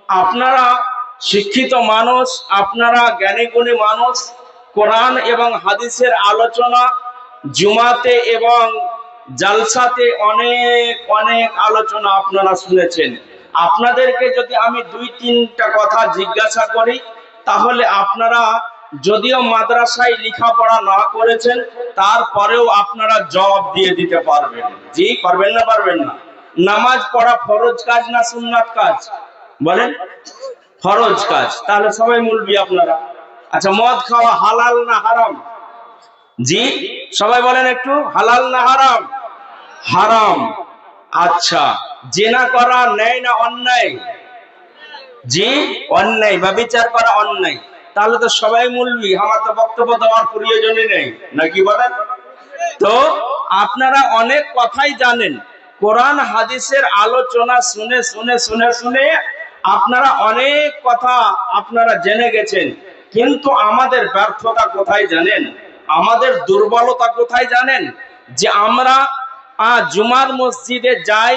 আপনারা শিক্ষিত মানুষ, আপনারা জ্ঞানী গুণী মানুষ, কোরআন এবং হাদিসের আলোচনা জুমাতে এবং জালসাতে অনেক অনেক আলোচনা আপনারা শুনেছেন। আপনাদেরকে যদি আমি দুই তিনটা কথা জিজ্ঞাসা করি, তাহলে আপনারা যদিও মাদ্রাসায় লেখাপড়া না করেছেন, তারপরেও আপনারা জবাব দিয়ে দিতে পারবেন। জি, পারবেন না? পারবেন না? নামাজ পড়া ফরজ কাজ না সুন্নাত কাজ? বলেন। ফরজ কাজ। তাহলে সবাই মুলবি আপনারা। আচ্ছা, মদ খাওয়া হালাল না হারাম? জি, সবাই বলেন একটু, হালাল না হারাম? হারাম। আচ্ছা, জিনা করা ন্যায় না অন্যায়? জি, অন্যায়। ব্যভিচার করা অন্যায়। তাহলে তো সবাই মুলবি, আমার তো বক্তব্য দেওয়ার প্রয়োজনই নেই, নাকি বলেন? তো আপনারা অনেক কথাই জানেন, কোরআন হাদিসের আলোচনা শুনে শুনে শুনে শুনে আপনারা অনেক কথা আপনারা জেনে গেছেন। কিন্তু আমাদের ব্যর্থতা কোথায় জানেন? আমাদের দুর্বলতা কোথায় জানেন? যে আমরা জুমার মসজিদে যাই,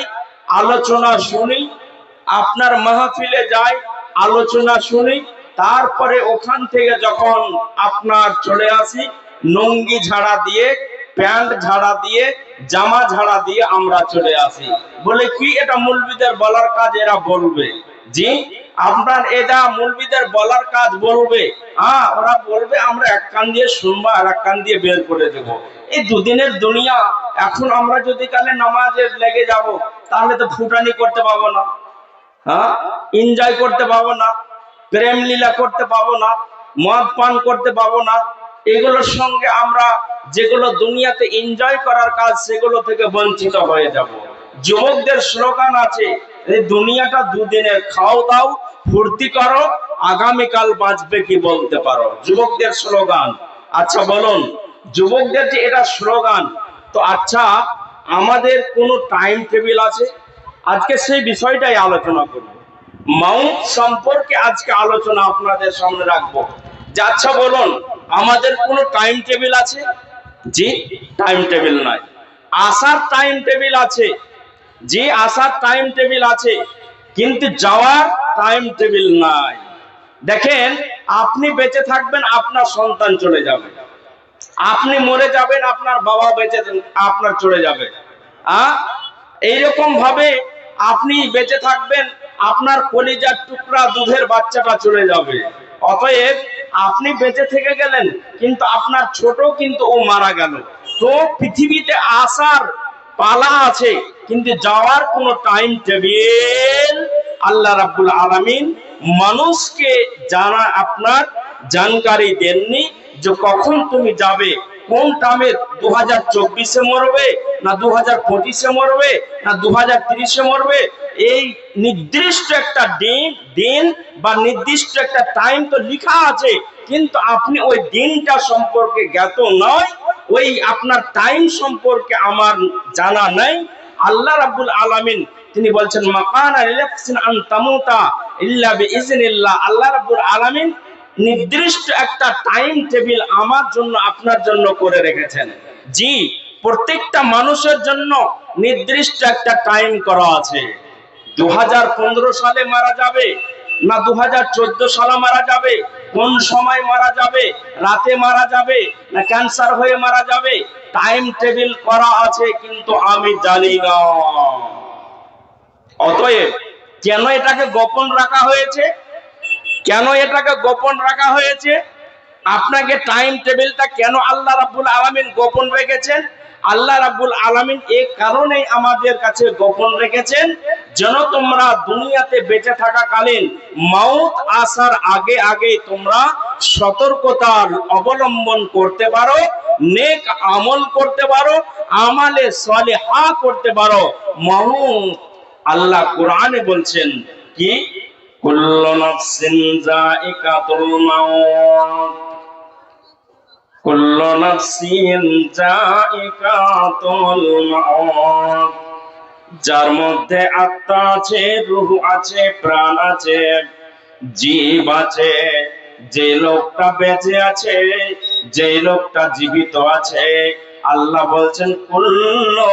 আলোচনা শুনি, আপনার মাহফিলে যাই, আলোচনা শুনি, তারপরে ওখান থেকে যখন আপনার চলে আসি, লুঙ্গি ঝাড়া দিয়ে, প্যান্ট ঝাড়া দিয়ে, জামা ঝাড়া দিয়ে আমরা চলে আসি। বলে কি এটা মুলবিদের বলার কাজ? এরা বলবে। জি, আপনার এটা মুলবিদের বলার কাজ বলবে। ওরা বলবে, আমরা এক কান দিয়ে শুনবো আর এক কান দিয়ে বের করে দেবো। এই দুদিনের দুনিয়া। এখন আমরা যদি কালে নামাজে লেগে যাব, তাহলে তো ফুটানি করতে পাবো না, এনজয় করতে পাবো না, প্রেম লীলা করতে পাবো না, মদ পান করতে পাবো না। এগুলোর সঙ্গে আমরা যেগুলো দুনিয়াতে এনজয় করার কাজ, সেগুলো থেকে বঞ্চিত হয়ে যাব। যুবকদের স্লোগান আছে, এই দুনিয়াটা দুদিনের, খাও দাও ফুর্তি করো, আগামীকাল বাঁচবে কি বলতে পারো। যুবকদের স্লোগান। আচ্ছা বলুন, যুবকদের যে এটা স্লোগান, তো আচ্ছা আমাদের কোনো টাইম টেবিল আছে? আজকে সেই বিষয়টাই আলোচনা করব। মাউত সম্পর্কে আজকে আলোচনা আপনাদের সামনে রাখবো। আচ্ছা বলুন, আমাদের কোনো টাইম টেবিল আছে? জি, টাইম টেবিল নাই। আসার টাইম টেবিল আছে? জি, আসার টাইম টেবিল আছে, কিন্তু যাওয়ার টাইম টেবিল নাই। দেখেন, আপনি বেঁচে থাকবেন, আপনার সন্তান চলে যাবে। আপনি মরে যাবেন, আপনার বাবা বেঁচে আপনার চলে যাবে। এইরকম ভাবে আপনি বেঁচে থাকবেন, আপনার কলিজার টুকরা দুধের বাচ্চাটা চলে যাবে। অতএব আপনি বেঁচে থেকে গেলেন, কিন্তু আপনার ছোট কিন্তু ও মারা গেল। তো পৃথিবীতে আসার পালা আছে, কিন্তু যাওয়ার কোনো টাইম টেবিল আল্লাহ রাব্বুল আলামিন মানুষকে জানা আপনার জানকারি দেননি, যে কখন তুমি যাবে, কোন টাইমে, 2024-এ মরবে না 2025-এ মরবে না 2030-এ মরবে। এই নির্দিষ্ট একটা দিন বা নির্দিষ্ট একটা টাইম তো লেখা আছে, কিন্তু আপনি ওই দিনটা সম্পর্কে জ্ঞাত নয়, ওই আপনার টাইম সম্পর্কে আমার জানা নাই। আল্লাহ রাব্বুল আলামিন তিনি বলছেন, মাকানা লিনাফসিন আন তামুতা ইল্লা বিইজনিল্লাহ। আল্লাহ রাব্বুল আলামিন নির্দিষ্ট একটা টাইম টেবিল আমার জন্য, আপনার জন্য করে রেখেছেন। জি, প্রত্যেকটা মানুষের জন্য নির্দিষ্ট একটা টাইম করা আছে। 2015 সালে মারা যাবে না 2014 সালে মারা যাবে, কোন সময় মারা যাবে, রাতে মারা যাবে না ক্যান্সার হয়ে মারা যাবে, টাইম টেবিল করা আছে, কিন্তু আমি জানি না। অতএব কেন এটাকে গোপন রাখা হয়েছে? কেন এটাকে গোপন রাখা হয়েছে? আপনাকে টাইম টেবিলটা কেন আল্লাহ রাব্বুল আলামিন গোপন রেখেছেন? আল্লাহ রাব্বুল আলামিন এই কারণেই আমাদের কাছে গোপন রেখেছেন, যেন তোমরা দুনিয়াতে বেঁচে থাকাকালীন মাউত আসার আগে আগে তোমরা সতর্কতার অবলম্বন করতে পারো, নেক আমল করতে পারো, আমালে সালেহা করতে পারো। মাউত, আল্লাহ কোরআনে বলছেন কি, কুল্লু নাফসিন যায়িকাতুল মাউত, কুল্লু নাফসিন যায়িকাতুল মাউত। যার মধ্যে আত্মা আছে, রূহ আছে, প্রাণ আছে, জীব আছে, যে লোকটা বেঁচে আছে, যে লোকটা জীবিত আছে, আল্লাহ বলছেন কুল্লু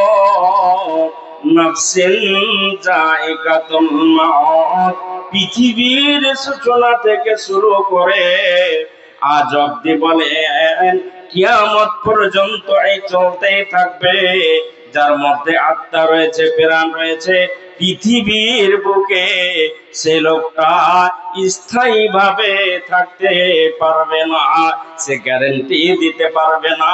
নাফসিন যায়িকাতুল মাউত, পৃথিবীর সূচনা থেকে শুরু করে আজ অব্দি বলেন কিয়ামত পর্যন্ত এই চলতেই থাকবে। যার মধ্যে আত্মা রয়েছে, প্রাণ রয়েছে পৃথিবীর বুকে, সে লোকটা স্থায়ী ভাবে থাকতে পারবে না। সে গ্যারান্টি দিতে পারবে না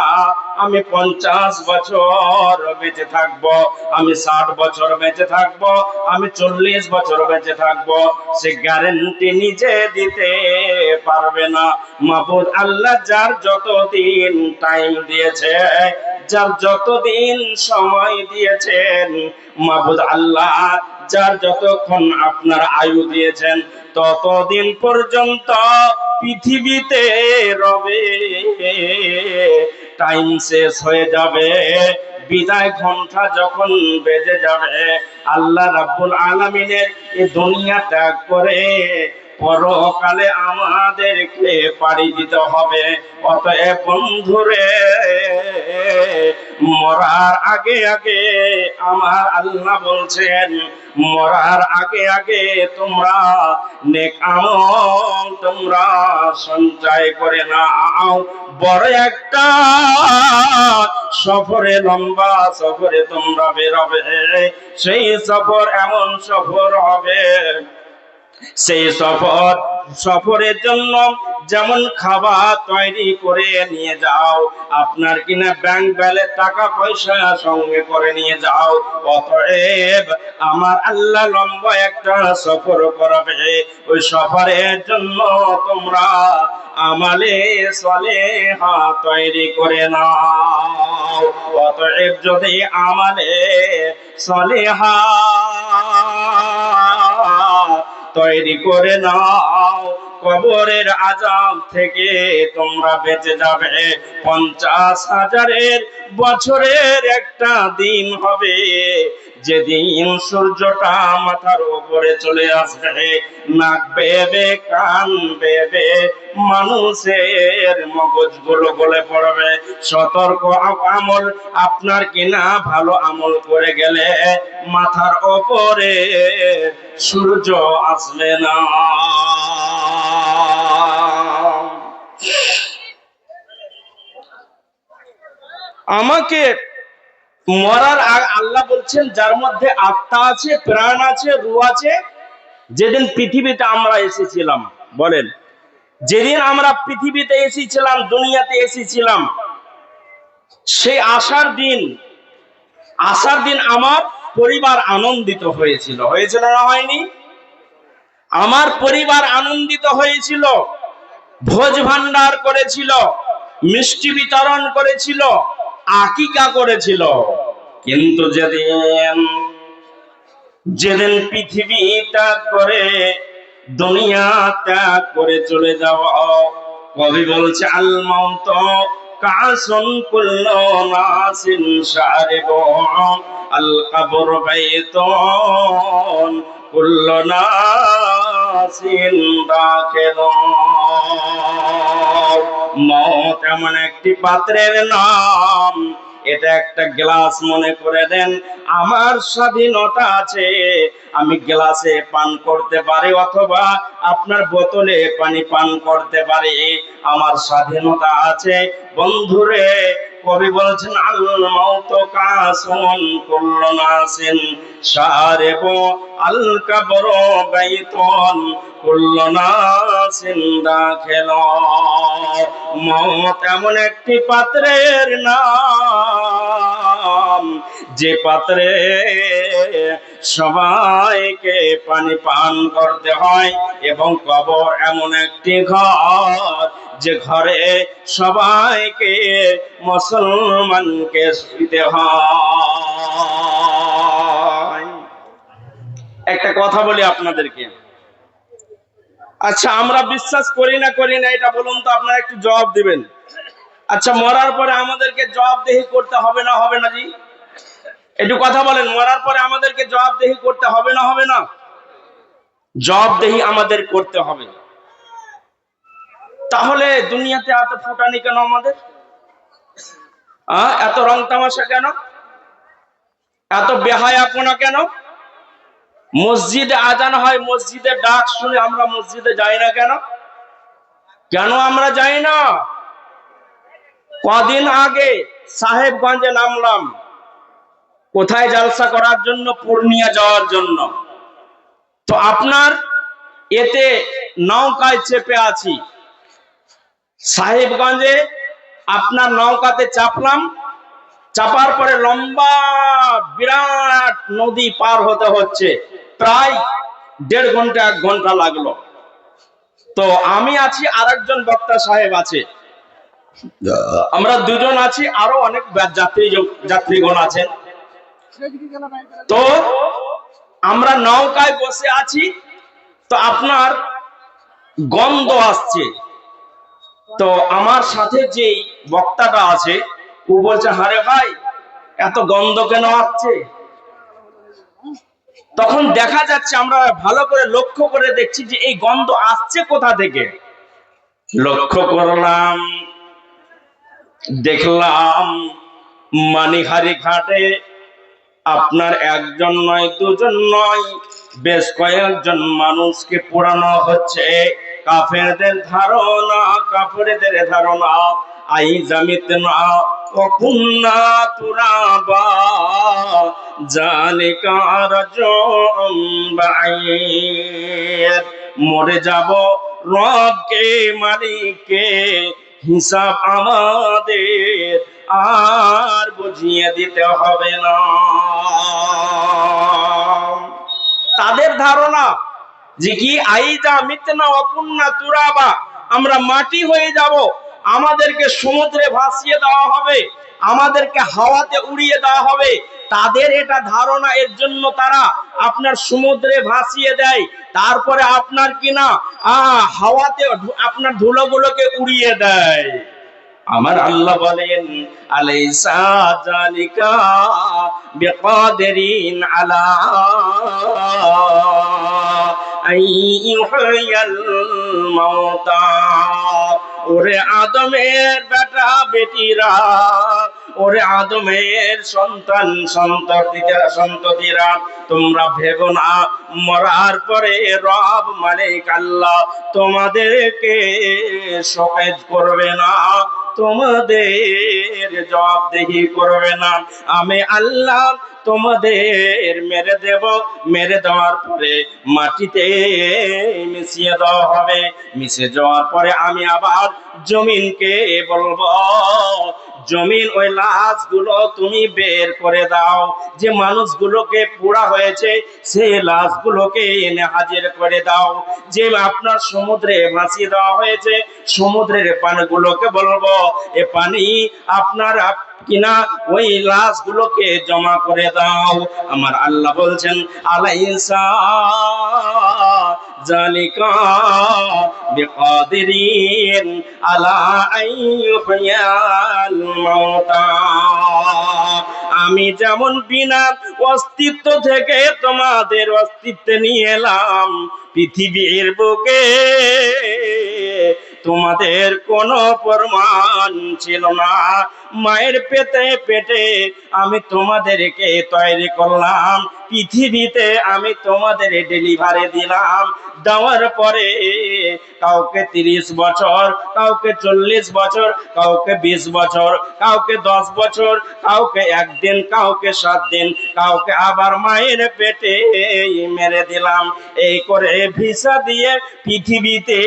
আমি 50 বছর বেঁচে থাকবো, আমি 60 বছর বেঁচে থাকবো, আমি 40 বছর বেঁচে থাকবো। সে গ্যারান্টি নিজে দিতে পারবে না। মাবুদ আল্লাহ যার যতদিন টাইম দিয়েছে, যার যতদিন সময় দিয়েছেন, মাবুদ আল্লাহ যার যতক্ষণ আপনার আয়ু দিয়েছেন, ততদিন পর্যন্ত পৃথিবীতে রবে। টাইম শেষ হয়ে যাবে, বিদায় ঘন্টা যখন বেজে যাবে, আল্লাহ রাব্বুল আলামিনের এই দুনিয়া ত্যাগ করে পরকালে আমাদেরকে পাড়ি দিতে হবে। অতএব বন্ধুরে, মরার আগে আগে আমার আল্লাহ বলছেন, মরার আগে আগে তোমরা নেক আমল তোমরা সঞ্চয় করে নাও। বড় একটা সফরে, লম্বা সফরে তোমরা বেরোবে। সেই সফর এমন সফর হবে, সেই সফরের জন্য যেমন খাবার তৈরি করে নিয়ে যাও, আপনার কিনা ব্যাংক ব্যালেন্স টাকা পয়সা সঙ্গে করে নিয়ে যাও, অতএব আমার আল্লাহ লম্বা একটা সফর করাবে। ওই সফরের জন্য তোমরা আমালে সালেহা তৈরি করে নাও। অতএব যদি আমালে সালেহা তৈরি করে নাও, কবরের আযাব থেকে তোমরা বেঁচে যাবে। 50,000 বছরের একটা দিন হবে, যেদিন সূর্যটা মাথার উপরে চলে আসবে, নাক বেবে কান বেবে মানুষের মগজগুলো গলে পড়বে। সতর্ক আমল আপনার কিনা ভালো আমল করে গেলে মাথার উপরে সূর্য আসবে না। আমাকে মরার আল্লাহ বলছেন যার মধ্যে আত্মা আছে, প্রাণ আছে, রূহ আছে, যেদিন পৃথিবীতে আমরা এসেছিলাম, বলেন যেদিন আমরা পৃথিবীতে এসেছিলাম, দুনিয়াতে এসেছিলাম, সেই আসার দিন আমার পরিবার আনন্দিত হয়েছিল। হয়েছিল না হয়নি? আমার পরিবার আনন্দিত হয়েছিল, ভোজ ভান্ডার করেছিল, মিষ্টি বিতরণ করেছিল, আকিকা করেছিল। কিন্তু যেদিন পৃথিবী ত্যাগ করে, দুনিয়া ত্যাগ করে চলে যাওয়া, কবি বলছে আল মাউত কাসুন কুল্লু নাসিন শারিবু, আল কবর বাইতুন কুল্লু নাসিন দাখিলু। মওত এমন একটি পাত্রের নাম, এটা একটা গ্লাস মনে করে দেন। আমার স্বাধীনতা আছে, আমি গ্লাসে পান করতে পারি অথবা আপনার বোতলে পানি পান করতে পারি, আমার স্বাধীনতা আছে। বন্ধুরে, কবি বলছেন আল মাউত কাসুন কুল্লু নাসিন শারিবু, আল কবরু বাইতুন কুল্লু নাসিন দাখিলু। মওত এমন একটি পাত্রের নাম, যে পাত্রে সবাইকে পানি পান করতে হয়, এবং কবর এমন একটি ঘর, যে ঘরে সবাইকে মুসলমানকে শুইতে হয়। একটা কথা বলি আপনাদেরকে, আচ্ছা আমরা বিশ্বাস করি না এটা বলুন তো, আপনারা একটু জবাব দিবেন। আচ্ছা মরার পরে আমাদেরকে জবাবদেহি করতে হবে না, হবে না জি? একটু কথা বলেন, মরার পরে আমাদেরকে জবাবদেহি করতে হবে না, হবে না? জবাবদেহি আমাদের করতে হবে। তাহলে দুনিয়াতে এত ফুটানি কেন আমাদের? এত রং তামাশা কেন? এত বেহায়াপনা কেন? মসজিদে আজান হয়, মসজিদে ডাক শুনে আমরা মসজিদে যাই না কেন? কেন আমরা যাই না? কদিন আগে সাহেবগঞ্জে নামলাম। কোথায়? জালসা করার জন্য, পূর্ণিয়া যাওয়ার জন্য। তো আপনার এতে নৌকায় চেপে আছি, সাহেবগঞ্জে আপনার নৌকাতে চাপলাম। চাপার পরে লম্বা বিরাট নদী পার হতে হচ্ছে, প্রায় 1.5 ঘন্টা 1 ঘন্টা লাগলো। তো আমি আছি, আরেকজন বক্তা সাহেব আছে, আমরা দুজন আছি, আরো অনেক যাত্রীগণ আছেন। তো আমরা নৌকায় বসে আছি, তো আপনার গন্ধ আসছে। তো আমার সাথে যে বক্তাটা আছে ও বলছে, হারে ভাই এত গন্ধ কেন আসছে? তখন দেখা যাচ্ছে, আমরা ভালো করে লক্ষ্য করে দেখছি যে এই গন্ধ আসছে কোথা থেকে। লক্ষ্য করলাম, দেখলাম মানিহারি ঘাটে আপনার একজন নয়, দুজন নয়, বেশ কয়েকজন মানুষকে পোড়ানো হচ্ছে। কাফেরদের ধারণা, কাফেরদের ধারণা, আই জামিতনা ওকুন্না তুরাবা জালিকা রাজউম বাঈদ, মরে যাব রবকে মালিককে, হিসাব আমাদের আর বুঝিয়ে দিতে হবে না। তাদের ধারণা যে কি, আইজা মিতনা অকুন্না তুরাবা, আমরা মাটি হয়ে যাব, আমাদেরকে সমুদ্রে ভাসিয়ে দেওয়া হবে, আমাদেরকে হাওয়াতে উড়িয়ে দেওয়া হবে। তাদের এটা ধারণা, এর জন্য তারা আপনার সমুদ্রে ভাসিয়ে দেয়, তারপরে আপনার কিনা হাওয়াতে আপনার ধুলোগুলোকে উড়িয়ে দেয়। আমার আল্লাহ বলেন, আলাইসা যালিকা বিকাদিরিন আলা আইয়ুহিয়াল মাউতা। ওরে আদমের বেটা বেটিরা, ওরে আদমের সন্তান সন্ততিরা, তোমরা ভেবো না মরার পরে রব মালিক আল্লাহ তোমাদেরকে শোকেজ করবে না, তোমাদের জবাবদিহি করবে না। আমি আল্লাহ তোমাদের মেরে দেব, মেরে দেওয়ার পরে মাটিতে মিশিয়ে দেওয়া হবে। মিশে যাওয়ার পরে আমি আবার জমিনকে বলবো, জমিন ওই লাশগুলো তুমি বের করে দাও। যে মানুষগুলোকে পোড়া হয়েছে সেই লাশগুলোকে এনে হাজির করে দাও। যে আপনার সমুদ্রে ভাসিয়ে দেওয়া হয়েছে সমুদ্রের পানিগুলোকে বলবো, এ পানি আপনার কিনা ওই লাশগুলোকে জমা করে দাও। আমার আল্লাহ বলছেন, আলাইসা যালিকা বিকাদিরিন আলা আইয়ুহিয়াল মাউতা। আমি যেমন বিনা অস্তিত্ব থেকে তোমাদের অস্তিত্বে নিয়ে এলাম পৃথিবীর বুকে, তোমাদের কোনো প্রমাণ ছিল না। মায়ের পেটে আমি তোমাদেরকে তৈরি করলাম, পৃথিবীতে আমি তোমাদের ডেলিভারি দিলাম। দেওয়ার পরে কাউকে 30 বছর, কাউকে 40 বছর, কাউকে 20 বছর, কাউকে 10 বছর, কাউকে 1 দিন, কাউকে 7 দিন, কাউকে আবার মায়ের পেটে মেরে দিলাম। এই করে ভিসা দিয়ে পৃথিবীতে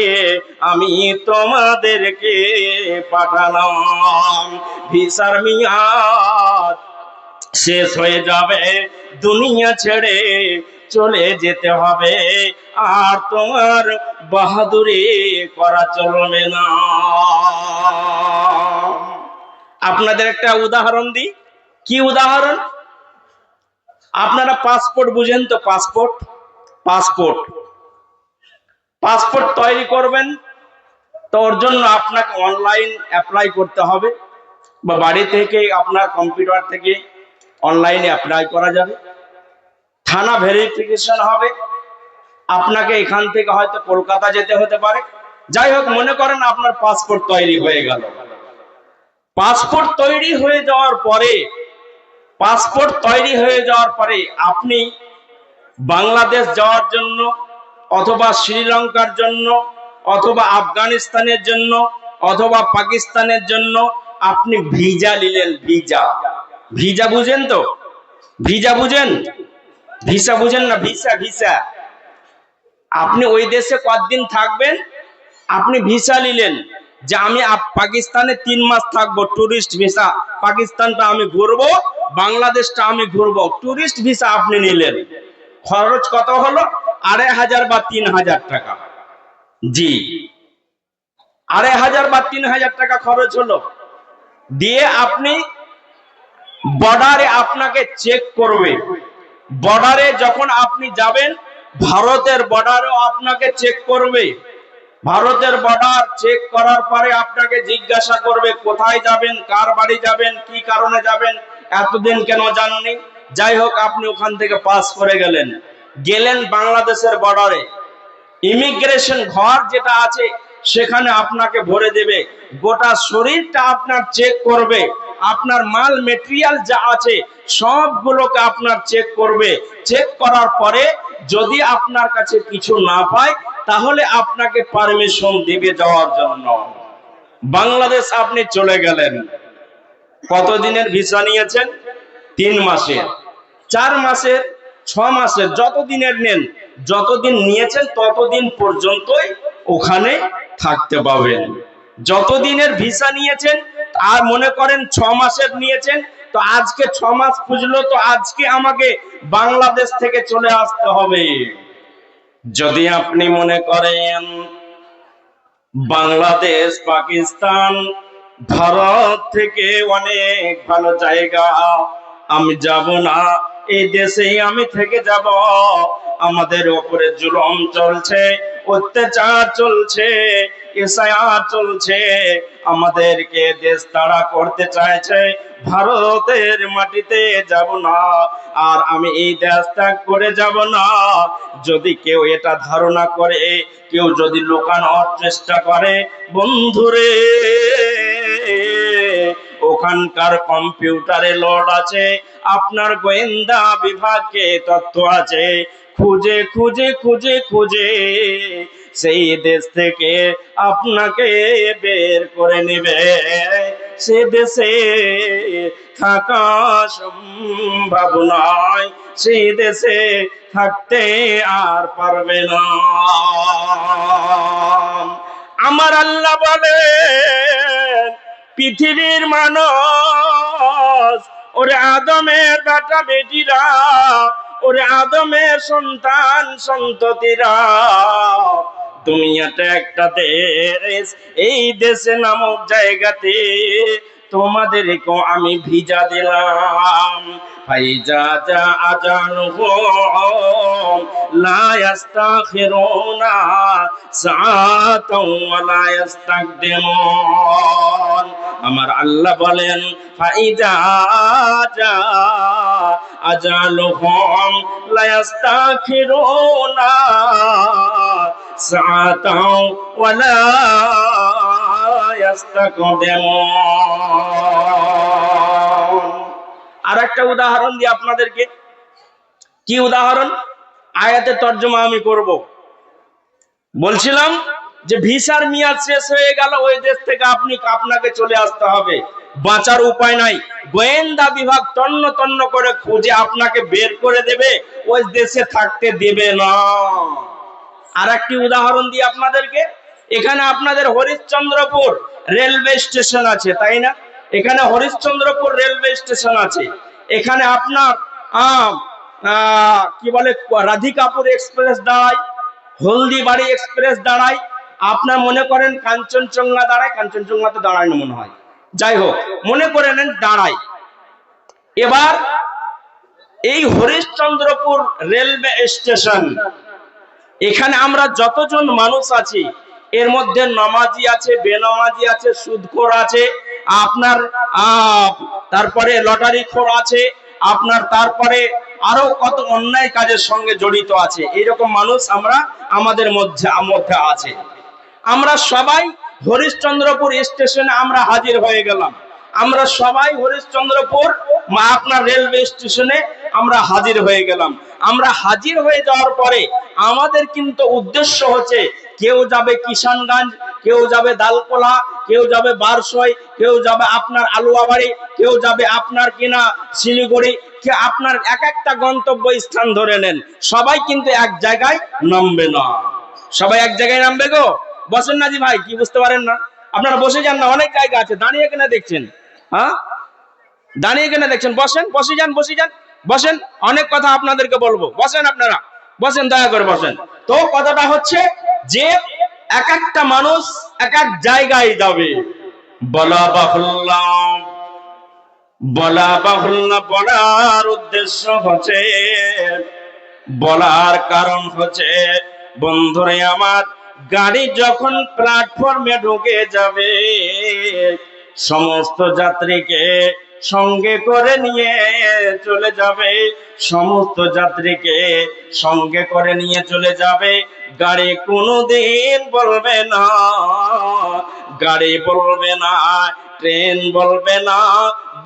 আমি তোমাদেরকে পাঠালাম। ভিসার মেয়াদ শেষ হয়ে যাবে, দুনিয়া ছেড়ে চলে যেতে হবে, আর তোমার বাহাদুরি করা চলবে না। আপনাদের একটা উদাহরণ দিই। কি উদাহরণ? আপনারা পাসপোর্ট বুঝেন তো? পাসপোর্ট পাসপোর্ট তৈরি করবেন, তো ওর জন্য আপনাকে অনলাইন অ্যাপ্লাই করতে হবে, বা বাড়ি থেকে আপনার কম্পিউটার থেকে অনলাইনে অ্যাপ্লাই করা যাবে। থানা ভেরিফিকেশন হবে, আপনাকে এখান থেকে হয়তো কলকাতা যেতে হতে পারে। যাই হোক, মনে করেন আপনার পাসপোর্ট তৈরি হয়ে গেল। পাসপোর্ট তৈরি হয়ে যাওয়ার পরে আপনি বাংলাদেশ যাওয়ার জন্য অথবা শ্রীলঙ্কার জন্য অথবা আফগানিস্তানের জন্য অথবা পাকিস্তানের জন্য আপনি ভিসা নিলেন। ভিসা, ভিসা বুঝেন তো? ভিসা বুঝেন? ভিসা বুঝেন না? Visa, visa. আপনি ওই দেশে কতদিন থাকবেন, আপনি ভিসা নিলেন যে আমি পাকিস্তানে 3 মাস থাকবো, টুরিস্ট ভিসা। পাকিস্তানটা আমি ঘুরবো, বাংলাদেশটা আমি ঘুরবো, টুরিস্ট ভিসা আপনি নিলেন। খরচ কত হলো? 2500 বা 3000 টাকা। জি, 2500 বা 3000 টাকা খরচ হলো। দিয়ে আপনি বর্ডারে আপনাকে চেক করবে। বর্ডারে যখন আপনি যাবেন, ভারতের বর্ডারেও আপনাকে চেক করবে। ভারতের বর্ডার চেক করার পরে আপনাকে জিজ্ঞাসা করবে কোথায় যাবেন, কার বাড়ি যাবেন, কি কারণে যাবেন, এতদিন কেন যাননি। যাই হোক, আপনি ওখান থেকে পাস করে গেলেন। গেলেন বাংলাদেশের বর্ডারে, ইমিগ্রেশন ঘর যেটা আছে সেখানে আপনাকে ভরে দেবে। গোটা শরীরটা আপনার চেক করবে, আপনার মাল মেটেরিয়াল যা আছে সবগুলোকে আপনার চেক করবে। চেক করার পরে যদি আপনার কাছে কিছু না পায়, তাহলে আপনাকে পারমিশন দিবে যাওয়ার জন্য। বাংলাদেশ আপনি চলে গেলেন। কতদিনের ভিসা নিয়েছেন? 3 মাসের, 4 মাসের, 6 মাসের, যতদিনের নেন। যতদিন নিয়েছেন ততদিন পর্যন্তই ওখানে থাকতে পাবেন। যতদিনের ভিসা নিয়েছেন, আর মনে করেন 6 মাসের নিয়েছেন, তো আজকে 6 মাস খুঁজলো, তো আজকে আমাকে বাংলাদেশ থেকে চলে আসতে হবে। যদি আপনি মনে করেন বাংলাদেশ, পাকিস্তান, ভারত থেকে অনেক ভালো জায়গা, আমি যাব না, এই দেশেই আমি থেকে যাব, আমাদের উপরে জুলুম চলছে, অত্যাচার চলছে, এসআইআর চলছে, আমাদেরকে দেশ তাড়া করতে চাইছে, ভারতের মাটিতে যাব না, আর আমি এই দেশ ত্যাগ করে যাব না। যদি কেউ এটা ধারণা করে, কেউ যদি লুকানোর চেষ্টা করে, বন্ধুরে, ওখানকার কম্পিউটারে লোড আছে, আপনার গোয়েন্দা বিভাগে তথ্য আছে, খুঁজে খুঁজে খুঁজে খুঁজে সেই দেশ থেকে আপনাকে বের করে নেবে। সে দেশে থাকা সম্ভব নয়, সেই দেশে থাকতে আর পারবে না। আমার আল্লাহ বলেন, পৃথিবীর মানুষ, ওরে আদমের বেটা বেটিরা, ওরে আদমের সন্তান সন্ততিরা, দুনিয়াটা একটা দেশ, এই দেশে নামক জায়গাতে তোমাদেরকে আমি ভিসা দিলাম। ফাইজা জা আজানুহুম লা ইস্তাখিরুনা সাআতাও ওয়া লা ইস্তাকদিমুন। আমার আল্লাহ বলেন, ফাইজা জা আজালুহুম লা ইস্তাখিরুনা সাআতাও ওয়া লা ইস্তাকদিমুন। আরেকটা উদাহরণ দিই আপনাদেরকে। কি উদাহরণ? আয়াতের তর্জমা আমি করব। বলছিলাম যে ভিসার মেয়াদ শেষ হয়ে গেল, ওই দেশ থেকে আপনাকে চলে আসতে হবে, বাঁচার উপায় নাই। গোয়েন্দা বিভাগ তন্ন তন্ন করে খুঁজে আপনাকে বের করে দেবে, ওই দেশে থাকতে দেবে না। আর একটি উদাহরণ দিই আপনাদেরকে। এখানে আপনাদের হরিশ্চন্দ্রপুর রেলওয়ে স্টেশন আছে, তাই না? এখানে হরিশ্চন্দ্রপুর রেলওয়ে স্টেশন আছে। এখানে আপনার কি বলে, রাধিকাপুর এক্সপ্রেস দাঁড়ায়, হলদিবাড়ি এক্সপ্রেস দাঁড়ায়, আপনার মনে করেন কাঞ্চনজঙ্ঘা দাঁড়ায়, কাঞ্চনজঙ্ঘা তো দাঁড়ায় না মনে হয়, যাই হোক মনে করে নেন দাঁড়ায়। এবার এই হরিশ্চন্দ্রপুর রেলওয়ে স্টেশন, এখানে আমরা যতজন মানুষ আছি, এর মধ্যে নামাজি আছে, বেনামাজি আছে, সুদখোর আছে, আপনার তারপরে লটারি খোর আছে, আপনার তারপরে আরো কত অন্যায় কাজের সঙ্গে জড়িত আছে। এইরকম মানুষ আমরা আমাদের মধ্যে আছে। আমরা সবাই হরিশ্চন্দ্রপুর স্টেশনে আমরা হাজির হয়ে গেলাম। আমরা সবাই হরিশ্চন্দ্রপুর আপনার রেলওয়ে স্টেশনে আমরা হাজির হয়ে গেলাম। আমরা হাজির হয়ে যাওয়ার পরে আমাদের কিন্তু উদ্দেশ্য হচ্ছে, কেউ যাবে কিষানগঞ্জ, কেউ যাবে দালকোলা, কেউ যাবে বারসই, কেউ যাবে আপনার আলুয়াবাড়ি, কেউ যাবে আপনার কিনা শিলিগুড়ি, কে আপনার এক একটা গন্তব্য স্থান ধরে নেন। সবাই কিন্তু এক জায়গায় নামবে না। সবাই এক জায়গায় নামবে গো। বসেন না জি ভাই, কি বুঝতে পারেন না? আপনারা বসে যান না, অনেক জায়গা আছে। দাঁড়িয়ে কেন দেখছেন? হ্যাঁ, দাঁড়িয়ে কেন দেখছেন? বসেন, বসে যান, বসে যান, বসেন। অনেক কথা আপনাদেরকে বলবো, বসেন আপনারা, বসেন, দয়া করে বসেন। তো কথাটা হচ্ছে যে এক একটা মানুষ এক এক জায়গায় যাবে। বলা বাহুল্য, বলা বাহুল্য, বলার উদ্দেশ্য হচ্ছে, বলার কারণ হচ্ছে, বন্ধুরে আমার, গাড়ি যখন প্ল্যাটফর্মে ঢুকে যাবে, সমস্ত যাত্রীকে সঙ্গে করে নিয়ে চলে যাবে, সমস্ত যাত্রীকে সঙ্গে করে নিয়ে চলে যাবে। গাড়ি কোনোদিন বলবে না, গাড়ি বলবে না, ট্রেন বলবে না,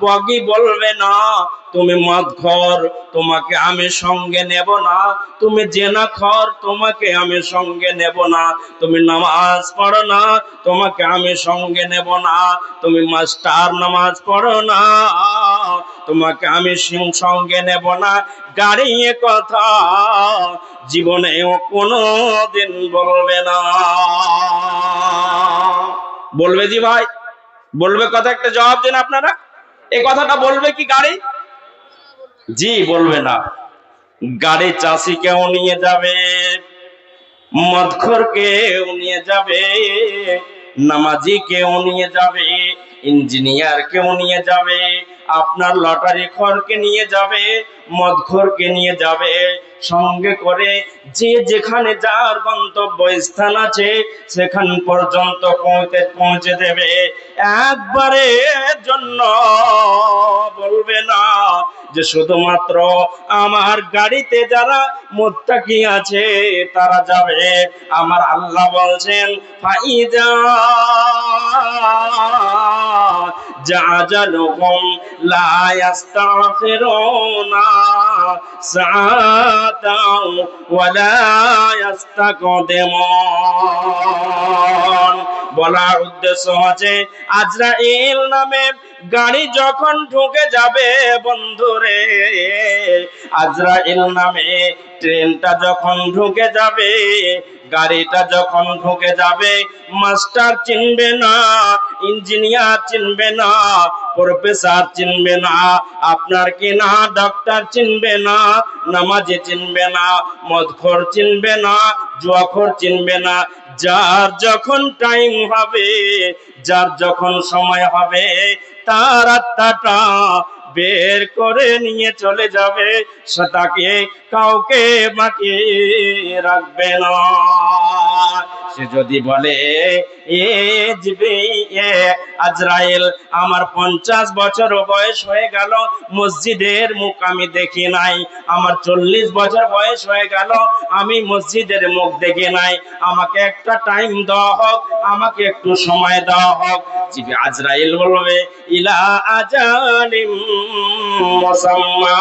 বগি বলবে না, তুমি মদখর, তোমাকে আমি সঙ্গে নেব না, তুমি জেনাখর, তোমাকে আমি সঙ্গে নেব না, তুমি নামাজ পড়ো না, তোমাকে আমি সঙ্গে নেব না, তুমি মাস্টার নামাজ পড়ো না, তোমাকে আমি সঙ্গে নেব না। গাড়ি এ কথা জীবনেও কোনো দিন বলবে না। বলবে জি ভাই? বলবে? কথা একটা জবাব দিন আপনারা। এই কথাটা বলবে কি গাড়ি? জি বলবে না। গাড়ি চাষিকেও নিয়ে যাবে, মদখোরকেও নিয়ে যাবে, নামাজিকেও নিয়ে যাবে, ইঞ্জিনিয়ারকেও নিয়ে যাবে, আপনার লটারি খোরকে নিয়ে যাবে, মদখোরকে নিয়ে যাবে, সঙ্গে করে যে যেখানে যার গন্তব্য স্থান আছে সেখান পর্যন্ত পৌঁছে দেবে। একবারে জন্য বলবে না যে শুধুমাত্র আমার গাড়িতে যারা মুত্তাকি আছে তারা যাবে। আমার আল্লাহ বলছেন, ফাইজা জাজালুহুম লা ইস্তাখিরুনা সাআতাও ওয়া লা ইস্তাকদিমুন। বলার উদ্দেশ্য হচ্ছে, আজরাইল নামে গাড়ি যখন ঢুকে যাবে বন্ধুরে, আজরাইল নামে ট্রেনটা যখন ঢুকে যাবে, গাড়িটা যখন ঢুকে যাবে, মাস্টার চিনবে না, ইঞ্জিনিয়ার চিনবে না, প্রফেসর চিনবে না, আপনার কি না ডক্টর চিনবে না, নামাজি চিনবে না, মদখোর চিনবে না, জুয়াখোর চিনবে না। যার যখন টাইম হবে, যার যখন সময় হবে, তার আত্মাটা বের করে নিয়ে চলে যাবে, সেটাকে কাউকে বাকি রাখবে না। সে যদি বলে, আজরাইল, আমার 50 বছর বয়স হয়ে গেল, মসজিদের মুখ আমি দেখি নাই, আমার 40 বছর বয়স হয়ে গেল, আমি মসজিদের মুখ দেখি নাই, আমাকে একটা টাইম দেওয়া হোক, আমাকে একটু সময় দেওয়া হোক। আজরাইল বলবে, ইলা আজালিম মুসাম্মা,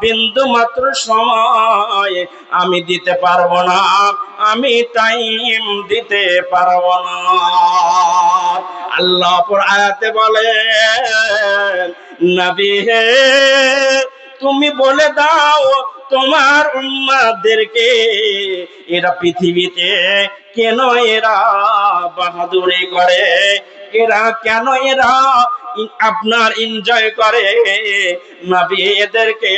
বিন্দু মাত্র সময় আমি দিতে পারবো না, আমি টাইম দিতে পারবো না। আল্লাহ পর আয়াতে বলেন, নবী হে, তুমি বলে দাও তোমার উম্মতদেরকে, এরা পৃথিবীতে কেন এরা বাহাদুরি করে, এরা কেন এরা আপনার এনজয় করে, নবী এদেরকে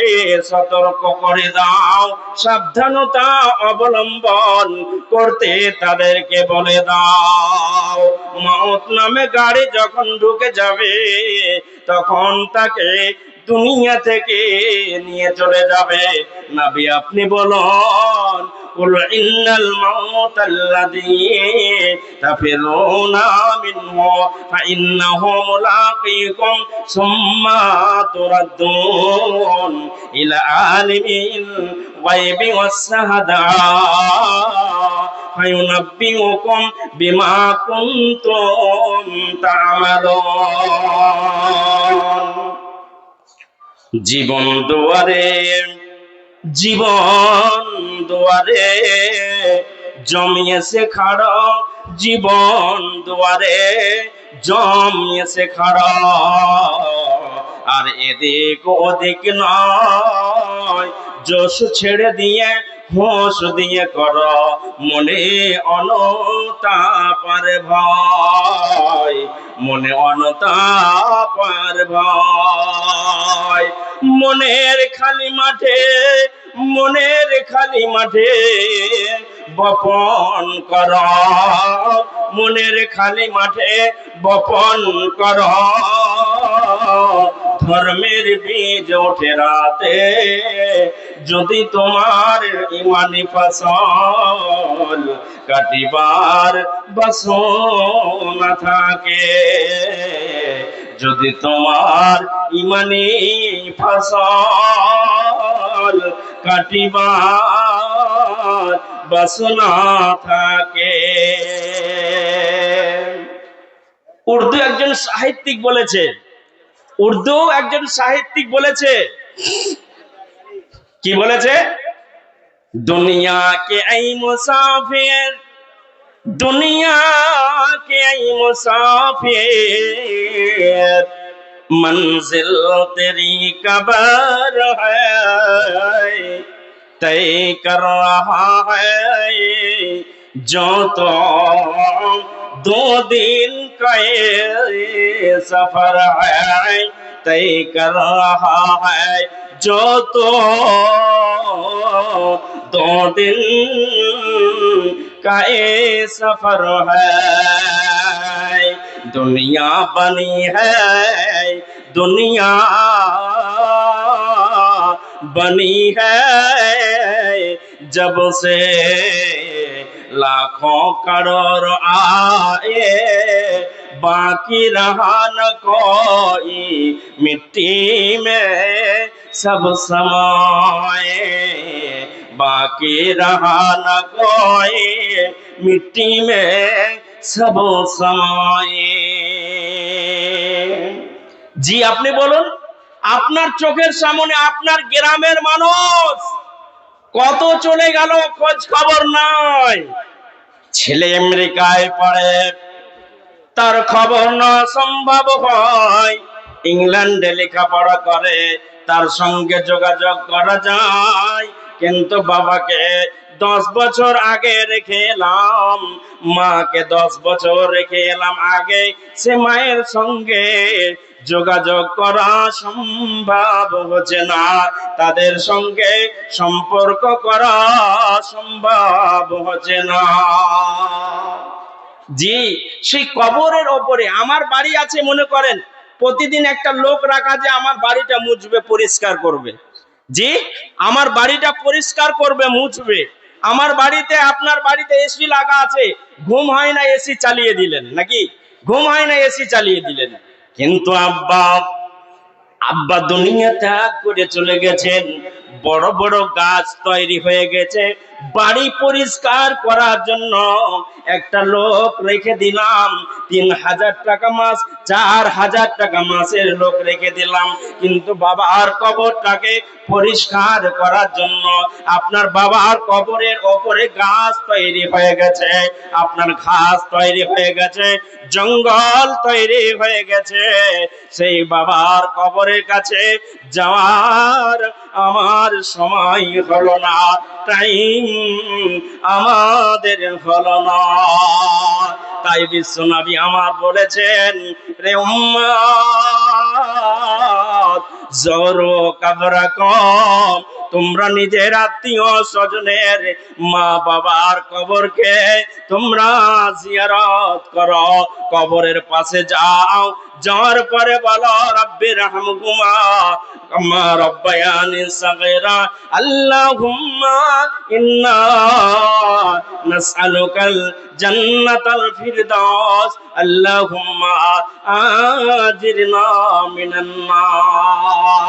সতর্ক করে দাও, সাবধানতা অবলম্বন করতে তাদেরকে বলে দাও। মওত নামে গাড়ি যখন ঢুকে যাবে, তখন তাকে দুনিয়া থেকে নিয়ে চলে যাবে। নবী আপনি বলুন, কুল ইন্নাল মাউতাল্লাযী তাফিরুনা মিনহু ফাইন্নাহু মুলাকীকুম সুম্মা তুরাদ্দুন ইলা আলিমিল গায়বি ওয়াস শাহাদা ফায়ুনাব্বিউকুম বিমা কুনতুম তা'মালুন। জীবন দুয়ারে, জীবন দুয়ারে জমিয়েছে খাড়া, জীবন দুয়ারে জমিয়েছে খাড়া। আর এদিক ওদিক নয়, জোশ ছেড়ে দিয়ে হোশ দিয়ে কর, মনে অনুতাপার ভয়, মনে অনুতাপার ভয়। মনের খালি মাঠে, মনের খালি মাঠে বপন কর, মনের খালি মাঠে বপন কর, ধর্মের বীজ ওঠে রাতে, যদি তোমার ইমানি ফসল কাটিবার বাসনা থাকে, যদি তোমার ইমানি ফসল কাটিবার বাসনা থাকে। উর্দু একজন সাহিত্যিক বলেছে, উর্দু একজন সাহিত্যিক বলেছে, কি বলেছে? দুনিয়া কে এই মুসাফির, দুনিয়া কে এই মুসাফির, मंजिल तेरी कबर है, तय कर रहा है जो तो 2 दिन का ये सफर है, तय कर रहा है जो तो 2 दिन का ये सफर है। दुनिया बनी है, दुनिया बनी है जब से लाखों करोड़ आए, बाकी रहा न कोई मिट्टी में सब समाए, बाकी रहा न कोई मिट्टी में सब समाए। জি আপনি বলুন, আপনার চোখের সামনে আপনার গ্রামের মানুষ কত চলে গেল, খোঁজ খবর নাই। ছেলে আমেরিকায় পড়ে, তার খবর না সম্ভব হয়, ইংল্যান্ডে লেখাপড়া করে, তার সঙ্গে যোগাযোগ করা যায়, কিন্তু বাবাকে 10 বছর আগে রেখে এলাম, মাকে 10 বছর রেখে এলাম আগে, সে মায়ের সঙ্গে যোগাযোগ করা সম্ভব হচ্ছে না, তাদের সঙ্গে সম্পর্ক করা সম্ভব হচ্ছে না। জি, সেই কবরের ওপরে আমার বাড়ি আছে, মনে করেন প্রতিদিন একটা লোক রাখা যে আমার বাড়িটা মুছবে, পরিষ্কার করবে। জি, আমার বাড়িটা পরিষ্কার করবে, মুছবে। আমার বাড়িতে, আপনার বাড়িতে এসি লাগা আছে, ঘুম হয় না এসি চালিয়ে দিলেন, নাকি? ঘুম হয় না এসি চালিয়ে দিলেন, কিন্তু আব্বা আব্বা দুনিয়া ত্যাগ করে চলে গেছেন, বড় বড় গাছ তৈরি হয়ে গেছে, বাড়ি পরিষ্কার করার জন্য একটা লোক রেখে দিলাম, 3000 টাকা মাস, 4000 টাকা মাসের লোক রেখে দিলাম, কিন্তু বাবার কবরটাকে পরিষ্কার করার জন্য আপনার বাবার কবরের ওপরে গাছ তৈরি হয়ে গেছে, আপনার ঘাস তৈরি হয়ে গেছে, জঙ্গল তৈরি হয়ে গেছে, সেই বাবার কবরের কাছে যাওয়ার আমার সময় হলো না, টাইম আমাদের হলো না। তাই বিশ্বনবী আমার বলেছেন, রে উম্মত জোরো কবরকম, তোমরা নিজের আত্মীয় স্বজনের মা বাবার কবরকে তোমরা জিয়ারত করো, কবরের পাশে যাও, যাওয়ার পরে বলো রব্বি রহমহুমা কামা রব্বায়ানি সাগীরা, আল্লাহুম্মা ইন্না নাসআলুকাল জান্নাতাল ফিরদাউস, আল্লাহুম্মা আজিরনা মিনান নার।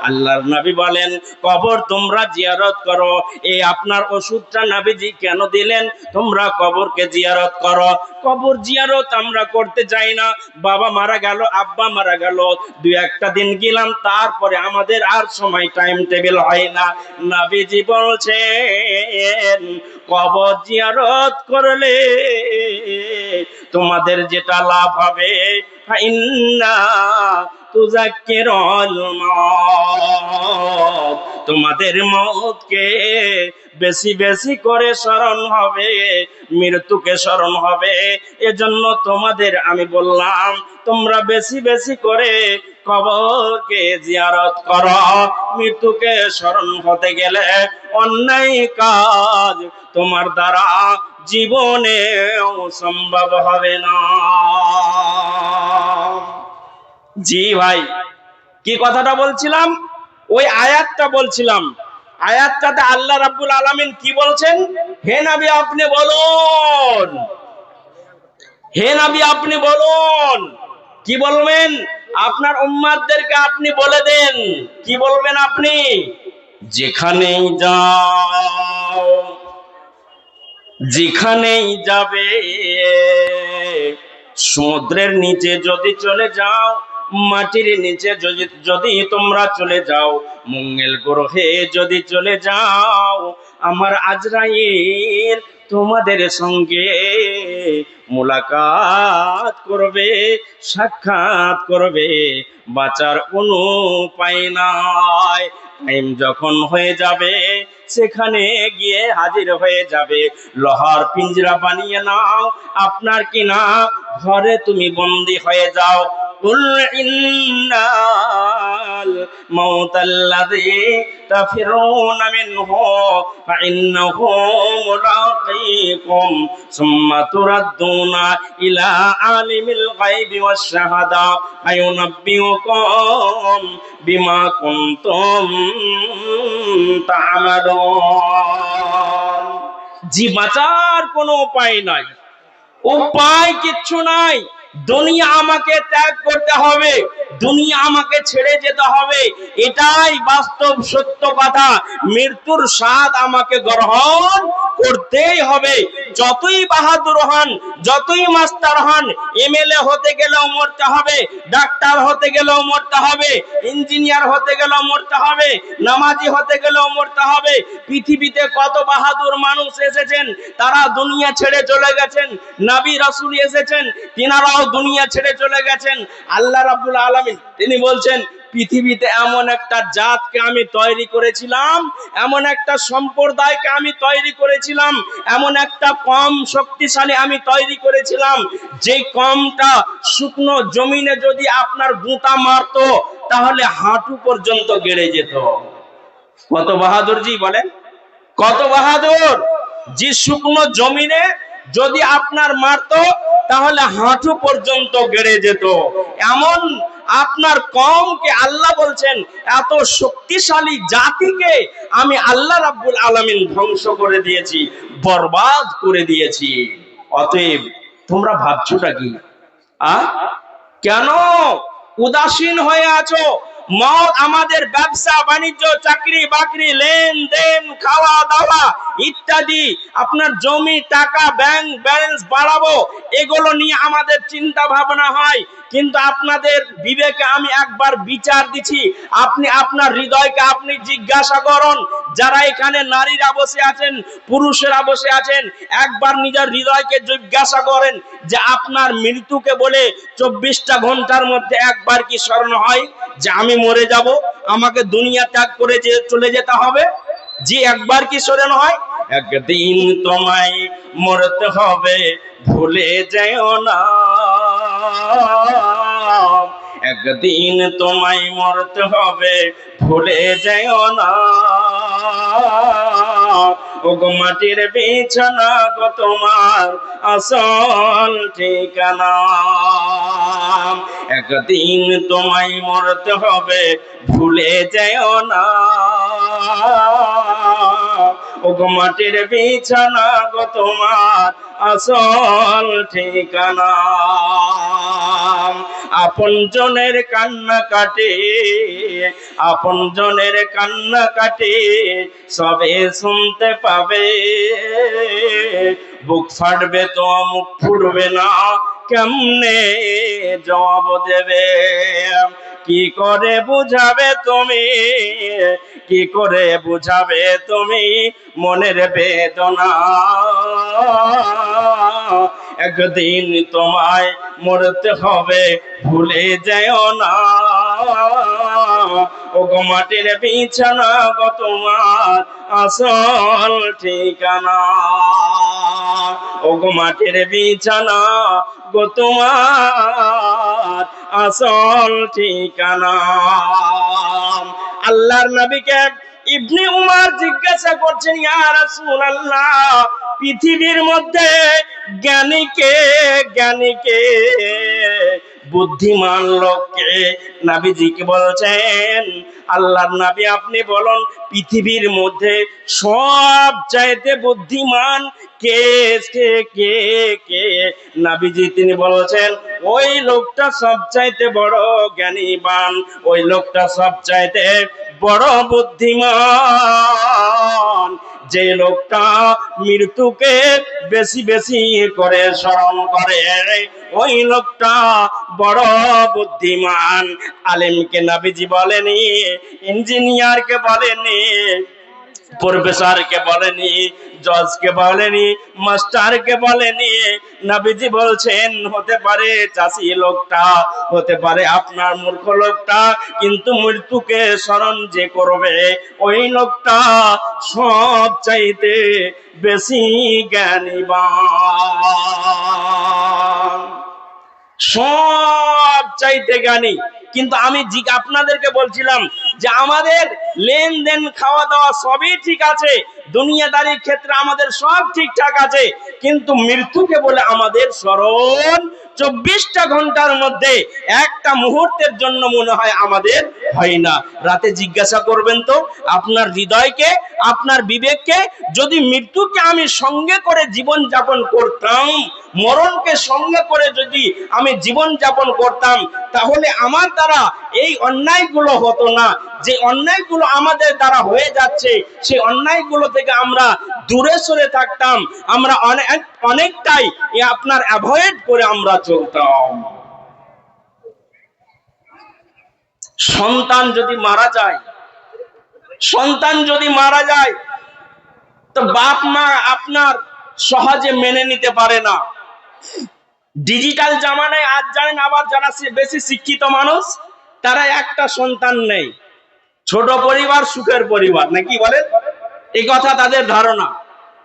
আল্লাহর নবী বলেন, কবর তোমরা জিয়ারত করো। এই আপনার ওষুধটা নবীজি কেন দিলেন? তোমরা কবরকে জিয়ারত করো। কবর জিয়ারত আমরা করতে চাই না, বাবা মারা গেল, আব্বা মারা গেল, দুই একটা দিন গেলাম, তারপরে আমাদের আর সময় টাইম টেবিল হয় না। নবীজি বলছেন কবর জিয়ারত করলে তোমাদের যেটা লাভ হবে, ফাইন্না তুযাক্কিরুল মাউত, তোমাদের মওতকে বেশি বেশি করে স্মরণ হবে, মৃত্যুকে স্মরণ হবে। এজন্য তোমাদের আমি বললাম তোমরা বেশি বেশি করে কবরকে জিয়ারত করো। মৃত্যুকে স্মরণ হতে গেলে অন্যায় কাজ তোমার দ্বারা জীবনেও সম্ভব হবে না। জি ভাই, কি কথাটা বলছিলাম? ওই আয়াতটা বলছিলাম। আয়াতটাতে আল্লাহ রাব্বুল আলামিন কি বলছেন? হে নবী আপনি বলুন, হে নবী আপনি বলুন। কি বলবেন? আপনার উম্মতদেরকে আপনি বলে দেন। কি বলবেন আপনি? যেখানেই যাও, যেখানেই যাবে, সমুদ্রের নিচে যদি চলে যাও, মাটির নিচে যদি তোমরা চলে যাও, মঙ্গল গ্রহে যদি চলে যাও, আমার আজরাইল তোমাদের সঙ্গে মুলাকাত করবে, সাক্ষাৎ করবে, বাঁচার কোনো উপায় নাই। টাইম যখন হয়ে যাবে সেখানে গিয়ে হাজির হয়ে যাবে। লোহার পিঞ্জরা বানিয়ে নাও, আপনার কিনা ঘরে তুমি বন্দী হয়ে যাও। কুল ইন্নাল মাউতাল্লাযী তাফিরুনা মিনহু ফাইন্নাহু মুলাকীকুম সুম্মা তুরাদ্দুনা ইলা আলিমিল গায়বি ওয়াশ শাহাদা ফায়ুনাব্বিউকুম বিমা কুনতুম তা'মালুন। জি, বাঁচার কোনো উপায় নাই, উপায় কিচ্ছু নাই। দুনিয়া আমাকে ত্যাগ করতে হবে, দুনিয়া আমাকে ছেড়ে যেতে হবে, এটাই বাস্তব সত্য কথা। মৃত্যুর স্বাদ আমাকে গ্রহণ করতেই হবে। যতই বাহাদুর হন, যতই মাস্টার হন, এমএলএ হতে গেলেও মরতে হবে, ডাক্তার হতে গেলেও মরতে হবে, ইঞ্জিনিয়ার হতে গেলেও মরতে হবে, নামাজি হতে গেলেও মরতে হবে। পৃথিবীতে কত বাহাদুর মানুষ এসেছেন, তারা দুনিয়া ছেড়ে চলে গেছেন। নবী রাসূল এসেছেন, তিনারাও দুনিয়া ছেড়ে চলে গেছেন। আল্লাহ রাব্বুল আলামিন তিনি বলছেন পৃথিবীতে এমন একটা জাতকে আমি তৈরি করেছিলাম, এমন একটা সম্প্রদায়কে আমি তৈরি করেছিলাম, এমন একটা কম শক্তিশালী আমি তৈরি করেছিলাম, যে কমটা শুকনো জমিনে যদি আপনার গুঁতা মারতো তাহলে হাঁটু পর্যন্ত গেড়ে যেত। কত বাহাদুর জি বলেন, কত বাহাদুর! যে শুকনো জমিনে যদি আপনার মারতো তাহলে হাঁটু পর্যন্ত গেড়ে যেত। এমন আপনার কমকে আল্লাহ বলছেন এত শক্তিশালী জাতিকে আমি আল্লাহ রাব্বুল আলামিন ধ্বংস করে দিয়েছি, বরবাদ করে দিয়েছি। অতএব তোমরা ভাবছোটা কি? কেন উদাসীন হয়ে আছো? মত আমাদের ব্যবসা বাণিজ্য, চাকরি বাকরি, লেনদেন, খাওয়া দাওয়া ইত্যাদি, আপনার জমি টাকা, ব্যাংক ব্যালেন্স বাড়াবো, এগুলো নিয়ে আমাদের চিন্তা ভাবনা হয়। কিন্তু আপনাদের বিবেকে আমি একবার বিচার দিচ্ছি, আপনি আপনার হৃদয়কে আপনি জিজ্ঞাসা করুন। যারা এখানে নারীরা বসে আছেন, পুরুষেরা বসে আছেন, একবার নিজের হৃদয়কে জিজ্ঞাসা করেন যে আপনার মৃত্যুকে বলে 24টা ঘন্টার মধ্যে একবার কি স্মরণ হয় যে আমি মরে যাব, আমাকে দুনিয়া ত্যাগ করে চলে যেতে হবে? জি, একবার কি স্মরণ হয়? একদিন তোমায় মরতে হবে, ভুলে যেও না। একদিন তোমায় মরতে হবে, ভুলে যেও না। ওগো মাটির বিছানা গো তোমার আসল ঠিকানা। একদিন তোমায় মরতে হবে, ভুলে যেও না। ওগো মাটির বিছানা গো তোমার আসল ঠিকানা। আপন জনের কান্না কাটে, আপন জনের কান্না কাটে, সবে শুনতে পাবে। বুক ফাটবে তো মুখ ফুটবে না, কেমনে জবাব দেবে? কি করে বুঝাবে তুমি, কি করে বুঝাবে তুমি মনের বেদনা? একদিন তোমায় মরতে হবে, ভুলে যেও না। ও গো মাটির বিছানা গো তোমার আসল ঠিকানা। ও গো মাটির বিছানা গো তোমার আসল ঠিকানা। আল্লাহর নবীকে ইবনে উমর জিজ্ঞাসা করছেন, ইয়া রাসূলুল্লাহ, পৃথিবীর মধ্যে জ্ঞানীকে, জ্ঞানীকে, বুদ্ধিমান লোককে? নবীজিকে বলছেন, আল্লাহর নবী আপনি বলুন পৃথিবীর মধ্যে সব চাইতে বুদ্ধিমান কে? কে কে কে? নবীজি তিনি বলছেন, ওই লোকটা সবচাইতে বড় জ্ঞানীবান, ওই লোকটা সবচাইতে বড় বুদ্ধিমান, যে লোকটা মৃত্যুকে বেশি বেশি করে স্মরণ করে, ওই লোকটা বড় বুদ্ধিমান। আলেমকে নবীজি বলেনি, ইঞ্জিনিয়ারকে বলেনি, প্রফেসরকে বলেনি, জজকে বলেনি, মাস্টারকে বলেনি। নবীজি বলছেন হতে পারে চাষি লোকটা, হতে পারে আপনার মূর্খ লোকটা, কিন্তু মৃত্যুকে স্মরণ যে করবে ওই লোকটা সব চাইতে বেশি জ্ঞানীবান, সব চাইতে জ্ঞানী। কিন্তু আমি আপনাদেরকে বলছিলাম যে আমাদের লেনদেন খাওয়া দাওয়া সবই ঠিক আছে, দুনিয়াদারির ক্ষেত্রে আমাদের সব ঠিকঠাক আছে, কিন্তু মৃত্যুকে বলে আমাদের স্মরণ 24টা ঘন্টার মধ্যে একটা মুহূর্তের জন্য মনে হয় আমাদের হয় না। রাতে জিজ্ঞাসা করবেন তো আপনার হৃদয়কে, আপনার বিবেককে, যদি মৃত্যুকে আমি সঙ্গে করে জীবন যাপন করতাম, মরণকে সঙ্গে করে যদি আমি জীবন যাপন করতাম, তাহলে আমার দ্বারা এই অন্যায়গুলো হতো না। যে অন্যায়গুলো আমাদের দ্বারা হয়ে যাচ্ছে, সেই অন্যায়গুলো থেকে আমরা দূরে সরে থাকতাম, আমরা অনেকটাই আপনার অ্যাভয়েড করে আমরা চলতাম। সন্তান যদি মারা যায়, সন্তান যদি মারা যায়, তো বাপ মা আপনার সহজে মেনে নিতে পারে না। ডিজিটাল জামানায় আজ জানেন, আবার যারা বেশি শিক্ষিত মানুষ তারা একটা সন্তান নেই, ছোট পরিবার সুখের পরিবার, নাকি বলেন? এই কথা তাদের ধারণা।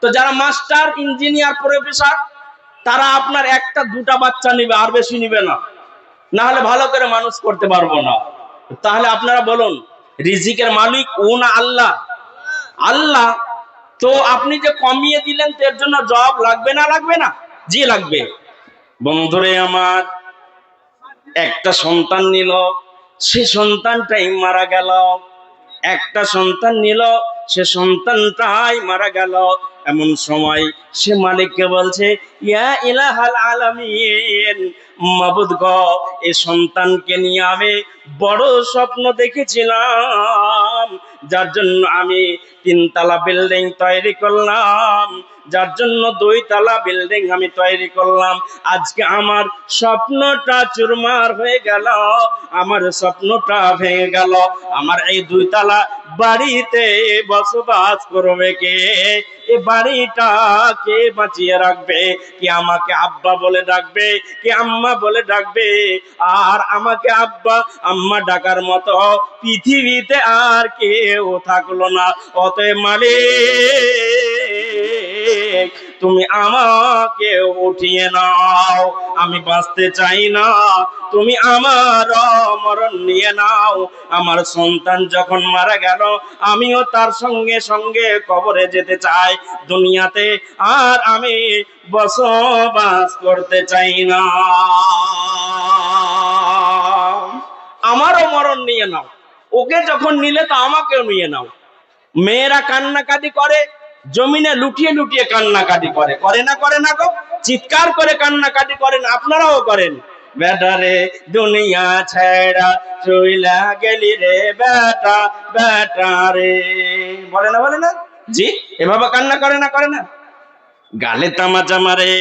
তো যারা মাস্টার, ইঞ্জিনিয়ার, প্রফেসর, তারা আপনার একটা দুটা বাচ্চা নিবে, আর বেশি নিবে না, না হলে ভালো করে মানুষ করতে পারবো না। তাহলে আপনারা বলুন, রিজিকের মালিক ও না আল্লাহ? আল্লাহ। তো আপনি যে কমিয়ে দিলেন, এর জন্য জবাব লাগবে না? লাগবে না? জি লাগবে। বন্ধুরে আমার, একটা সন্তান নিল, সে সন্তানটাই মারা গেল। একটা সন্তান নিল, সে সন্তানটাই মারা গেল। এমন সময় সে মালিককে বলছে, ইয়া ইলাহাল আলামিন, মাবুদ গো, এই সন্তানকে নিয়ে আমি বড় স্বপ্ন দেখেছিলাম, যার জন্য আমি 3 তলা বিল্ডিং তৈরি করলাম, যার জন্য 2 তলা বিল্ডিং আমি তৈরি করলাম। আজকে আমার স্বপ্নটা চুরমার হয়ে গেল, আমার স্বপ্নটা ভেঙে গেল। আমার এই 2 তলা বাড়িতে বসবাস করবে কে? এই বাড়িটা কে বাঁচিয়ে রাখবে? কি আমাকে আব্বা বলে ডাকবে, কি আম্মা বলে ডাকবে? আর আমাকে আব্বা আম্মা ডাকার মতো পৃথিবীতে আর কেউ থাকলো না। অতএব মালিক, তুমি আমাকে উঠিয়ে নাও, আমি বাঁচতে চাই না, তুমি আমার মরণ নিয়ে নাও। আমার সন্তান যখন মারা গেল, আমিও তার সঙ্গে সঙ্গে কবরে যেতে চাই, দুনিয়াতে আর আমি বসবাস করতে চাই না। আমারও মরণ নিয়ে নাও, ওকে যখন নিলে তো আমাকেও নিয়ে নাও। মেয়েরা কান্নাকাটি করে, জমিনে লুটিয়ে লুটিয়ে কান্নাকাটি করে, করে না? করে না গো? চিৎকার করে কান্নাকাটি করেন, আপনারাও করেন। বেটা রে দুনিয়া ছেড়া চইলা গেলি রে বেটা, বেটা রে, বলে না? বলে না? জি, এভাবে কান্না করে না? করে না? গালে তামাচা মারে,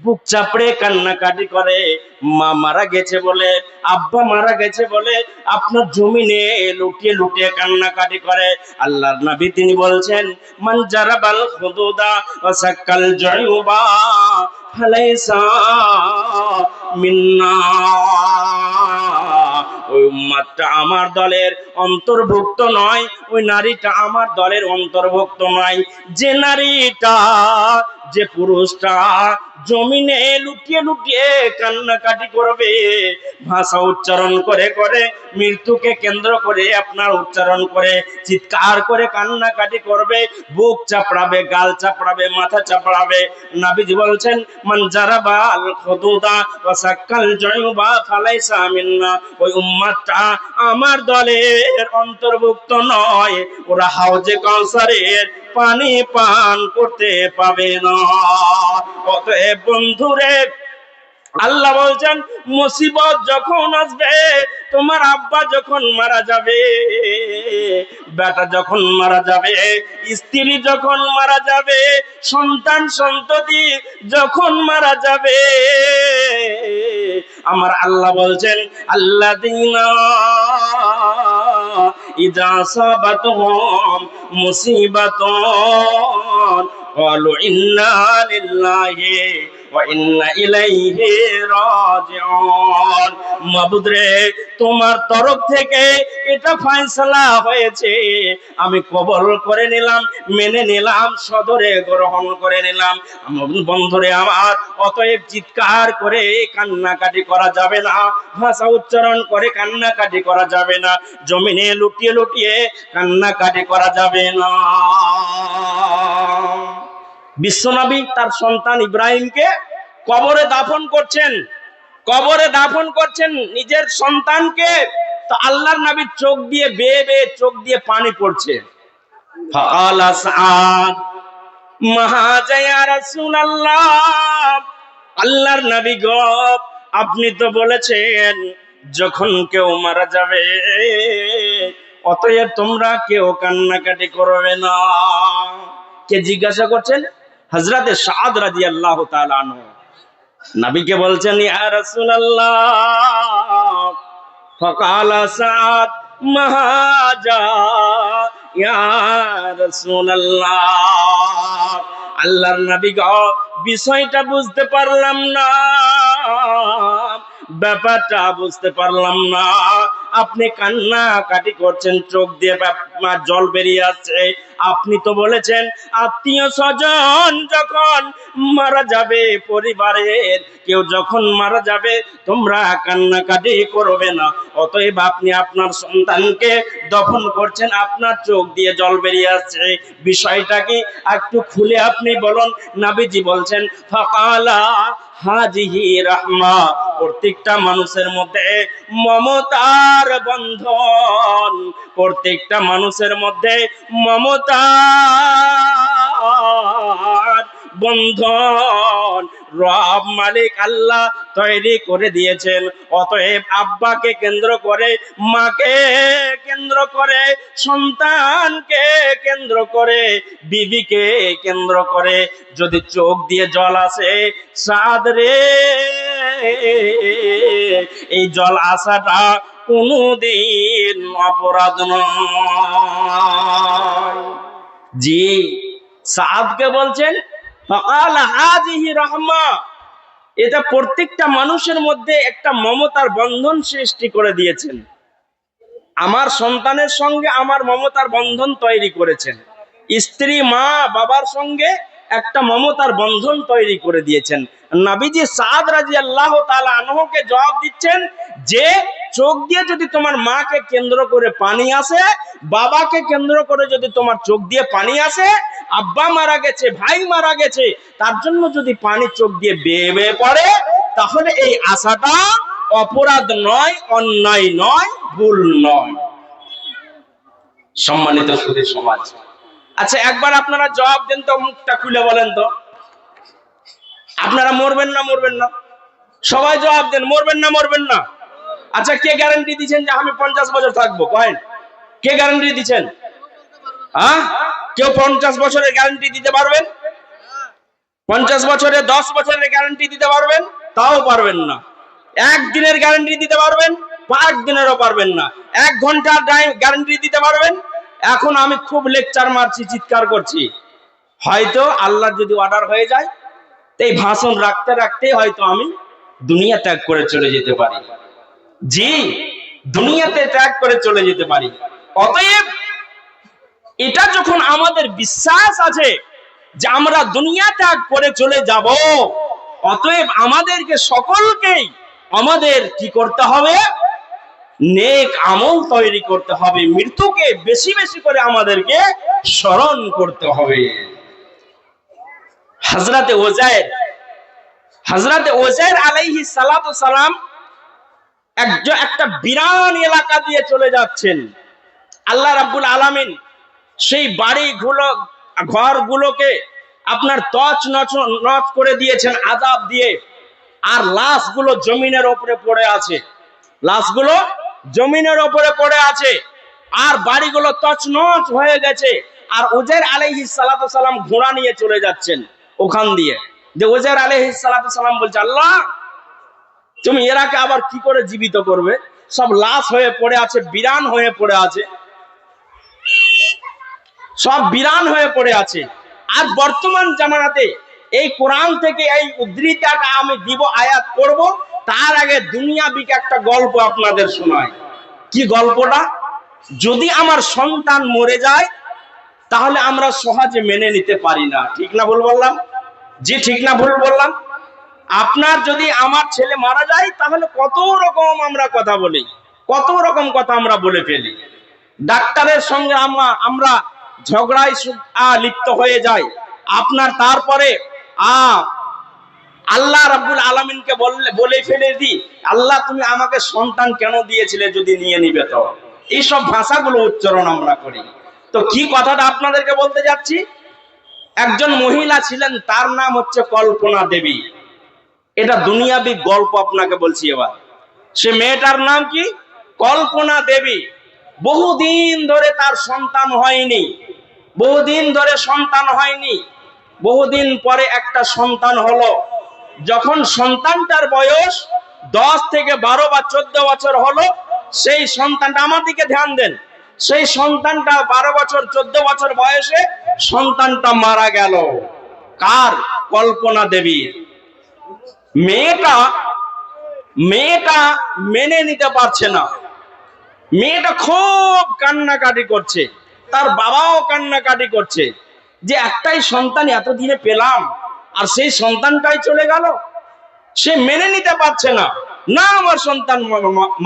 বুক চাপড়ে কান্নাকাটি করে, মা মারা গেছে বলে, আব্বা মারা গেছে বলে আপনার জমিনে লুটিয়ে লুটিয়ে কান্নাকাটি করে। আল্লাহর নবী তিনি বলছেন, মান জারাবাল খুদুদা ওয়া সাক্কাল জুবা ফালাইসা মিন্না। ওই উম্মাতটা আমার দলের অন্তর্ভুক্ত নয়, ওই নারীটা আমার দলের অন্তর্ভুক্ত নয়। যে নারীটা, যে পুরুষটা জমিনে লুটিয়ে লুটিয়ে কান্নাকাটি করবে, ভাষা উচ্চারণ করে করে, মৃত্যুকে কেন্দ্র করে আপনার উচ্চারণ করে, চিৎকার করে কান্নাকাটি করবে, বুক চাপড়াবে, গাল চাপড়াবে, মাথা চাপড়াবে, নবীজি বলছেন, মান জারাবাল খুদুদা ওয়া সাক্কাল জুবা ফালাইসা মিন্না। ওই উম্মাতটা আমার দলের অন্তর্ভুক্ত নয়, ওরা হাউজে কাউসারের পানি পান করতে পাবে না। অতএব বন্ধুরে, আল্লাহ বলছেন, মুসিবত যখন আসবে, তোমার আব্বা যখন মারা যাবে, বেটা যখন মারা যাবে, স্ত্রী যখন মারা যাবে, সন্তান সন্ততি যখন মারা যাবে, আমার আল্লাহ বলছেন, আল্লাযীনা ইযা সাবাতুহুম মুসিবাতুন ক্বালু ইন্না লিল্লাহি ওয়া ইন্না ইলাইহি রাজিউন। মাবুদ রে, তোমার তরফ থেকে এটা ফয়সালা হয়েছে, আমি কবুল করে নিলাম, মেনে নিলাম, সদরে গ্রহণ করে নিলাম। বন্ধুরে আমার, অতএব চিৎকার করে কান্নাকাটি করা যাবে না, ভাষা উচ্চারণ করে কান্নাকাটি করা যাবে না, জমিনে লুটিয়ে লুটিয়ে কান্নাকাটি করা যাবে না। বিশ্বনবী তার সন্তান ইব্রাহিমকে কবরে দাফন করছেন, কবরে দাফন করছেন নিজের সন্তানকে, তো আল্লাহর নবীর চোখ দিয়ে বেয়ে বেয়ে চোখ দিয়ে পানি পড়ছে। ফাআলা সাদ মাহাজা ইয়া রাসূলুল্লাহ, আল্লাহর নবী গো, আপনি তো বলেছেন যখন কেউ মারা যাবে, অতএব তোমরা কেউ কান্নাকাটি করবে না। কে জিজ্ঞাসা করছেন? হযরতে সাদ রাদিয়াল্লাহু তাআলা আনহু নবীকে বলছেন, ইয়া রাসূলুল্লাহ। ফাকালা সাদ মাহাজা ইয়া রাসূলুল্লাহ। আল্লাহর নবী গো, বিষয়টা বুঝতে পারলাম না, ব্যাপারটা বুঝতে পারলাম না, আপনি কান্নাকাটি করছেন, চোখ দিয়ে জল বেরিয়ে আসছে। আপনি তো বলেছেন আত্মীয় স্বজন যখন মারা যাবে, পরিবারের কেউ যখন মারা যাবে, তোমরা কান্নাকাটি করবে না। অতএব আপনি আপনার সন্তানকে দফন করছেন, আপনার চোখ দিয়ে জল বেরিয়ে আসছে, বিষয়টা কি একটু খুলে আপনি বলুন। নবীজি বলছেন, ফাকালা হাজিহি রাহমা, প্রত্যেকটা মানুষের মধ্যে মমতার বন্ধন, প্রত্যেকটা মানুষের মধ্যে মমতার বন্ধন রব মালিক আল্লাহ তৈরি করে দিয়েছেন। অতএব আব্বাকে কেন্দ্র করে, মাকে কেন্দ্র করে, সন্তানকে কেন্দ্র করে, বিবিকে কেন্দ্র করে যদি চোখ দিয়ে জল আসে, সাদ রে, এই জল আসাটা কোনদিন অপরাধ নয়। জি, সাদকে বলছেন ফাকালা হাযিহি রাহমা, এটা প্রত্যেকটা মানুষের মধ্যে একটা মমতার বন্ধন সৃষ্টি করে দিয়েছেন। আমার সন্তানের সঙ্গে আমার মমতার বন্ধন তৈরি করেছেন, স্ত্রী মা বাবার সঙ্গে একটা মমতার বন্ধন তৈরি করে দিয়েছেন। নবীজি সাদ রাদিয়াল্লাহু তাআলা আনহুকে জবাব দিচ্ছেন, যে চোখ দিয়ে যদি তোমার মাকে কেন্দ্র করে পানি আসে, বাবাকে কেন্দ্র করে যদি তোমার চোখ দিয়ে পানি আসে, আব্বা মারা গেছে, ভাই মারা গেছে, তার জন্য যদি পানি চোখ দিয়ে বেয়ে বেয়ে পড়ে, তাহলে এই আশাটা অপরাধ নয়, অন্যায় নয়, ভুল নয়। সম্মানিত সুধী সমাজ, আচ্ছা একবার আপনারা জবাব দেন তো, মুখটা খুলে বলেন তো, আপনারা মরবেন না মরবেন না? সবাই জবাব দেন, মরবেন না মরবেন না? আচ্ছা, কে গ্যারান্টি দিচ্ছেন যে আমি 50 বছর থাকবো? কয়েন, কে গ্যারান্টি দিচ্ছেন? হ্যাঁ, কেউ 50 বছরের গ্যারান্টি দিতে পারবেন? 50 বছরে 10 বছরের গ্যারান্টি দিতে পারবেন? তাও পারবেন না। একদিনের গ্যারান্টি দিতে পারবেন? 5 দিনেরও পারবেন না। 1 ঘন্টার গ্যারান্টি দিতে পারবেন? এখন আমি খুব লেকচার মারছি, চিৎকার করছি, হয়তো আল্লাহ যদি অর্ডার হয়ে যায়, এই ভাষণ রাখতে রাখতে হয়তো আমি দুনিয়া ত্যাগ করে চলে যেতে পারি। জি, দুনিয়াতে ত্যাগ করে চলে যেতে পারি। অতএব এটা যখন আমাদের বিশ্বাস আছে যে আমরা দুনিয়া ত্যাগ করে চলে যাব, অতএব আমাদেরকে সকলকেই আমাদের কি করতে হবে? নেক আমল তৈরি করতে হবে। মৃত্যুকে বেশি বেশি করে আমাদেরকে স্মরণ করতে হবে। হযরতে ওজাইর আলাইহিস সালাতু সালাম একটা বিরান এলাকা দিয়ে চলে যাচ্ছেন। আল্লাহ রাব্বুল আলামিন সেই বাড়িগুলো, ঘরগুলোকে আপনার তছনছ করে দিয়েছেন আযাব দিয়ে। আর লাশগুলো জমিনের উপরে পড়ে আছে, লাশগুলো জমিনের উপরে পড়ে আছে, আর বাড়িগুলো তছনছ হয়ে গেছে। আর উজাইর আলাইহিস সালাতু সালাম ঘোড়া নিয়ে চলে যাচ্ছেন ওখান দিয়ে। যে উজাইর আলাইহিস সালাতু সালাম বলছে, আল্লাহ তুমি এরাকে আবার কি করে জীবিত করবে? সব লাশ হয়ে পড়ে আছে, বিরান হয়ে পড়ে আছে, সব বিরান হয়ে পড়ে আছে। আর বর্তমান জামানাতে এই কোরআন থেকে এই উদ্ধৃতিটা আমি দিব, আয়াত পড়ব, তার আগে দুনিয়াবি একটা গল্প আপনাদের শোনাই। কি গল্পটা? যদি আমার সন্তান মরে যায় তাহলে আমরা সহজে মেনে নিতে পারি না। ঠিক না ভুল বললাম? জি, ঠিক না ভুল বললাম? আপনার যদি আমার ছেলে মারা যায় তাহলে কত রকম আমরা কথা বলি, কত রকম কথা আমরা বলে ফেলি। ডাক্তারের সঙ্গে আমরা ঝগড়ায় লিপ্ত হয়ে যাই। আপনার তারপরে আল্লাহ রাব্বুল আলামিনকে বলে ফেলে দি, আল্লাহ তুমি আমাকে সন্তান কেন দিয়েছিলে যদি নিয়ে নিবে তো। এইসব ভাষাগুলো উচ্চারণ আমরা করি। তো কি কথাটা আপনাদেরকে বলতে যাচ্ছি, একজন মহিলা ছিলেন, তার নাম হচ্ছে কল্পনা দেবী। এটা দুনিয়াবি গল্প আপনাকে বলছি। এবার সে মেয়েটার নাম কি? কল্পনা দেবী। বহুদিন ধরে তার সন্তান হয়নি, বহুদিন ধরে সন্তান হয়নি। বহুদিন পরে একটা সন্তান হলো। যখন সন্তানটার বয়স 10 থেকে 12 বা 14 বছর হলো, সেই সন্তানটা, আমার দিকে ধ্যান দেন, সেই সন্তানটা 12 বছর 14 বছর বয়সে সন্তানটা মারা গেল। কার? কল্পনা দেবীর। মেয়েটা মেনে নিতে পারছে না। মেয়েটা খুব কান্নাকাটি করছে, তার বাবাও কান্নাকাটি করছে যে একটাই সন্তান এতদিনে পেলাম আর সেই সন্তানটাই চলে গেল। সে মেনে নিতে পারছে না, না আমার সন্তান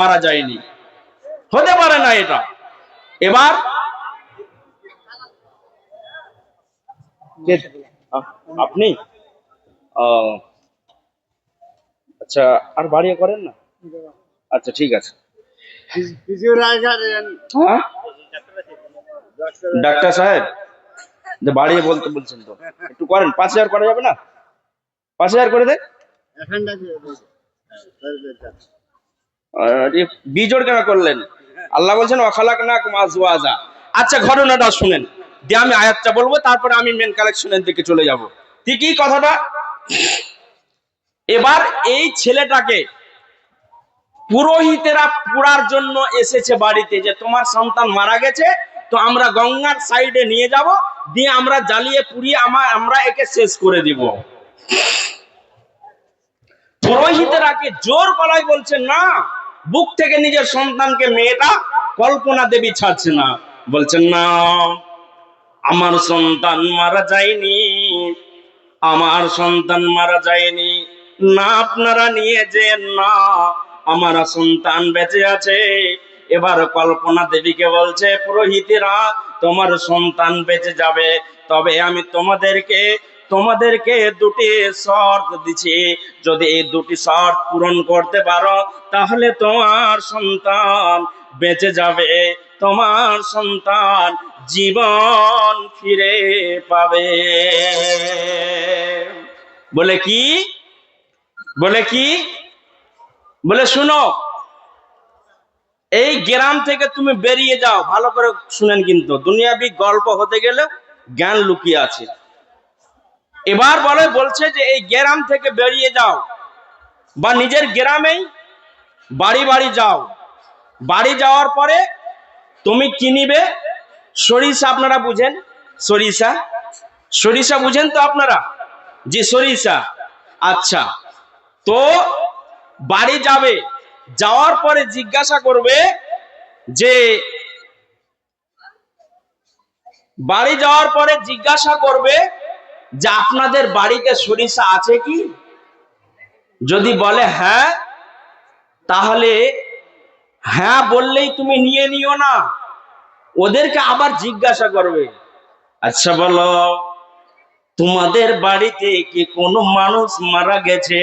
মারা যায়নি, হতে পারে না এটা। এবার আপনি আচ্ছা আর বাড়িয়ে করেন না? আচ্ছা ঠিক আছে। ডাক্তার সাহেব বাড়িয়ে বলতে বলছেন তো, একটু করেন। 5000 করা যাবে না? 5000 করে দেন। বিজোড় কেন করলেন? আল্লাহ বলছেন ওয়াখালাকনাকুম আজওয়াজা। আচ্ছা ঘটনাটা শুনেন, দিয়ে আমি আয়াতটা বলবো, তারপরে আমি মেন কালেকশনের দিকে চলে যাব। ঠিকই কথাটা। এবার এই ছেলেটাকে পুরোহিতেরা পুরার জন্য এসেছে বাড়িতে, যে তোমার সন্তান মারা গেছে, তো আমরা গঙ্গার সাইডে নিয়ে যাব, দিয়ে আমরা জ্বালিয়ে পুড়িয়ে আমরা একে শেষ করে দিব। পুরোহিতেরা কি জোর গলায় বলছেন না, বুক থেকে নিজের সন্তানকে মেয়েটা কল্পনা দেবী ছাড়ছে না, বলছেন না আমার সন্তান মারা যায়নি, আমার সন্তান মারা যায়নি, না আপনারা নিয়ে যেন না, আমার সন্তান বেঁচে আছে। এবার কল্পনা দেবীকে বলছে, পুরোহিতেরা তোমার সন্তান বেঁচে যাবে, তবে আমি তোমাদেরকে দুটি শর্ত দিচ্ছি, যদি এই দুটি শর্ত পূরণ করতে পারো তাহলে তোমার সন্তান বেঁচে যাবে, তোমার সন্তান জীবন ফিরে পাবে। বলে কি? বলে শুনো, এই গ্রাম থেকে তুমি বেরিয়ে যাও। ভালো করে শুনেন কিন্তু, দুনিয়াবি গল্প হতে গেলে জ্ঞান লুকিয়ে আছে। এবার বলছে যে এই গ্রাম থেকে বেরিয়ে যাও, বা নিজের গ্রামেই বাড়ি বাড়ি যাও। বাড়ি যাওয়ার পরে তুমি কি নিবে? সরিষা। আপনারা বুঝেন সরিষা? সরিষা বুঝেন তো আপনারা? জি, সরিষা। আচ্ছা, তো বাড়ি যাবে, যাওয়ার পরে জিজ্ঞাসা করবে যে আপনাদের বাড়িতে সরিষা আছে কি? যদি বলে হ্যাঁ, তাহলে হ্যাঁ বললেই তুমি নিয়ে নিও না, ওদেরকে আবার জিজ্ঞাসা করবে, আচ্ছা বলো, তোমাদের বাড়িতে কি কোনো মানুষ মারা গেছে?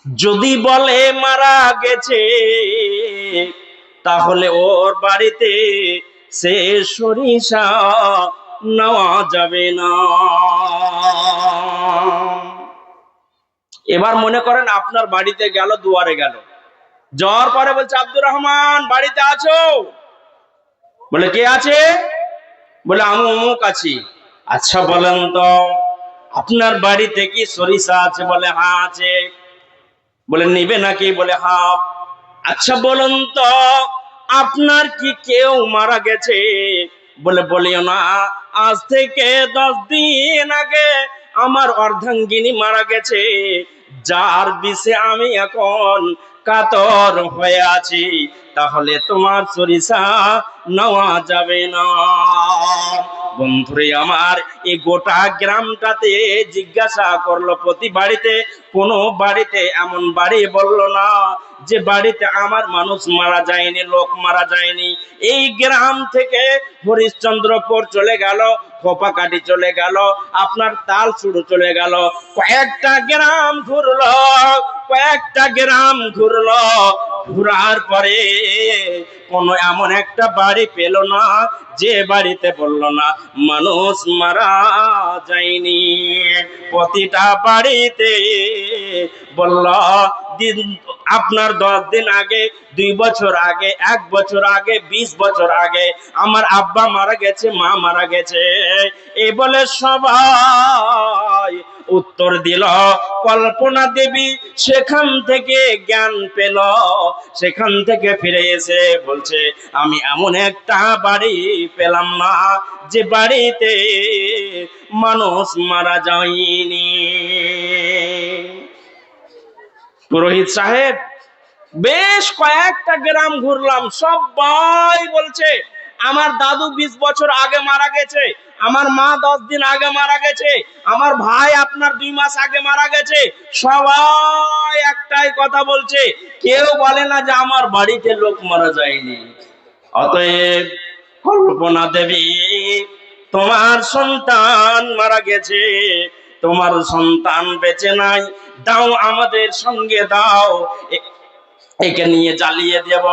যদি বলে মারা গেছে, তাহলে ওর বাড়িতে সে সরিষা নেওয়া যাবে না। এবার মনে করেন আপনার বাড়িতে গেল, দুয়ারে গেল, যাওয়ার পরে বলছে, আব্দুর রহমান বাড়িতে আছো? বলে কে আছে? বলে আমি অমুক আছি। আচ্ছা বলেন তো আপনার বাড়িতে কি সরিষা আছে? বলে হ্যাঁ আছে। বলে নিবে নাকি? বলে হ্যাঁ। আচ্ছা বলুন তো আপনার কি কেউ মারা গেছে? বলে বলিও না, আজ থেকে 10 দিন আগে আমার অর্ধাঙ্গিনী মারা গেছে, যার বিষে আমি এখন কাতর হয়ে আছি, তাহলে তোমার সরিষা নেওয়া যাবে না। বন্ধুরে আমার, এই গোটা গ্রামটাতে জিজ্ঞাসা করলো প্রতি বাড়িতে, কোনো বাড়িতে এমন বাড়ি বলল না যে বাড়িতে আমার মানুষ মারা যায়নি, লোক মারা যায়নি। এই গ্রাম থেকে হরিশ্চন্দ্রপুর চলে গেল, খোপাকাটি চলে গেল, আপনার তালসুড়ু চলে গেল, কয়েকটা গ্রাম ঘুরলো, ঘুরার পরে কোনো এমন একটা বাড়ি পেল না যে বাড়িতে বলল না মানুষ মারা যায়নি। প্রতিটা বাড়িতে বলল আপনার 10 দিন আগে, 2 বছর আগে, 1 বছর আগে, 20 বছর আগে আমার আব্বা মারা গেছে, মা মারা গেছে, এই বলে সবাই উত্তর দিল। কল্পনা দেবী সেখান থেকে জ্ঞান পেল, সেখান থেকে ফিরে এসে বলছে, আমি এমন একটা বাড়ি পেলাম না যে বাড়িতে মানুষ মারা যায়নি। পুরোহিত সাহেব বেশ কয়েকটা গ্রাম ঘুরলাম, সবাই বলছে আমার দাদু 20 বছর আগে মারা গেছে, আমার মা 10 দিন আগে মারা গেছে, আমার ভাই আপনার 2 মাস আগে মারা গেছে। সবাই একটাই কথা বলছে, কেউ বলে না যে আমার বাড়িতে লোক মারা যায়নি। অতএব কল্পনা দেবী, তোমার সন্তান মারা গেছে, তোমার সন্তান বেঁচে নাই, দাও আমাদের সঙ্গে দাও, একে নিয়ে জ্বালিয়ে দেব,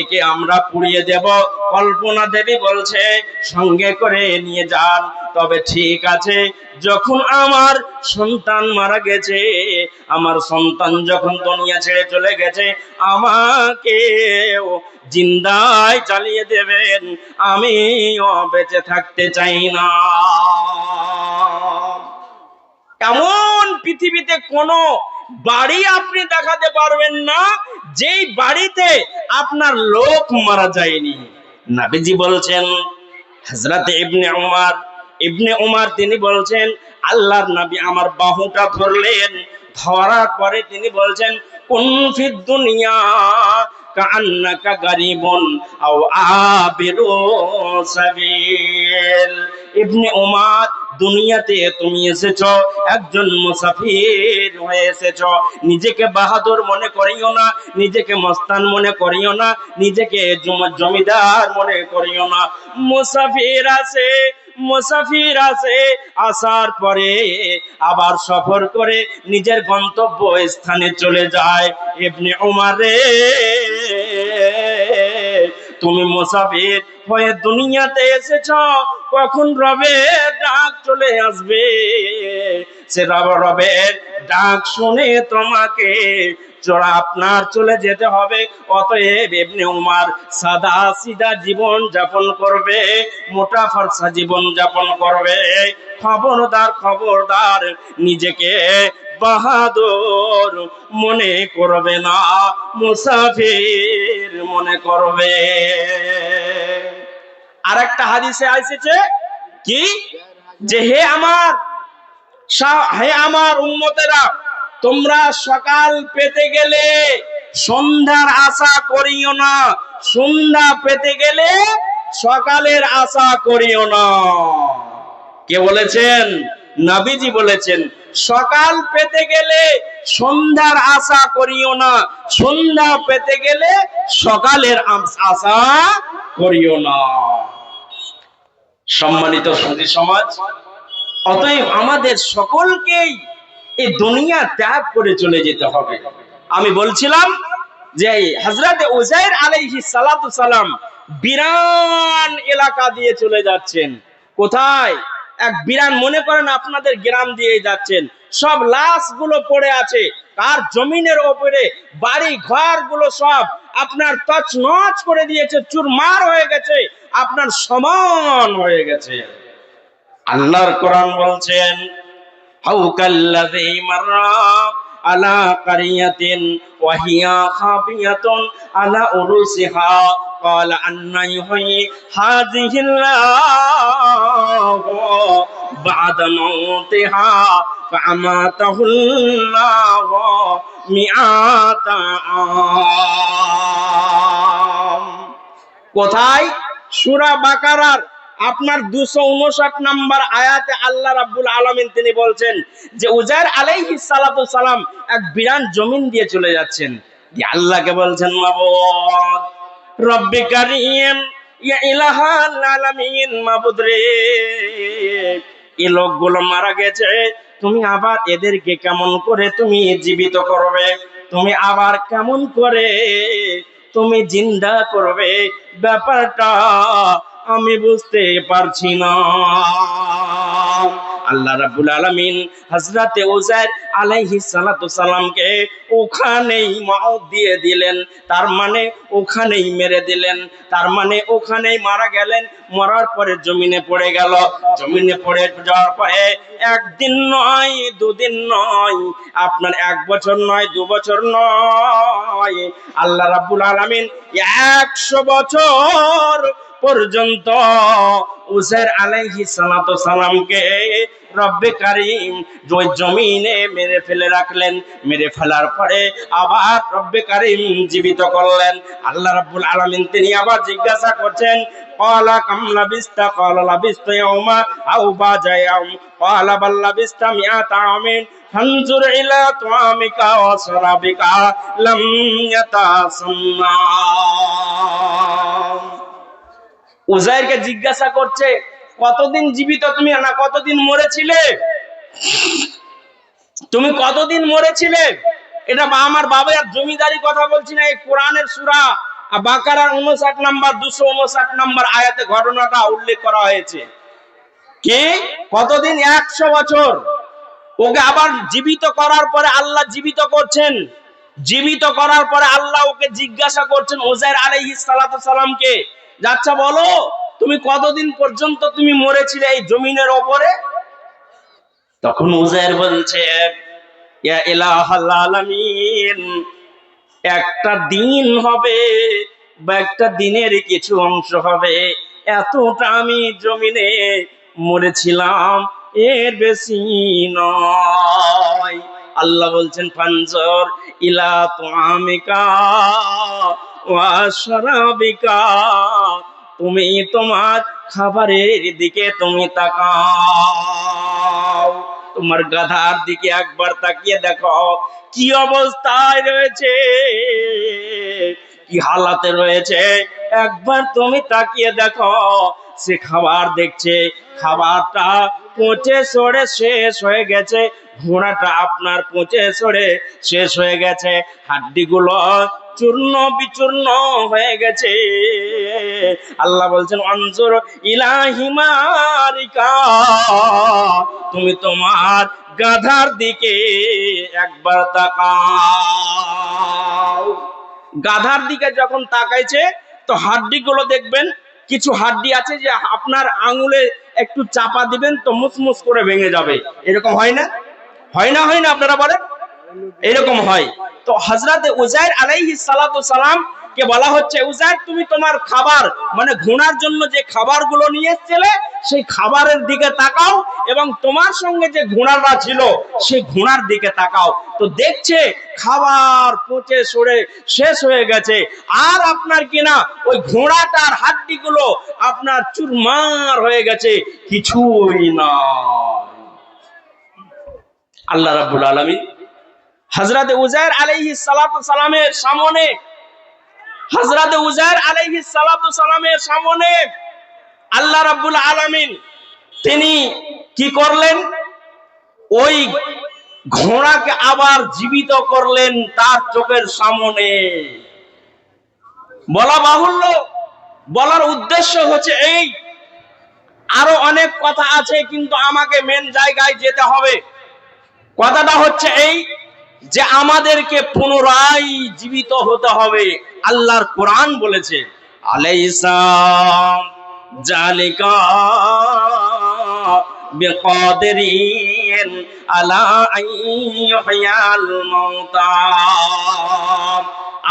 একে আমরা পুড়িয়ে দেব। কল্পনা দেবী বলছে সঙ্গে করে নিয়ে যান। তবে ঠিক আছে, যখন আমার সন্তান মারা গেছে, আমার সন্তান যখন দুনিয়া ছেড়ে চলে গেছে, আমাকে জিন্দায় জ্বালিয়ে দেবেন, আমিও বেঁচে থাকতে চাই না। এমন পৃথিবীতে কোনো বাড়ি আপনি দেখাতে পারবেন না যেই বাড়িতে আপনার লোক মারা যায়নি। নবীজি বলছেন, হযরত ইবনে উমর তিনি বলছেন, আল্লাহর নবী আমার বাহুটা ধরলেন, ধরার পরে তিনি বলছেন, কুন ফিদ দুনিয়া কাআন্নাকা গারিবুন আও আবিরু সাবিল। ইবনে উমর, দুনিয়াতে তুমি এসেছো একজন মুসাফির হয়ে এসেছো, নিজেকে বাহাদুর মনে করিও না, নিজেকে মস্তান মনে করিও না, নিজেকে জমিদার মনে করিও না। মুসাফির আছে, আসার পরে আবার সফর করে নিজের গন্তব্য স্থানে চলে যায়। ইবনে উমর রে, তুমি মুসাফির হয়ে দুনিয়াতে এসেছো, কখন রবের ডাক চলে আসবে, সে রবের ডাক শুনে তোমাকে আপনার চলে যেতে হবে। অতএব ইবনে উমর সাদা সিধা জীবন যাপন করবে, মোটা ফর্সা জীবন যাপন করবে, খবরদার খবরদার নিজেকে বাহাদুর মনে করবে না, মুসাফির মনে করবে। আর একটা হাদিসে এসেছে কি, যে হে আমার উম্মতেরা, তোমরা সকাল পেতে গেলে সন্ধ্যার আশা করিও না, সন্ধ্যা পেতে গেলে সকালের আশা করিও না। কে বলেছেন? নবীজি বলেছেন, সকাল পেতে গেলে সন্ধ্যার আশা করিও না, সন্ধ্যা পেতে গেলে সকালের আশা করিও না। সম্মানিত সুধী সমাজ, অতএব আমাদের সকলকেই এই দুনিয়া ত্যাগ করে চলে যেতে হবে। আমি বলছিলাম যে হযরত উযাইর আলাইহিস সালাতু সালাম বিরান এলাকা দিয়ে চলে যাচ্ছেন। কোথায়? এক বিরান, মনে করেন আপনাদের গ্রাম দিয়ে যাচ্ছেন, সব লাশগুলো পড়ে আছে, আর জমিনের উপরে বাড়ি ঘর গুলো সব আপনার তছনছ করে দিয়েছে, চুরমার হয়ে গেছে, আপনার সমান হয়ে গেছে। আল্লাহর কোরআন বলছেন, হাউকাল্লাযী মাররা আলা কারিয়াতিন ওয়া হিয়া খাবিয়াতুন আলা উরুসিহা ক্বালা আন্না ইউহয়ি হাযিহিল্লাহু বা'দা মাউতিহা ফাআমাতাহুল্লাহু মিআতা আম। কোথায়? সূরা বাকারার আপনার 259 নম্বর আয়াতে আল্লাহ রাব্বুল আলামিন তিনি বলছেন যে উযাইর আলাইহিস সালাতু সালাম এক বিরান জমিন দিয়ে চলে যাচ্ছেন। আল্লাহকে বলছেন, মাবুদ রব্বি কারীম, ইয়া ইলাহাল আলামিন, মাবুদ রে, এই লোকগুলো মারা গেছে, তুমি আবার এদেরকে কেমন করে তুমি জীবিত করবে, তুমি আবার কেমন করে তুমি জিন্দা করবে, ব্যাপারটা আমি বুঝতে পারছি না। আল্লাহ রাব্বুল আলামিন হযরতে উযাইর আলাইহিস সালাতু সালামকে ওখানেই মওত দিয়ে দিলেন, তার মানে ওখানেই মেরে দিলেন, তার মানে ওখানেই মারা গেলেন। মরার পরে জমিনে পড়ে গেল, জমিনে পড়ে যাওয়ার পরে একদিন নয়, দুদিন নয়, আপনার 1 বছর নয়, 2 বছর নয়, আল্লাহ রাব্বুল আলামিন 100 বছর পর্যন্ত উযাইর আলাইহিস সালাতু সালামকে রব্বে কারীম ওই জমিনে মেরে ফেলে রাখলেন। মেরে ফেলার পরে আবার রব্বে কারীম জীবিত করলেন। আল্লাহ রাব্বুল আলামিন তিনি আবার জিজ্ঞাসা করছেন, ক্বালা কাম লাবিস্তা, ক্বালা লাবিস্তু ইয়াওমা আও বা'দা ইয়াওম, ক্বালা বাল লাবিস্তা মিআতা আমিন ফানজুর ইলা তুআমিকা ওয়া শারাবিকা লাম ইয়াতাসান্না। উযাইরকে জিজ্ঞাসা করছে, কতদিন জীবিত তুমি, না কতদিন মরেছিলে, তুমি কতদিন মরেছিলে? এটা আমার বাবার জমিদারি কথা বলছি না, এই কোরআনের সূরা বাকারার 59 নম্বর 259 নম্বর আয়াতে ঘটনাটা উল্লেখ করা হয়েছে। কি কতদিন? 100 বছর। ওকে আবার জীবিত করার পরে আল্লাহ জীবিত করছেন, জীবিত করার পরে আল্লাহ ওকে জিজ্ঞাসা করছেন উযাইর আলাইহিস সালাতু সালামকে, আচ্ছা বলো তুমি কতদিন পর্যন্ত তুমি মরেছিলে এই জমিনের উপরে? তখন উযাইর বলছে, ইয়া ইলাহাল আলামিন, একটা দিন হবে বা একটা দিনের কিছু অংশ হবে, এতটা আমি জমিনে মরেছিলাম, এর বেশি নয়। আল্লাহ বলছেন, ফানজুর ইলা তুআমিকা ওয়া শারাবিকা, তুমি তোমার খাবারের দিকে তুমি তাকাও, তোমার গাধার দিকে একবার তাকিয়ে দেখো কি অবস্থায় রয়েছে, কি হালাতে রয়েছে, একবার তুমি তাকিয়ে দেখো। সে খাবার দেখছে, খাবারটা পচে সড়ে শেষ হয়ে গেছে, ঘোড়াটা আপনার পচে সড়ে শেষ হয়ে গেছে, হাড্ডিগুলো চূর্ণ বিচূর্ণ হয়ে গেছে। আল্লাহ বলছেন, আনজুর ইলা হিমারিকা, তুমি তোমার গাধার দিকে একবার তাকাও। গাধার দিকে যখন তাকাইছে তো হাড্ডিগুলো দেখবেন, কিছু হাড্ডি আছে যে আপনার আঙুলে একটু চাপা দিবেন তো মুচমুচ করে ভেঙে যাবে, এরকম হয় না? হয় না? হয় না? আপনারা বলেন, এরকম হয়। তো হযরত উযায়ের আলাইহিস সালাতু সালাম কে বলা হচ্ছে, উযায়ের তুমি তোমার খাবার মানে ঘোড়ার জন্য যে খাবারগুলো নিয়ে এসেছিলে সেই খাবারের দিকে তাকাও এবং তোমার সঙ্গে যে ঘোড়াটা ছিল সেই ঘোড়ার দিকে তাকাও। তো দেখছে খাবার পচে সরে শেষ হয়ে গেছে, আর আপনার কিনা ওই ঘোড়াটার হাড্ডিগুলো আপনার চুরমার হয়ে গেছে, কিছুই না। আল্লাহ রাব্বুল আলামিন হযরত উযায়ের আলাইহিস সালাতু সালামের সামনে, হযরত উযায়ের আলাইহিস সালাতু সালামের সামনে আল্লাহ রাব্বুল আলামিন তিনি কি করলেন? ওই ঘোড়াকে আবার জীবিত করলেন তার চোখের সামনে। বলা বাহুল্য, বলার উদ্দেশ্য হচ্ছে এই, আরো অনেক কথা আছে কিন্তু আমাকে মেন জায়গায় যেতে হবে। কথাটা হচ্ছে এই যে আমাদেরকে পুনরায় জীবিত হতে হবে। আল্লাহর কোরআন বলেছে, আলাইসা জালিকা বিকাদিরিন আলা আইয়ুহিয়াল মাউতা,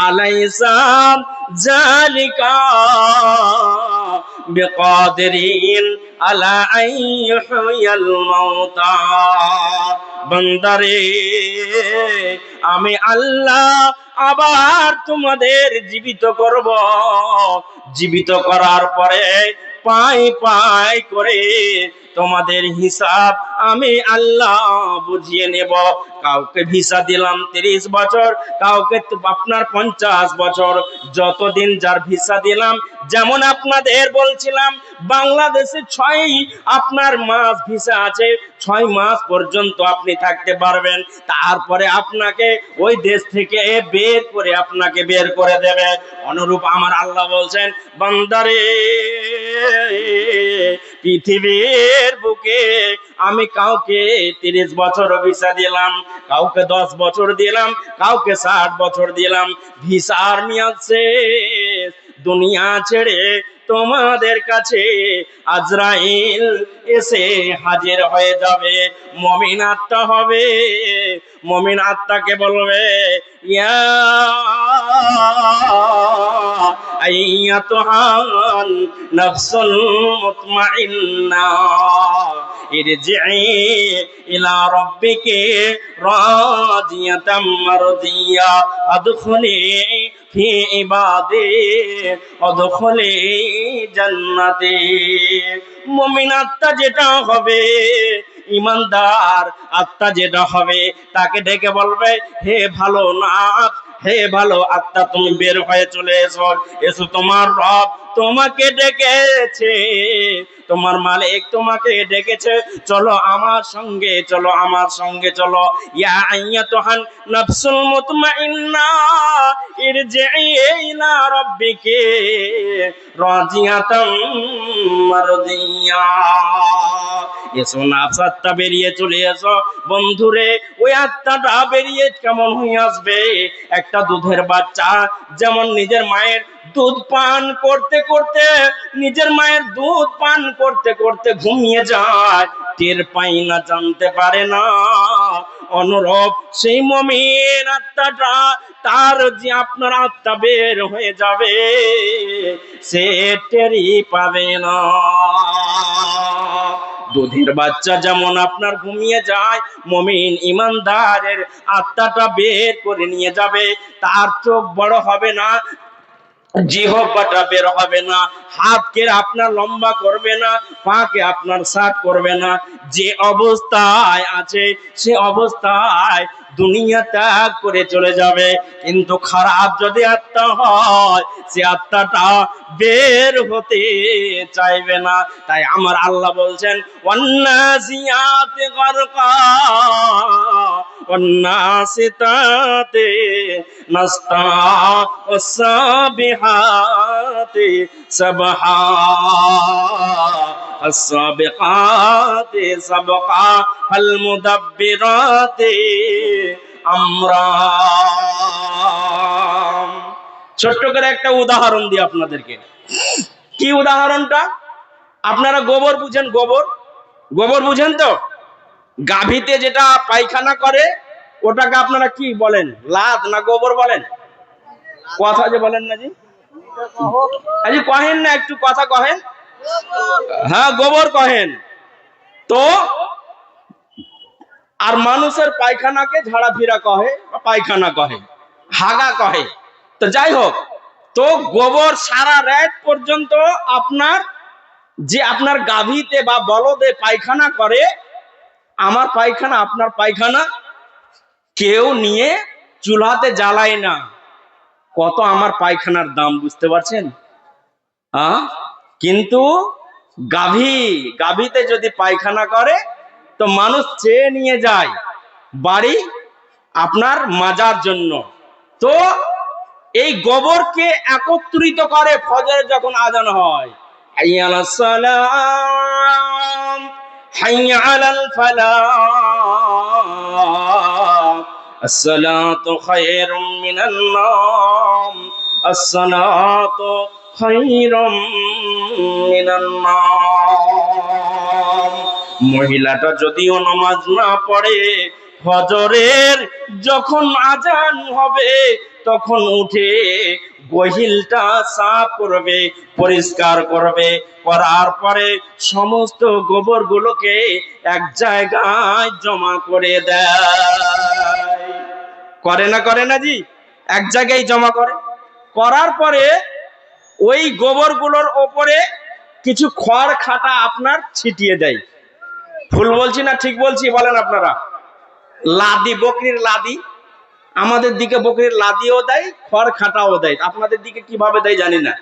আলাইসা জালিকা বিকাদিরিন আলা আইয়ুহিয়াল মাউতা। বান্দারে, আমি আল্লাহ আবার তোমাদের জীবিত করব, জীবিত করার পরে পাই পাই করে তোমাদের হিসাব আমি আল্লাহ বুঝিয়ে নেব। কাউকে ভিসা দিলাম 30 বছর, কাউকে আপনার 50 বছর, যতদিন যার ভিসা দিলাম। যেমন আপনাদের বলছিলাম বাংলাদেশে 6 আপনার মাস ভিসা আছে, 6 মাস পর্যন্ত আপনি থাকতে পারবেন, তারপরে আপনাকে ওই দেশ থেকে বের করে আপনাকে বের করে দেবে। অনুরূপ আমার আল্লাহ বলছেন, বান্দারে পৃথিবীর বুকে আমি কাউকে 30 বছর ভিসা দিলাম, কাউকে 10 বছর দিলাম, কাউকে 60 বছর দিলাম। ভিসার মেয়াদ শেষ, দুনিয়া ছেড়ে তোমাদের কাছে আজরাইল এসে হাজির হয়ে যাবে। মুমিন আত্মা হবে, মুমিন আত্মাকে বলবে, ইয়া আইয়াতুহান নাফসুল মুতমাইন্না ইরজিই ইলা রাব্বিকি রাদিয়াতাম মারদিয়া আদখুলি ফি ইবাদি আদখুলি জান্নাতি। মুমিন আত্মা যেটা হবে, ইমানদার আত্মা যেটা হবে, তাকে ডেকে বলবে, হে ভালো নাথ, হে ভালো আত্মা, তুমি বের হয়ে চলে এসো, এসো, তোমার রব তোমাকে ডেকেছে, তোমার মালিক তোমাকে ডেকেছে, চলো আমার সঙ্গে, চলো আমার সঙ্গে চলো। ইয়া আইয়াতুহান নাফসুল মুতমাইন্না ইরজিই ইলা রাব্বিকি রাদিয়াতাম মারদিয়া। এসো নাফস আত্মা বেরিয়ে চলে এসো। বন্ধুরে, ওই আত্মাটা বেরিয়ে কেমন হয়ে আসবে? একটা দুধের বাচ্চা যেমন নিজের মায়ের দুধ পান করতে করতে, নিজের মায়ের দুধ পান করতে করতে ঘুমিয়ে যায়, টের পাই না, জানতে পারে না, অনুরূপ সেই মুমিন আত্মাটা, তার যে আপনার আত্মা বের হয়ে যাবে, সে টেরই পাবে না। দুধের বাচ্চা যেমন আপনার ঘুমিয়ে যায়, মুমিন ইমানদারের আত্মাটা বের করে নিয়ে যাবে। তার চোখ বড় হবে না, জিহ্বাটা বের হবে না, হাতকে আপনার লম্বা করবে না, পাকে আপনার সাট করবে না, যে অবস্থায় আছে সে অবস্থায় দুনিয়া ত্যাগ করে চলে যাবে। কিন্তু খারাপ যদি আত্মা হয়, সে আত্মাটা বের হতে চাইবে না। তাই আমার আল্লাহ বলছেন, ওয়ান্নাসিয়াতি গারকা ওয়ান্নাসিতাতি নাসতা ওয়াসসাবিহাতি সাবহা السابقات سبقا فالمدبرات امرا। ছোট্ট করে একটা উদাহরণ দিই আপনাদেরকে। কি উদাহরণটা? আপনারা গোবর বুঝেন? গোবর গোবর বুঝেন তো? গাভীতে যেটা পায়খানা করে ওটাকে আপনারা কি বলেন? লাদ না গোবর বলেন? কথা যে বলেন না জি, আজি কহেন না, একটু কথা কহেন। হ্যাঁ, গোবর কহেন তো। আর মানুষের পায়খানাকে ঝাড়া ফিরা কহে, পায়খানা কহে, হাগা কহে। তো যাই হোক, তো গোবর সারা রাত পর্যন্ত আপনার যে আপনার গাভীতে বা বলদে পায়খানা করে, আমার পায়খানা আপনার পায়খানা কেউ নিয়ে চুলাতে জ্বালায় না। কত আমার পায়খানার দাম বুঝতে পারছেন? কিন্তু গাভীতে যদি পায়খানা করে তো মানুষ চেয়ে নিয়ে যায় বাড়ি আপনার মাজার জন্য। তো এই গোবরকে একত্রিত করে ফজরে যখন আজান হয়, হাইয়া আলাস সালাম, হাইয়া আলাল ফালাহ, আসসালাতু খায়রুম মিনান নাম, আসসালাতু খায়রুম মিনান নাম। মহিলাটা যদিও নামাজ না পড়ে, ফজরের যখন আজান হবে তখন উঠে গহিলটা সাফ করবে, পরিষ্কার করবে, করার পরে সমস্ত গোবর গুলোকে এক জায়গায় জমা করে দেয়। করে না? করে না জি? এক জায়গায় জমা করে। করার পরে ওই গোবর গুলোর ওপরে কিছু খড় খাটা আপনার ছিটিয়ে দেয়। ভুল বলছি না ঠিক বলছি বলেন আপনারা? লাদি, বকরির লাদি। আমাদের দিকে বকরির লাদিও দেয়, খড় খাটাও দেয়। আপনাদের দিকে কিভাবে দেয় জানি না।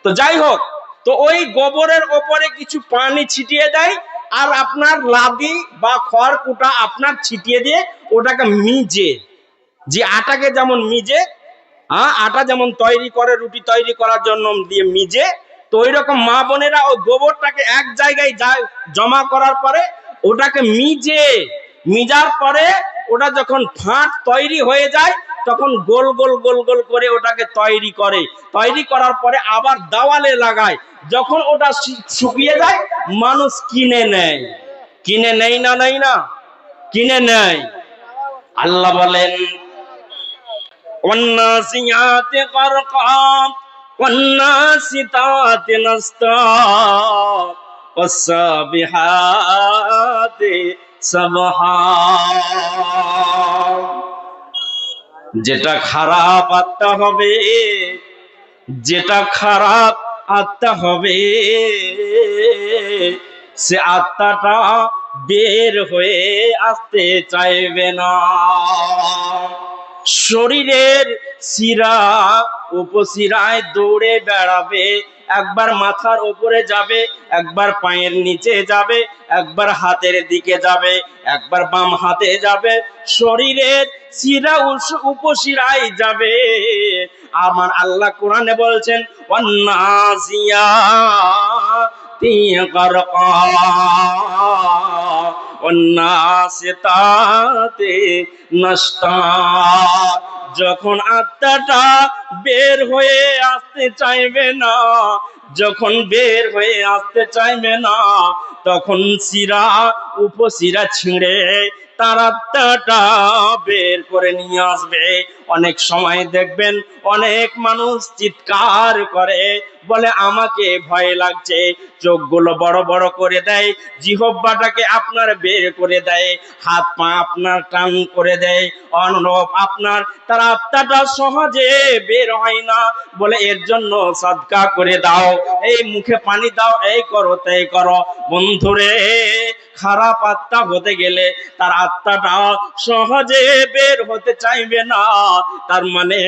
তো যাই হোক, তো ওই গোবরের ওপরে কিছু পানি ছিটিয়ে দেয়, আর আপনার লাদি বা খড় কুটা আপনার ছিটিয়ে দিয়ে ওটাকে মিজে, যে আটাকে যেমন মিজে, আটা যেমন তৈরি করে রুটি তৈরি করার জন্য দিয়ে মিজে, তো ওই রকম মা বোনেরা ওই গোবরটাকে এক জায়গায় যায় জমা করার পরে ওটাকে মিজার পরে ওটা যখন ফাঁট তৈরি হয়ে যায় তখন গোল গোল গোল গোল করে ওটাকে তৈরি করে। তৈরি করার পরে আবার দেওয়ালে লাগায়। যখন ওটা শুকিয়ে যায় মানুষ কিনে নেয়। কিনে নেই না? নেই না? কিনে নেয়। আল্লাহ বলেন, والنازعات غرقا والناشطات نشطا والسابحات سبحا। যেটা খারাপ আত্মা হবে, যেটা খারাপ আত্মা হবে, সে আত্মাটা বের হয়ে আসতে চাইবে না। শরীরের শিরা উপশিরায় দৌড়ে বেড়াবে, একবার মাথার উপরে যাবে, একবার পায়ের নিচে যাবে, একবার হাতের দিকে যাবে, একবার বাম হাতে যাবে। শরীরের শিরা উপশিরায় যাবে। আমার আল্লাহ কোরআনে বলছেন, ওয়ান্নাজিয়াতি গারকা ওয়ান্নাসিতাতি নাশতা। যখন আত্মাটা বের হয়ে আসতে চাইবে না, যখন বের হয়ে আসতে চাইবে না, তখন শিরা উপশিরা ছিঁড়ে তার আত্মাটা বের করে নিয়ে আসবে। অনেক সময় দেখবেন অনেক মানুষ চিৎকার করে, বলে আমাকে ভয় লাগছে, চোখগুলো বড় বড় করে দেয়, জিহ্বাটাকে আপনার বের করে দেয়, হাত পা আপনার টান করে দেয়, অনুরূপ আপনার তার আত্মাটা সহজে বের হয় না। বলে এর জন্য সাদকা করে দাও, এই মুখে পানি দাও, এই করো তাই করো। বন্ধুরে, খারাপ আত্মা হতে গেলে তার আত্মাটা সহজে বের হতে চাইবে না, তার মানে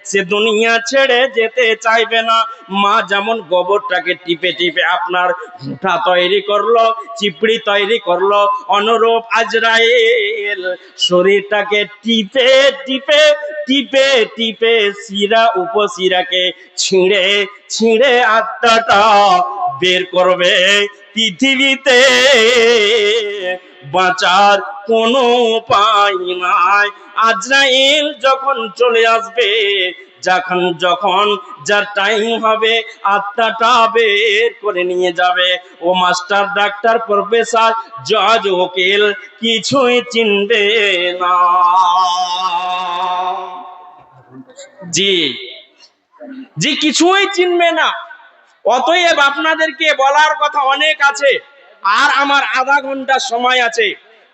সে দুনিয়া ছেড়ে যেতে চাইবে না। মা যেমন গোবরটাকে টিপে টিপে আপনার ঘুঁটা তৈরি করলো, চিপড়ি তৈরি করলো, অনুরূপ আজরাইল শরীরটাকে টিপে টিপে টিপে টিপে শিরা উপশিরাকে ছিঁড়ে ছিঁড়ে আত্মাটা বের করবে। পৃথিবীতে বাঁচার কোনো উপায় নাই। আজরাইল যখন চলে আসবে, যখন যার টাইম হবে আত্মাটা বের করে নিয়ে যাবে। ও মাস্টার, ডাক্তার, প্রফেসর, জজ, উকিল কিছুই চিনবে না। জি জি, কিছুই চিনবে না। অতএব আপনাদেরকে বলার কথা অনেক আছে, আর আমার আধা ঘন্টা সময় আছে।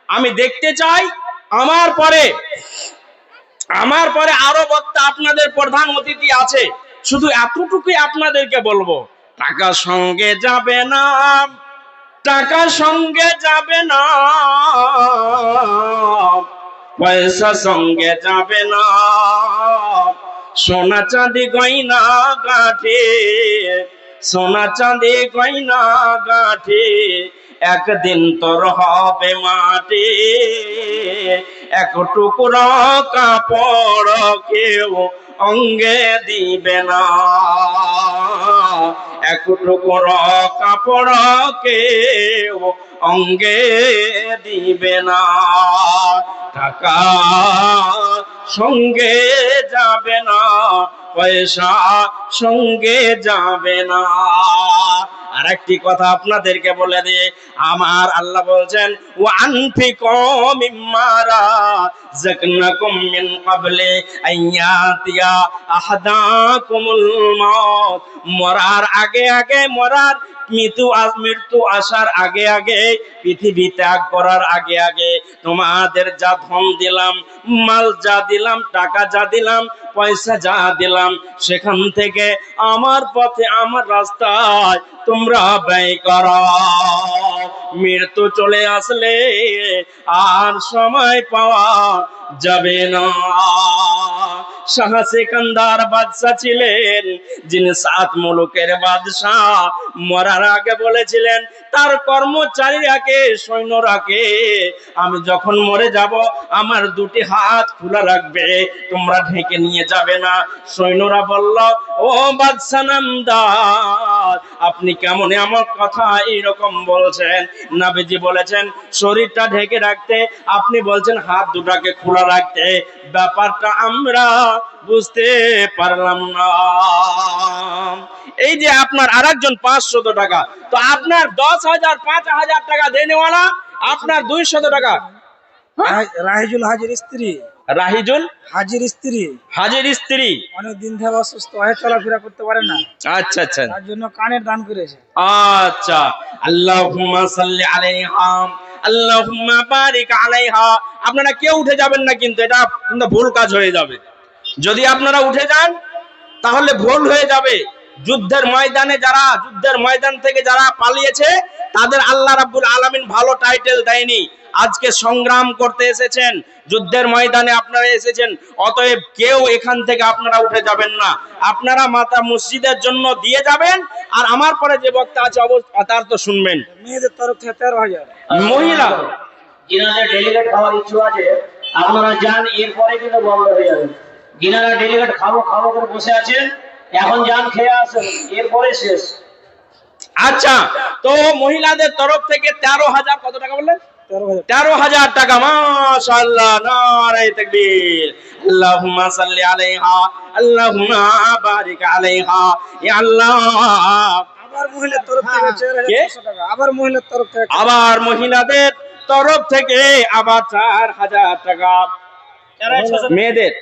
আমি দেখতে চাই আমার পরে আরো বক্তা, আপনাদের প্রধান অতিথি আছে। শুধু এতটুকুই আপনাদেরকে বলবো, টাকা সঙ্গে যাবে না, টাকা সঙ্গে যাবে না, পয়সা সঙ্গে যাবে না, সোনা চাঁদি গয়না গাঁঠে, সোনা চাঁদি গয়না গাঁঠে, একদিন তোর হবে মাটি। এক টুকরা কাপড় কেউ অঙ্গে দিবে না, এক টুকরা কাপড় কেউ অঙ্গে দিবে না। টাকা সঙ্গে যাবে না, পয়সা সঙ্গে যাবে না। আর একটি কথা আপনাদেরকে বলে দিয়ে, আমার আল্লাহ বলছেন, ওয়া আনফিকু মিম্মা রাযাকনাকুম মিন ক্বাবলি আইয়াতিয়া আহাদাকুমুল মাউত। মরার আগে আগে, মৃত্যু আসার আগে আগে, পৃথিবী ত্যাগ করার আগে আগে তোমাদের যা ধন দিলাম, মাল যা দিলাম, টাকা যা দিলাম, পয়সা যা দিলাম, সেখান থেকে আমার পথে, আমার রাস্তায় তোমরা ব্যয় করো। মৃত্যু চলে আসলে আর সময় পাওয়া যাবে না। শাহ সিকান্দার বাদশাহ ছিলেন, যিনি 7 মুলুকের বাদশাহ। মরার আগে বলেছিলেন তার কর্মচারীরাকে, সৈন্যরাকে, আমি যখন মরে যাব আমার 2টি হাত খোলা রাখবে, তোমরা ঢেকে নিয়ে যাবে না। সৈন্যরা বলল, ও বাদশাহ নামদার, আপনি কেমন আমার কথা এইরকম বলছেন? নবীজি বলেছেন শরীরটা ঢেকে রাখতে, আপনি বলছেন হাত দুটাকে খোলা রাখতে। ব্যাপারটা আমরা বুঝতে পারলাম না। এই যে আপনার আরেকজন 500 টাকা, তো আপনার 10,000 5,000 টাকা দেনেওয়ালা, আপনার 200 টাকা। রাহিজুল হাজির স্ত্রী, রাহিজুল হাজির স্ত্রী, হাজির স্ত্রী অনেক দিন থেকে অসুস্থ হয়ে চলাফেরা করতে পারে না। আচ্ছা আচ্ছা, তার জন্য কানের দান করেছে। আচ্ছা, আল্লাহুম্মা সাল্লি আলাইহা, আল্লাহুম্মা বারিক আলাইহা। আপনারা কেউ উঠে যাবেন না, কিন্তু এটা কিন্তু ভুল কাজ হয়ে যাবে। যদি আপনারা উঠে যান তাহলে ভুল হয়ে যাবে। যুদ্ধের ময়দান থেকে যারা পালিয়েছে, তাদের আল্লাহ রাব্বুল আলামিন ভালো টাইটেল দেয়নি। আজকে সংগ্রাম করতে এসেছেন, যুদ্ধের ময়দানে আপনারা এসেছেন, অতএব কেউ এখান থেকে আপনারা উঠে যাবেন না। আপনারা মাতা মসজিদের জন্য দিয়ে যাবেন, আর আমার পরে যে বক্তা আছে তার তো শুনবেন। মেয়েদের তরফ থেকে 13,000। মহিলা যিনাদের ডেলিগেট খাওয়ার ইচ্ছু আছে আপনারা যান, এরপরে কিন্তু বন্ধ হয়ে যাবে। যিনারা ডেলিগেট খাবো করে বসে আছেন, এখন যান, খেয়ে আসেন, এরপরে শেষ। আচ্ছা, তো মহিলাদের তরফ থেকে 13,000, কত টাকা বললেন? 13,000 টাকা। মাশাআল্লাহ, নারে তাকবীর। আল্লাহুম্মা সাল্লি আলাইহা, আল্লাহুম্মা বারিক আলাইহা। ইয়া আল্লাহ। আবার মহিলার তরফ থেকে 4,500 টাকা। আবার মহিলার তরফ থেকে, আবার মহিলাদের তরফ থেকে আবার 4,000 টাকা। মেয়েদের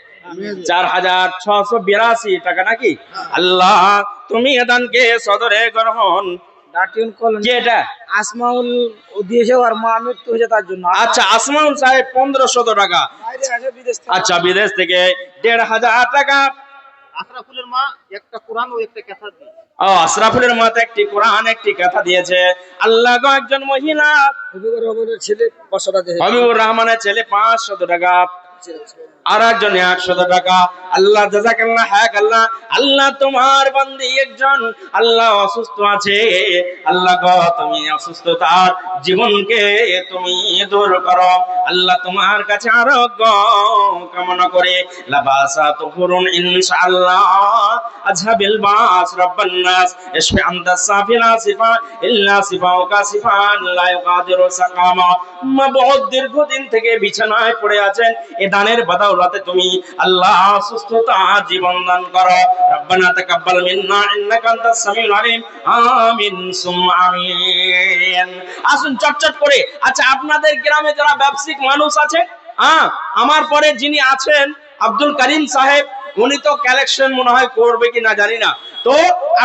4,682 টাকা নাকি? আল্লাহ, তুমি এদানকে সদরে গ্রহণ। ডাটিউন কল কি এটা? আসমাউল ও দিয়েছে, আর মা মৃত্যু হয়েছে তার জন্য। আচ্ছা, আসমাউল সাহেব 1,500 টাকা। বাইরে আছে, বিদেশ থেকে। আচ্ছা, বিদেশ থেকে 1,500 টাকা। আশরাফুলের মা একটা কোরআন ও একটা কথা দিয়ে, আশরাফুলের মা একটি কোরআন, একটি কথা দিয়েছে। আল্লাহ গো, একজন মহিলা হবিবুর রহমানের ছেলে 500 টাকা দিয়েছে। হবিবুর রহমানের ছেলে 500 টাকা। আর একজন 100 টাকা। আল্লাহ জাযাকাল্লাহ হাক আল্লাহ। আল্লাহ তোমার বান্দি একজন আল্লাহ অসুস্থ আছে, আল্লাহ গো তুমি অসুস্থতার জীবনকে তুমি দূর করো। আল্লাহ তোমার কাছে আরোগ্য কামনা করে লাবাসা তুফুরুন ইনশাআল্লাহ আজহাবিল বাস রাব্বান নাস ইশফি আনতা সাফিলা সিফা ইল্লা সিফাউকা সিফান লা ইউকাদিরু সাকামা। মা বহুত দীর্ঘদিন থেকে বিছানায় পড়ে আছেন, এ দানের বদৌলতে তুমি আল্লাহ সুস্থতা জীবন দান করো। রব্বানা তাকাব্বাল মিন্না ইন্নাকা আনতাস সামিউল আলিম। আমিন সুম্মা আমিন। আসুন চটচট করে। আচ্ছা, আপনাদের গ্রামে যারা ব্যবসায়িক মানুষ আছে, আমার পরে যিনি আছেন আব্দুল করিম সাহেব, উনি তো কালেকশন মনে হয় করবে কিনা জানি না, তো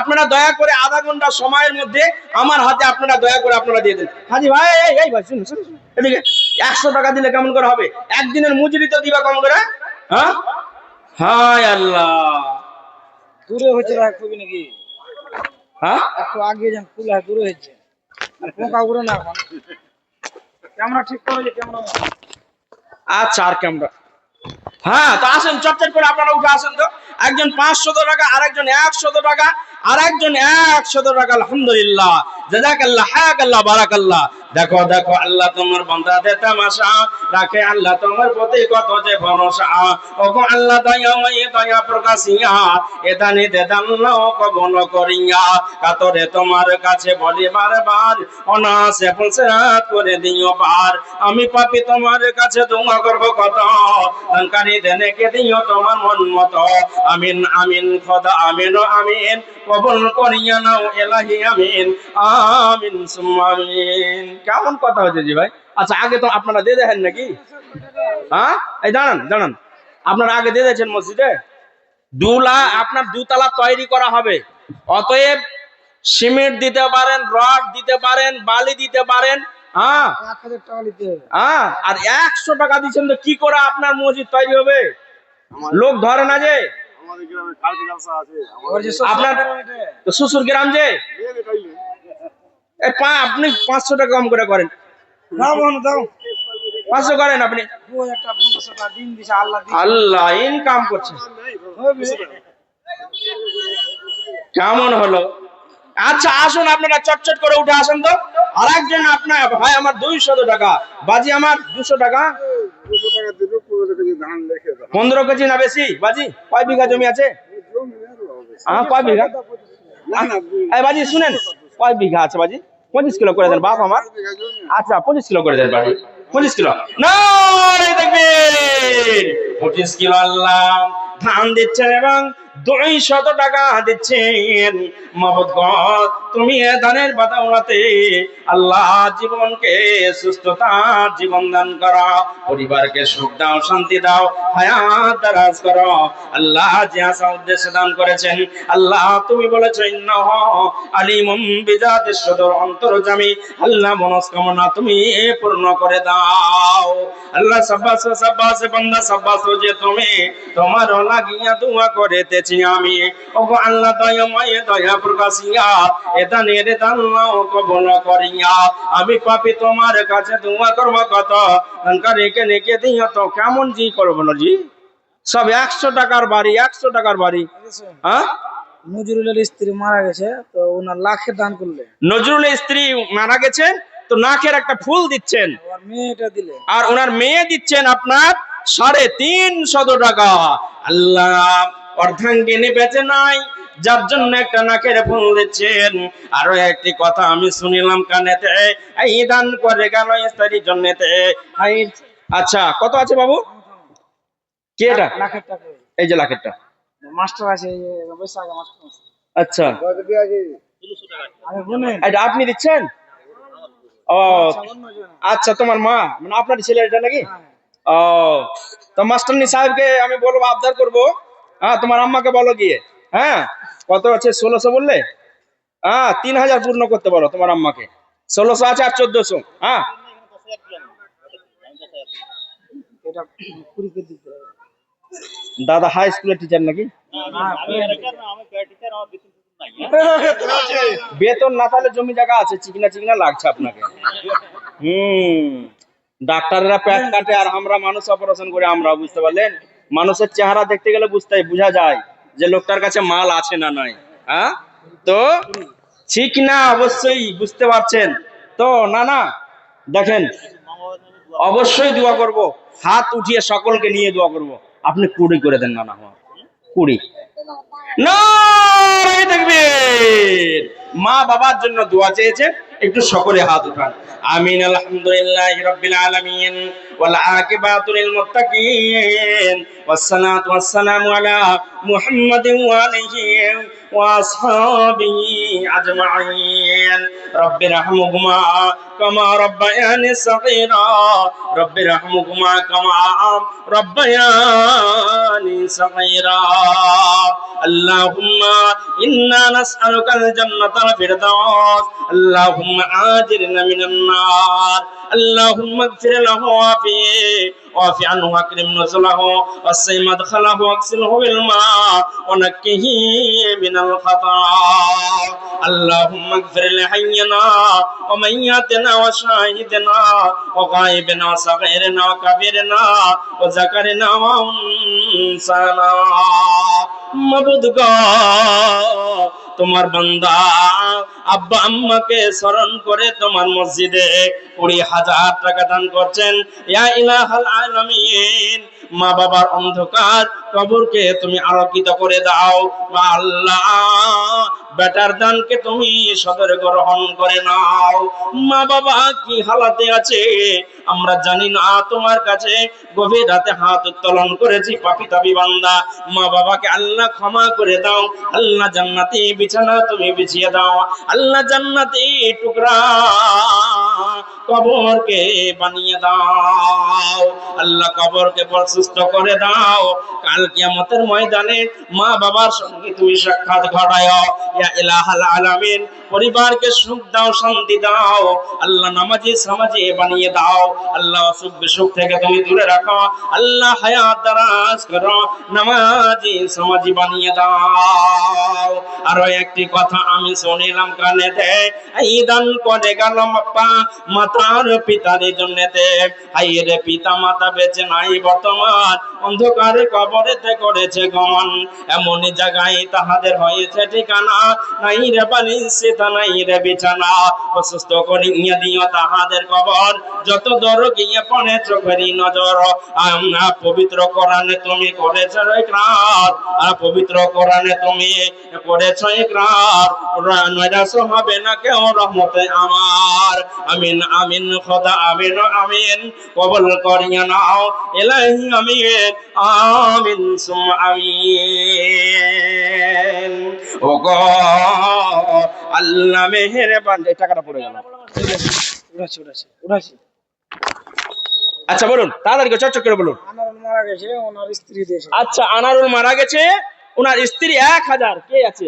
আপনারা দয়া করে আধা ঘন্টা সময়ের মধ্যে আমার হাতে আপনারা দয়া করে আপনারা দিয়ে দেন। হাজি ভাই, এই ভাই শুনুন শুনুন এদিকে, 100 টাকা দিলে কেমন করে হবে? একদিনের মজুরি তো দিবা কম করে। হ্যাঁ, হায় আল্লাহ, দূরে হচ্ছে ভাই খুবই নাকি, হ্যাঁ একটু আগে যান, ফুল দূরে হচ্ছে, আর পোকা উড়ে না এখন। ক্যামেরা ঠিক করে যে ক্যামেরা। আচ্ছা, আর ক্যামেরা, হ্যাঁ তো আসেন চটচট করে আপনারা উঠে আসেন তো। একজন 500 টাকা, আরেকজন 100 টাকা, আরেকজন 100 টাকা। আলহামদুলিল্লাহ, জাযাকাল্লাহ হায়াকাল্লাহ বারাকাল্লাহ। দেখো দেখো, আল্লাহ তোমার বান্দাদের তামাশা রাখে, আল্লাহ তোমার প্রতি কত যে ভরসা। ওগো আল্লাহ দয়াময় দয়া প্রকাশিয়া এদানি দেদাল্লাহ কবল করিয়া, কাতরে তোমার কাছে বলি বারবার অনাসে ফুলসিরাত করে দিও পার। আমি পাপী তোমার কাছে দোয়া করব কত, দানকারী দেনেকে দিও তোমার মন মতো। আমিন আমিন খোদা আমিন ও আমিন, কবুল করিয়া নাও এলাহি আমিন। আমিন সুম্মা আমিন। কেমন কথা হচ্ছে জি ভাই? আচ্ছা, আগে তো আপনারা দিয়ে দেখেন নাকি? হ্যাঁ, এই দাঁড়ান দাঁড়ান, আপনারা আগে দিয়ে দিয়েছেন মসজিদে। আপনার 2 তলা তৈরি করা হবে, অতএব সিমেন্ট দিতে পারেন, রড দিতে পারেন, বালি দিতে পারেন। হ্যাঁ 1000 টাকা নিতে হবে। হ্যাঁ, আর 100 টাকা দিচ্ছেন তো কি করে আপনার মসজিদ তৈরি হবে? লোক ধরে না যে আমাদের গ্রামে কালকে জলসা আছে। ওর যে আপনার তো শ্বশুর গ্রাম যে আপনি 500 টাকা কম করে করেন। দাও বোন দাও, 500 করেন আপনি। 2000 টাকা 1500 টাকা দিন দিছে আল্লাহ দিছে। আল্লাহ ইনকাম করছে। হবে। কেমন হলো? আচ্ছা আসুন, আপনারা চটচট করে উঠে আসেন তো। আরেকজন আপনার ভাই, আমার 200 টাকা, বাজি আমার 200 টাকা। 200 টাকা দিলে 15 কেজি ধান রেখে দাও। 15 কেজি না বেশি বাজি? কয় বিঘা জমি আছে? জমি আর হবে। কয় বিঘা? না না, এই বাজি শুনেন, কয় বিঘা আছে বাজি? 25 কিলো করে দেন বাপ আমার। 4 বিঘা জমি। আচ্ছা 25 কিলো করে দেন বাজি, 25 কিলো। না দেখবেন 25 কিলো আল্লাহ ধান দিচ্ছেন এবং 200 টাকা দিচ্ছেন। মাবুদ গো, তুমি এ দানের বদৌলতে আল্লাহ জীবনকে সুস্থতা জীবন দান করো, পরিবারকে সুখ দাও, শান্তি দাও, হায়াত দারাজ করো। আল্লাহ যে আশা উদ্দেশ্যে দান করেছেন, আল্লাহ তুমি বলেছো ইন্নাহু আলিমুম বিজাতিস সুদূর, অন্তর্যামী। আল্লাহ মনস্কামনা তুমি পূর্ণ করে দাও। আল্লাহ সাব্বাস সাব্বাস বান্দা সাব্বাস, যে তুমি তোমার লাগিয়া দোয়া করিতেছি আমি। ওগো আল্লাহ দয়াময় দয়া প্রকাশিয়া এদানের দান কবুল করিয়া, আমি পাপী তোমার কাছে দোয়া করব কত, রেখে রেখে দিও তো। কেমন জি করবো না জি? সব 100 টাকার বাড়ি, 100 টাকার বাড়ি। হ্যাঁ, নজরুলের স্ত্রী মারা গেছে, তো ওনার লাখে দান করলে। নজরুলের স্ত্রী মারা গেছেন, তো নাকের একটা ফুল দিচ্ছেন, আর মেয়েটা দিলে। আর ওনার মেয়ে দিচ্ছেন আপনার 350 টাকা। আল্লাহ অর্ধাঙ্গিনী বেঁচে নাই, যার জন্য একটা নাকের ফুল দিচ্ছেন। আরো একটি কথা আমি শুনিলাম কানেতে, এই দান করে গেল স্ত্রীর জন্যতে। আচ্ছা, কত আছে বাবু? কি এটা? লাখের টাকা। এই যে লাখেরটা মাস্টার আছে, এই যে বৈশাখ আগে মাস্টার আছে। আচ্ছা, কত দিয়ে আছে? আরে বলেন। এটা আপনি দিচ্ছেন? ও অন্যজন। আচ্ছা, তোমার মা মানে আপনার ছেলে এটা নাকি? হ্যাঁ। ও, তো মাস্টারনি সাহেবকে আমি বলবো, আবদার করবো। হ্যাঁ, তোমার আম্মাকে বলো গিয়ে। হ্যাঁ, কত আছে? 1600 বললে? হ্যাঁ, 3000 পূর্ণ করতে বলো তোমার আম্মাকে। 1600 আছে আর 1400। হ্যাঁ, এটা 20 কেজি দিতে হবে। দাদা হাই স্কুলের টিচার নাকি? বেতন না তাহলে জমি জায়গা আছে, চিকনা চিকনা লাগছে আপনাকে। ডাক্তাররা পেট কাটে আর আমরা মানুষ অপারেশন করে, আমরা বুঝতে পারলেন? মানুষের চেহারা দেখতে গেলে বোঝা যায় যে লোকটার কাছে মাল আছে না নাই। হ্যাঁ, তো ঠিক না, অবশ্যই বুঝতে পারছেন তো? না দেখেন, অবশ্যই দোয়া করব, হাত উঠিয়ে সকলকে নিয়ে দোয়া করব। আপনি 20 করে দেন, না 20। নারে তাকবীর। মা বাবার জন্য দোয়া চেয়েছে, একটু সকলে হাত উঠান। আমিন। আলহামদুলিল্লাহি রাব্বিল আলামিন ওয়াল আকিবাতু লিল মুত্তাকিন ওয়াসসালাতু ওয়াসসালামু আলা মুহাম্মাদিন ওয়া আলিহি ওয়া আসহাবিহি আজমাইন। রাব্বিরহামহুমা কামা রাব্বায়ানি সাগীরা। রাব্বিরহামহুমা কামা রাব্বায়ানি সাগীরা। اللهم إنا نسألك الجنة الفردوس. اللهم آجرنا من النار. اللهم اغفر له وعافيه واعف عنه واكرم نزله وسع مدخله واغسله بالماء ونقه من الخطايا. اللهم اغفر لحينا وميتنا وشاهدنا وغائبنا وصغيرنا وكبيرنا وذكرنا وانثانا. মাবুদ গো, তোমার বান্দা আব্বা আম্মাকে স্মরণ করে তোমার মসজিদে 20,000 টাকা দান করছেন। ইয়া ইলাহাল আলামিন, মা বাবার অন্ধকার কবরকে তুমি আলোকিত করে দাও। মা আল্লাহ, বেটার দানকে তুমি সদর গ্রহণ করে নাও। মা বাবা কি হালাতে আছে আমরা জানি না, তোমার কাছে গভীর রাতে হাত উত্তোলন করেছি পাপী তাবি বান্দা। মা বাবাকে আল্লাহ ক্ষমা করে দাও। আল্লাহ জান্নাতি বিছানা তুমি বিছিয়ে দাও। আল্লাহ জান্নাতি টুকরা কবরকে বানিয়ে দাও। আল্লাহ কবরকে প্রশস্ত করে দাও। কাল কিয়ামতের ময়দানে মা বাবার সঙ্গে তুমি সাক্ষাৎ ঘটায়। ইয়া ইলাহাল আলামিন, পরিবারকে সুখ দাও, শান্তি দাও। আল্লাহ নামাজি সমাজি বানিয়ে দাও। আল্লাহ অসুখ বিসুখ থেকে তুমি দূরে রাখো। আল্লাহ হায়াত দারাজ করো, নামাজি সমাজি বানিয়ে দাও। আরো একটি কথা আমি শুনিলাম কানেতে, এই দান করে গেল মাতার পিতার জন্যতে। হাইরে পিতা মাতা বেঁচে নাই বর্তমান, অন্ধকারে কবরেতে করেছে গমন। এমন জায়গায় তাহাদের হয়েছে ঠিকানা, নাই রে বালিশিতা নাই রে বিছানা। অসুস্থ করিয়া দিও তাহাদের কবর, যত দর গিয়ে পড়ে চোখেরই নজর। পবিত্র কোরআনে তুমি করেছো ইকরার, আর পবিত্র কোরআনে তুমি করেছো ইকরার, নৈরাশ হবে না কেউ রহমতে আমার। আমিন আমিন খোদা আমিন আমিন, কবুল করিয়া নাও ইলাহি আমিন আমিন সুম্মা আমিন। ও গো আল্লাহ মেহেরবান। এই টাকাটা পড়ে গেল। উড়াছি। আচ্ছা বলুন, তাড়াতাড়ি চটচট করে বলুন। আনারুল মারা গেছে, ওনার স্ত্রী দেশে। আচ্ছা, আনারুল মারা গেছে, ওনার স্ত্রী 1000 কে আছে?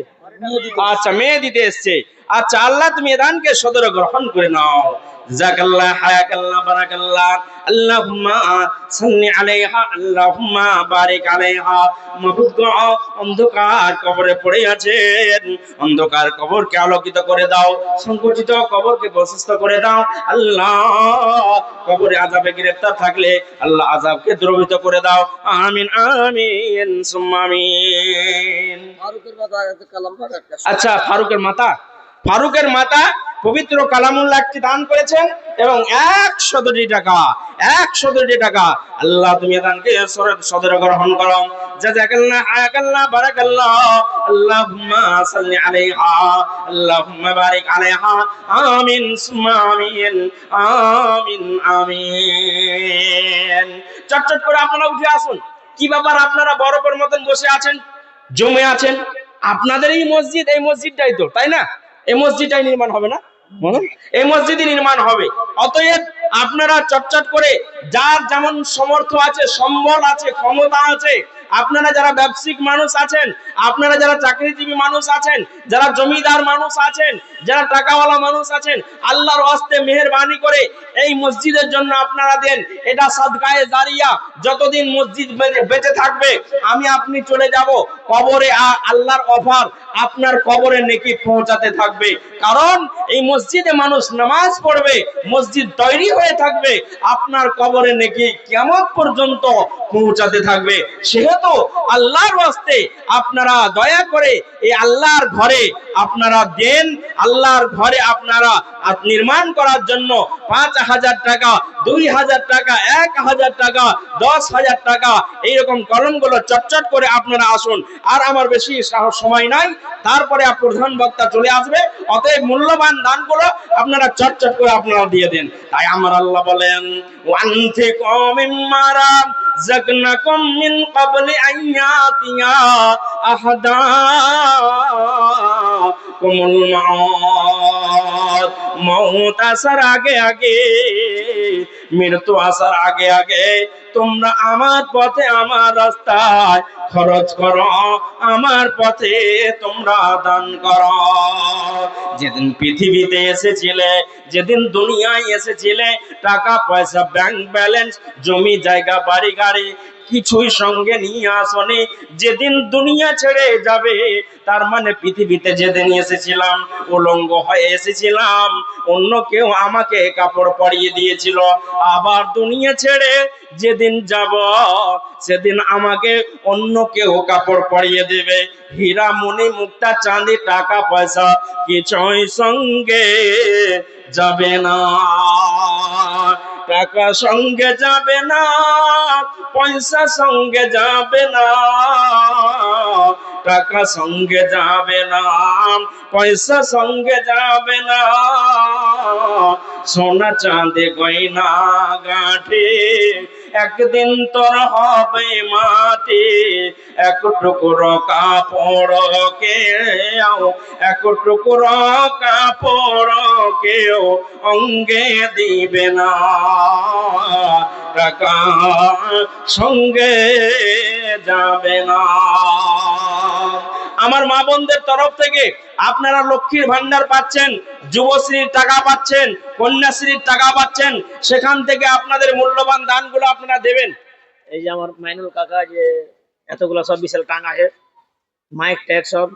আচ্ছা, মেয়ে দিতে এসছে। আচ্ছা, আল্লাহ তুমি দানকে সদর গ্রহণ করে নাও। জাযাকাল্লাহ হায়াকাল্লাহ বারাকাল্লাহ। আল্লাহুম্মা সাল্লি আলাইহা, আল্লাহুম্মা বারিক আলাইহা। মাবুদ গো, অন্ধকার কবরে পড়ে আছেন, অন্ধকার কবরকে আলোকিত করে দাও, সংকুচিত কবরকে প্রশস্ত করে দাও। আল্লাহ কবরে আযাবে গ্রেফতার থাকলে আল্লাহ আযাবকে দ্রবীত করে দাও। আমিন আমিন সুম্মা আমিন। আচ্ছা, ফারুকের মাতা পবিত্র কালামুল্লাহ একটি দান করেছেন এবং 100 টাকা। আল্লাহ তুমি দানকে সদর গ্রহণ করো। জাযাকাল্লাহ হায়াকাল্লাহ বারাকাল্লাহ। আল্লাহুম্মা সাল্লি আলাইহা, আল্লাহুম্মা বারিক আলাইহা। আমিন সুম্মা আমিন আমিন আমিন। চটচট করে আপনারা উঠে আসুন। কি ব্যাপার, আপনারা বরফের মতন বসে আছেন, জমে আছেন? আপনাদের এই মসজিদটাই তো, তাই না? এই মসজিদটাই নির্মাণ হবে না? এই মসজিদই নির্মাণ হবে। অতএব আপনারা চটচট করে যার যেমন সমর্থ আছে, সম্বল আছে, ক্ষমতা আছে, আপনারা যারা ব্যবসায়িক মানুষ আছেন, আপনারা যারা চাকরিজীবী মানুষ আছেন, যারা জমিদার মানুষ আছেন, যারা টাকাওয়ালা মানুষ আছেন, আল্লাহর ওয়াস্তে মেহেরবানি করে এই মসজিদের জন্য আপনারা দেন। এটা সাদকায়ে জারিয়া। যতদিন মসজিদ বেঁচে থাকবে, আমি আপনি চলে যাব কবরে, আল্লাহর অফার আপনার কবরে নেকি পৌঁছাতে থাকবে। কারণ এই মসজিদে মানুষ নামাজ পড়বে, মসজিদ তৈরি হয়ে থাকবে, আপনার কবরে নেকি কিয়ামত পর্যন্ত পৌঁছাতে থাকবে। সেহেতু আল্লাহর ওয়াস্তে আপনারা দয়া করে এই আল্লাহর ঘরে আপনারা দেন। আল্লাহর ঘরে আপনারা নির্মাণ করার জন্য 5,000 টাকা, 2,000 টাকা, 1,000 টাকা, 10,000 টাকা এইরকম কলমগুলো চটচট করে আপনারা আসুন। আর আমার বেশি সময় নাই, তারপরে প্রধান বক্তা চলে আসবে। অতএব মূল্যবান দানগুলো আপনারা চটচট করে আপনারা দিয়ে দেন। তাই আমার আল্লাহ বলেন, ওয়ানফিকু মিম্মা রাযাকনাকুম মিন ক্বাবলি আন ইয়াতিয়া আহাদাকুমুল মাউত। মউত আসার আগে আগে, মৃত্যু আসার আগে আগে তোমরা আমার পথে, আমার রাস্তায় খরচ করো, আমার পথে তোমরা দান করো। যেদিন পৃথিবীতে এসেছিলে, যেদিন দুনিয়ায় এসেছিলে, টাকা পয়সা, ব্যাংক ব্যালেন্স, জমি জায়গা, বাড়ি গাড়ি কিছুই সঙ্গে নিয়ে আসনি। যেদিন দুনিয়া ছেড়ে যাবে, তার মানে পৃথিবীতে যেদিন এসেছিলাম উলঙ্গ হয়ে এসেছিলাম, অন্য কেউ আমাকে কাপড় পরিয়ে দিয়েছিল। আবার দুনিয়া ছেড়ে যেদিন যাব, সেদিন আমাকে অন্য কেউ কাপড় পরিয়ে দেবে। হীরা মণি মুক্তা চাঁদি টাকা পয়সা কিছুই সঙ্গে যাবে না। টাকা সঙ্গে যাবে না, পয়সা সঙ্গে যাবে না, টাকা সঙ্গে যাবে না, পয়সা সঙ্গে যাবে না। সোনা চাঁদে গয়না গাঁঠে একদিন তোর হবে মাটি। এক টুকরো কাপড় কেউ, এক টুকরো কাপড় কেউ অঙ্গে দিবে না। টাকা সঙ্গে যাবে না। আমার মা বোনদের তরফ থেকে আপনারা লক্ষ্মীর ভান্ডার পাচ্ছেন, যুবশ্রীর টাকা পাচ্ছেন, কন্যাশ্রীর টাকা পাচ্ছেন। সেখান থেকে আপনাদের মূল্যবান দানগুলো আপনারা দেবেন। এই যে আমার মাইনুল কাকা যে এতগুলো সব বিশাল টাকা আছে, মাইক ট্যাগ সব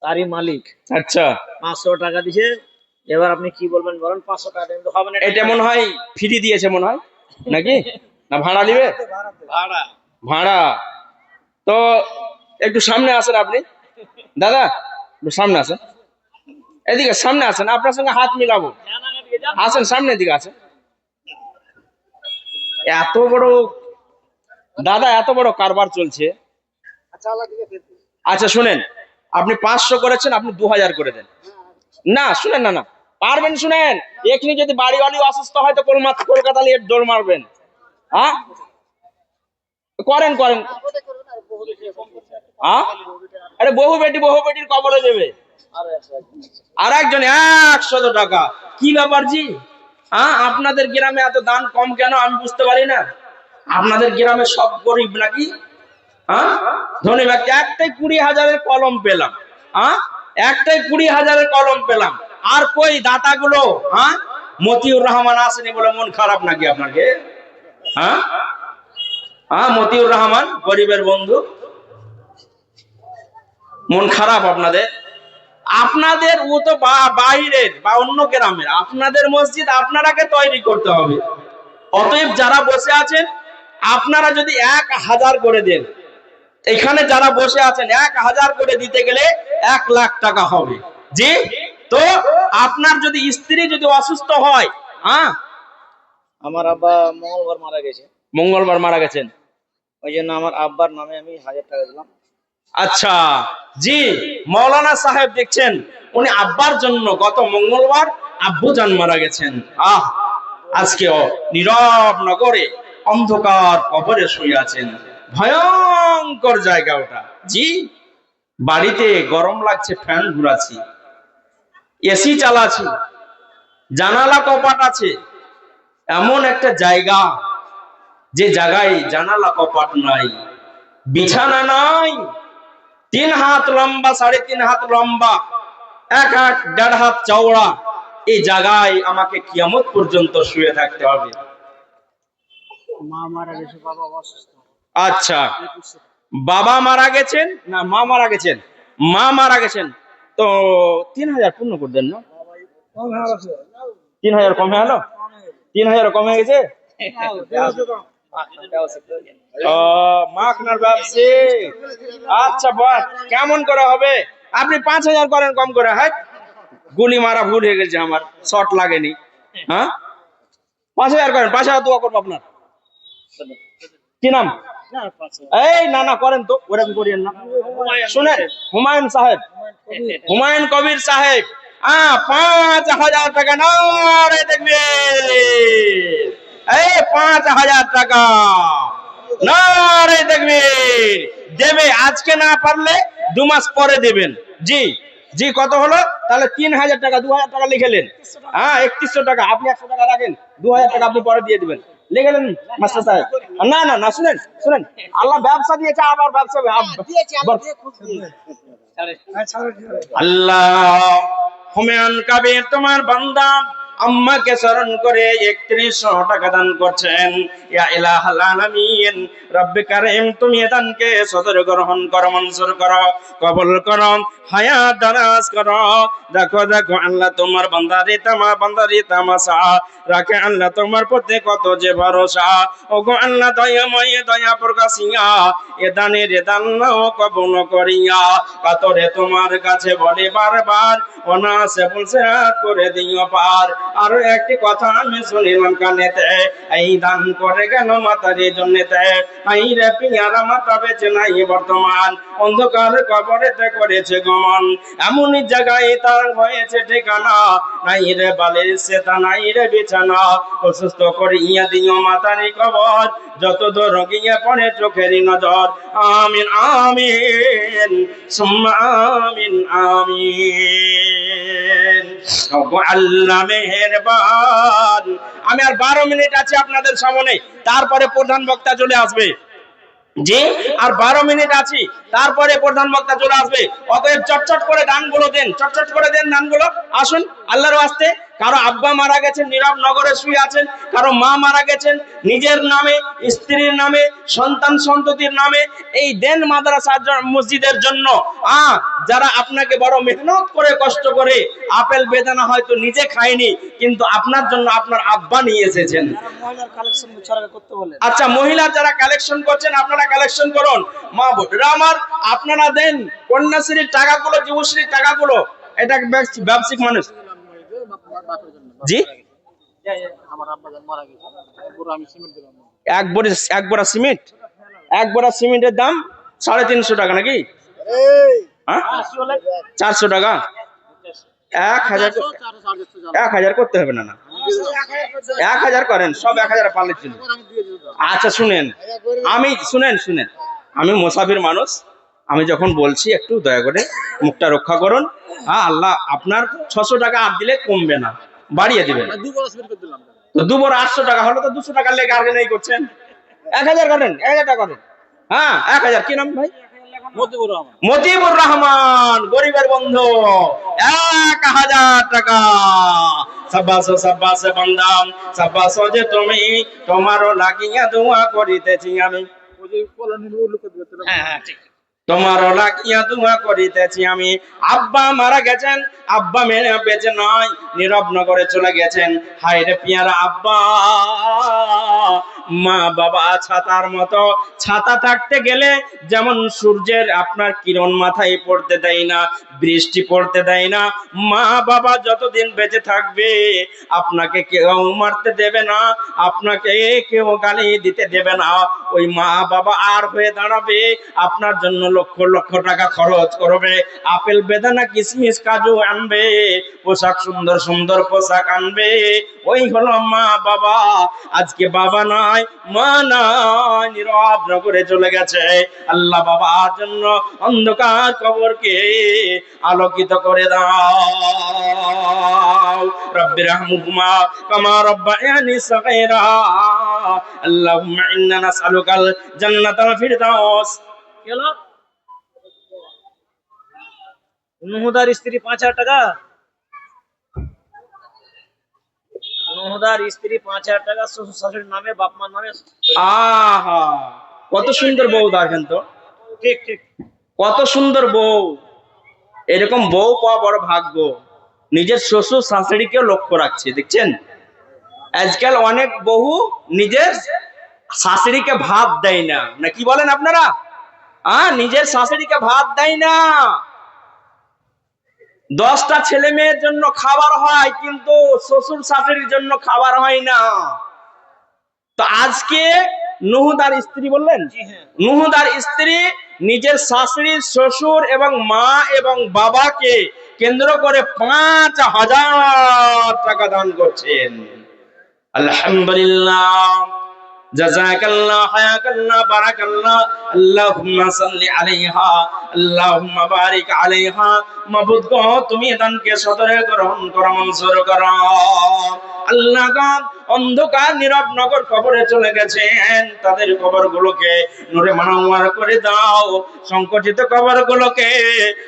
তারই মালিক। আচ্ছা, 500 টাকা দিছে। এবার আপনি কি বলবেন বলেন? 500 টাকা দেন তো হবে না? এটা মনে হয় ফ্রি দিয়েছে মনে হয়, নাকি না ভাড়া নিবে? ভাড়া। ভাড়া। তো একটু সামনে আসেন আপনি দাদা, একটু সামনে আসেন, এদিকে সামনে আসেন, আপনার সঙ্গে হাত মিলাবো। আসেন সামনের দিকে আসেন। এত বড় দাদা, এত বড় কারবার চলছে। আচ্ছা শুনেন, আপনি 500 করেছেন, আপনি 2,000 করে দেন। না শুনেন, না না পারবেন, শুনেন, এখানে যদি বাড়িওয়ালি অসুস্থ হয় তো কলকাতা নিয়ে দৌড় মারবেন। হ্যাঁ করেন করেন। হ্যাঁ আরে বহু বেটির কবরে দেবে। আর একজন 100 টাকা। কি ব্যাপার জি? হ্যাঁ আপনাদের গ্রামে এত দান কম কেন আমি বুঝতে পারি না। আপনাদের গ্রামে সব গরিব নাকি? হ্যাঁ ধনী ব্যক্তি। একটাই 20,000-এর কলম পেলাম। হ্যাঁ একটাই 20,000-এর কলম পেলাম। আর কই দাতাগুলো? হ্যাঁ মতিউর রহমান আসেনি বলে মন খারাপ নাকি আপনাকে? হ্যাঁ হ্যাঁ মতিউর রহমান গরিবের বন্ধু, মন খারাপ আপনাদের? আপনাদের ও তো বাইরের বা অন্য গ্রামের, আপনাদের মসজিদ আপনারাকে তৈরি করতে হবে। অতএব যারা বসে আছেন, আপনারা যদি 1,000 করে দেন, এখানে যারা বসে আছেন 1,000 করে দিতে গেলে 1 লাখ টাকা হবে। জি, তো আপনার যদি স্ত্রী যদি অসুস্থ হয়, হ্যাঁ আমার আব্বা মঙ্গলবার মারা গেছে। মঙ্গলবার মারা গেছেন, ওই জন্য আমার আব্বার নামে আমি 1,000 টাকা দিলাম। আচ্ছা জি, মৌলানা সাহেব দেখছেন উনি আব্বার জন্য গত মঙ্গলবার আব্বুজান মারা গেছেন। আজকে নীরব নগরে অন্ধকার কবরে শুয়ে আছেন। ভয়ঙ্কর জায়গা ওটা। জি, বাড়িতে গরম লাগছে, ফ্যান ঘুরাচ্ছি, এসি চালাচ্ছি, জানালা কপাট আছে। এমন একটা জায়গা যে জায়গায় জানালা কপাট নাই, বিছানা নাই, 3 হাত লম্বা, 3.5 হাত লম্বা, 1 হাত 1.5 হাত চওড়া, এই জায়গায় আমাকে কিয়ামত পর্যন্ত শুয়ে থাকতে হবে। মা মারা গেছে, বাবা অসুস্থ। আচ্ছা, বাবা মারা গেছেন না মা মারা গেছেন? মা মারা গেছেন, তো 3000 পূর্ণ করে দেন না? কম হয়ে গেছে। 3000 কম হয়ে গেল? 3000 কম হয়ে গেছে? ও, মাখনার ব্যবসা। আচ্ছা বল, কেমন করে হবে? আপনি 5000 করেন কম করে। হ্যাঁ, গুলি মারা ভুল হয়ে গেছে, আমার শর্ট লাগেনি। হ্যাঁ, 5000 করেন, 5000 দোয়া করবো আপনার। কি নাম? এই না না করেন তো, ওরকম করিয়েন না। শুনেন, হুমায়ুন সাহেব, হুমায়ুন কবির সাহেব, 5000 টাকা নারে দেখবে। এই 5000 টাকা নারে দেখবে দেবে। আজকে না পারলে 2 মাস পরে দেবেন। জি জি, কত হলো তাহলে? 3000 টাকা, 2000 টাকা লিখেলেন। 3100 টাকা, আপনি 100 টাকা রাখেন, 2000 টাকা আপনি পরে দিয়ে দিবেন। লিখেলেন মাস্টার সাহেব? না না না, শুনেন শুনেন, আল্লাহ ব্যবসা দিয়েছে, আবার ব্যবসা আল্লাহ। হুমায়ুন কবির তোমার বান্দা আম্মাকে স্মরণ করে 3100 টাকা দান করছেন। ইয়া ইলাহাল আলামিন, রব্বে কারীম, তুমি এ দানকে সদর গ্রহণ করো, মঞ্জুর করো, কবুল করো, হায়াত দারাজ করো। দেখো দেখো আল্লাহ, তোমার বান্দারে তামাশা রাখে আল্লাহ, তোমার প্রতি কত যে ভরসা। ওগো আল্লাহ, দয়াময় দয়া প্রকাশিয়া এ দানের দান নাও কবুল করিয়া। কাতরে তোমার কাছে বলে বারবার, অনাসে বলছে করে দিও পার। আরো একটি কথা আমি শুনিলাম কানেতে, এই দান করে গেল মাতার জন্যতে। এই রে পিয়ারা মাতা বেঁচে নাই বর্তমান, অন্ধকার কবরেতে করেছে গমন। এমনই জায়গায় তার হয়েছে ঠিকানা, নাই রে বালের সেতা, নাই রে বিছানা। অসুস্থ করিয়া দিও মাতারি কবর, যত দূর গিয়ে পড়ে চোখেরই নজর। আমিন আমিন সুম্মা আমিন আমিন। আল্লাহ মেহেরবান। আমি আর 12 মিনিট আছে আপনাদের সামনে, তারপরে প্রধান বক্তা চলে আসবে। জি, আর 12 মিনিট আছি, তারপরে প্রধান বক্তা চলে আসবে। অতএব চটচট করে দানগুলো দেন, চটচট করে দেন দানগুলো। আসুন আল্লাহর ওয়াস্তে। কারো আব্বা মারা গেছেন, নীরব নগরে শুয়ে আছেন। কারো মা মারা গেছেন, নিজের নামে, স্ত্রীর নামে, সন্তান সন্ততির নামে। এই দেন মাদ্রাসা মসজিদের জন্য। যারা আপনাকে বড় মেহনত করে কষ্ট করে আপেল বেদানা হয়তো নিজে খায়নি, কিন্তু আপনার জন্য আপনার আব্বা নিয়ে এসেছেন। মহিলার কালেকশন মুছারাকে করতে বলে। আচ্ছা, মহিলার যারা কালেকশন করছেন, আপনারা কালেকশন করুন। মা বোনেরা আমার, আপনারা দেন কন্যাশ্রীর টাকাগুলো, যুবশ্রীর টাকাগুলো। এটা ব্যবসায়িক মানুষ। জি, আমার আব্বা মারা গেছে, পুরো আমি সিমেন্ট দিলাম। এক বোরা সিমেন্ট, এক বোরা সিমেন্টের দাম 350 টাকা নাকি? 400 টাকা? 1000 করতে হবে না? না, 1000 করেন, সব 1000 পারলে ছিল। আচ্ছা শুনেন, শুনেন, আমি মুসাফির মানুষ, আমি যখন বলছি একটু দয়া করে মুখটা রক্ষা করুন। আল্লাহ আপনার 600 টাকা আর দিলে কমবে না, বাড়িয়ে দিবেন। তো 2 বড় 800 টাকা হলো, তো 200 টাকার লেগে আগে নেই করছেন। 1000 করেন, 1000 টাকা করেন। 1000। কি নাম ভাই? মতিবুর রহমান, গরিবের বন্ধু। 1000 টাকা। সাব্বাস সাব্বাস বান্দাম, সাব্বাস যে তুমি, তোমারও লাগিয়া দোয়া করিতেছি আমি। তোমারও লাগিয়া দোয়া করিতেছি আমি। আব্বা মারা গেছেন, আব্বা মেনে বেঁচে নয়, নীরব নগরে চলে গেছেন। হায় রে পিয়ারা আব্বা। মা বাবা ছাতার মতো, ছাতা থাকতে গেলে যেমন সূর্যের আপনার কিরণ মাথায় পড়তে দেয় না, বৃষ্টি পড়তে দেয় না, মা বাবা যতদিন বেঁচে থাকবে আপনাকে কেউ মারতে দেবে না, আপনাকে কেউ গালি দিতে দেবে না। ওই মা বাবা আর হয়ে দাঁড়াবে, আপনার জন্য লক্ষ লক্ষ টাকা খরচ করবে, আপেল বেদানা কিশমিশ কাজু আনবে, পোশাক সুন্দর সুন্দর পোশাক আনবে। ওই হলো মা বাবা। আজকে বাবা নাই, মা নাই, নীরব নগরে চলে গেছে। আল্লাহ বাবার জন্য অন্ধকার কবরকে আলোকিত করে দাও। রব্বির রহমুহুমা কামা রাব্বায়ানি সগীরা। আল্লাহুম্মা ইন্না নাসআলুকাল জান্নাতাল ফিরদাউস গেল নুহুদার স্ত্রী 5,000 টাকা। নুহুদার স্ত্রী 5,000 টাকা শ্বশুর শাশুড়ির নামে, বাপ মার নামে। আহা, কত সুন্দর বউ দেখেন তো, ঠিক ঠিক। কত সুন্দর বউ। এরকম বউ পাওয়া বড় ভাগ্য। নিজের শ্বশুর শাশুড়িকেও লক্ষ্য রাখছে, দেখছেন? আজকাল অনেক বহু নিজের শাশুড়িকে ভাত দেয় না, না কি বলেন আপনারা? নিজের শাশুড়িকে ভাত দেয় না। 10টা ছেলে মেয়ের জন্য খাবার হয়, কিন্তু শ্বশুর শাশুড়ির জন্য খাবার হয় না। তো আজকে নুহুদার স্ত্রী বললেন, নুহুদার স্ত্রী নিজের শাশুড়ি, শ্বশুর এবং মা এবং বাবাকে কেন্দ্র করে 5,000 টাকা দান করছেন। আলহামদুলিল্লাহ, জাযাকাল্লাহ, হায়াকাল্লাহ, বারাকাল্লাহ, আল্লাহুম্মা সাল্লি আলাইহা, আল্লাহুম্মা বারিক আলাইহা। মাবুদ গো, তুমি দানকে সদরে গ্রহণ করো, মঞ্জুর করো। আল্লাহ গো, অন্ধকার নীরব নগর কবরে চলে গেছেন, তাদের কবরগুলোকে নূরে মুনাওয়ার করে দাও, সংকটিত কবরগুলোকে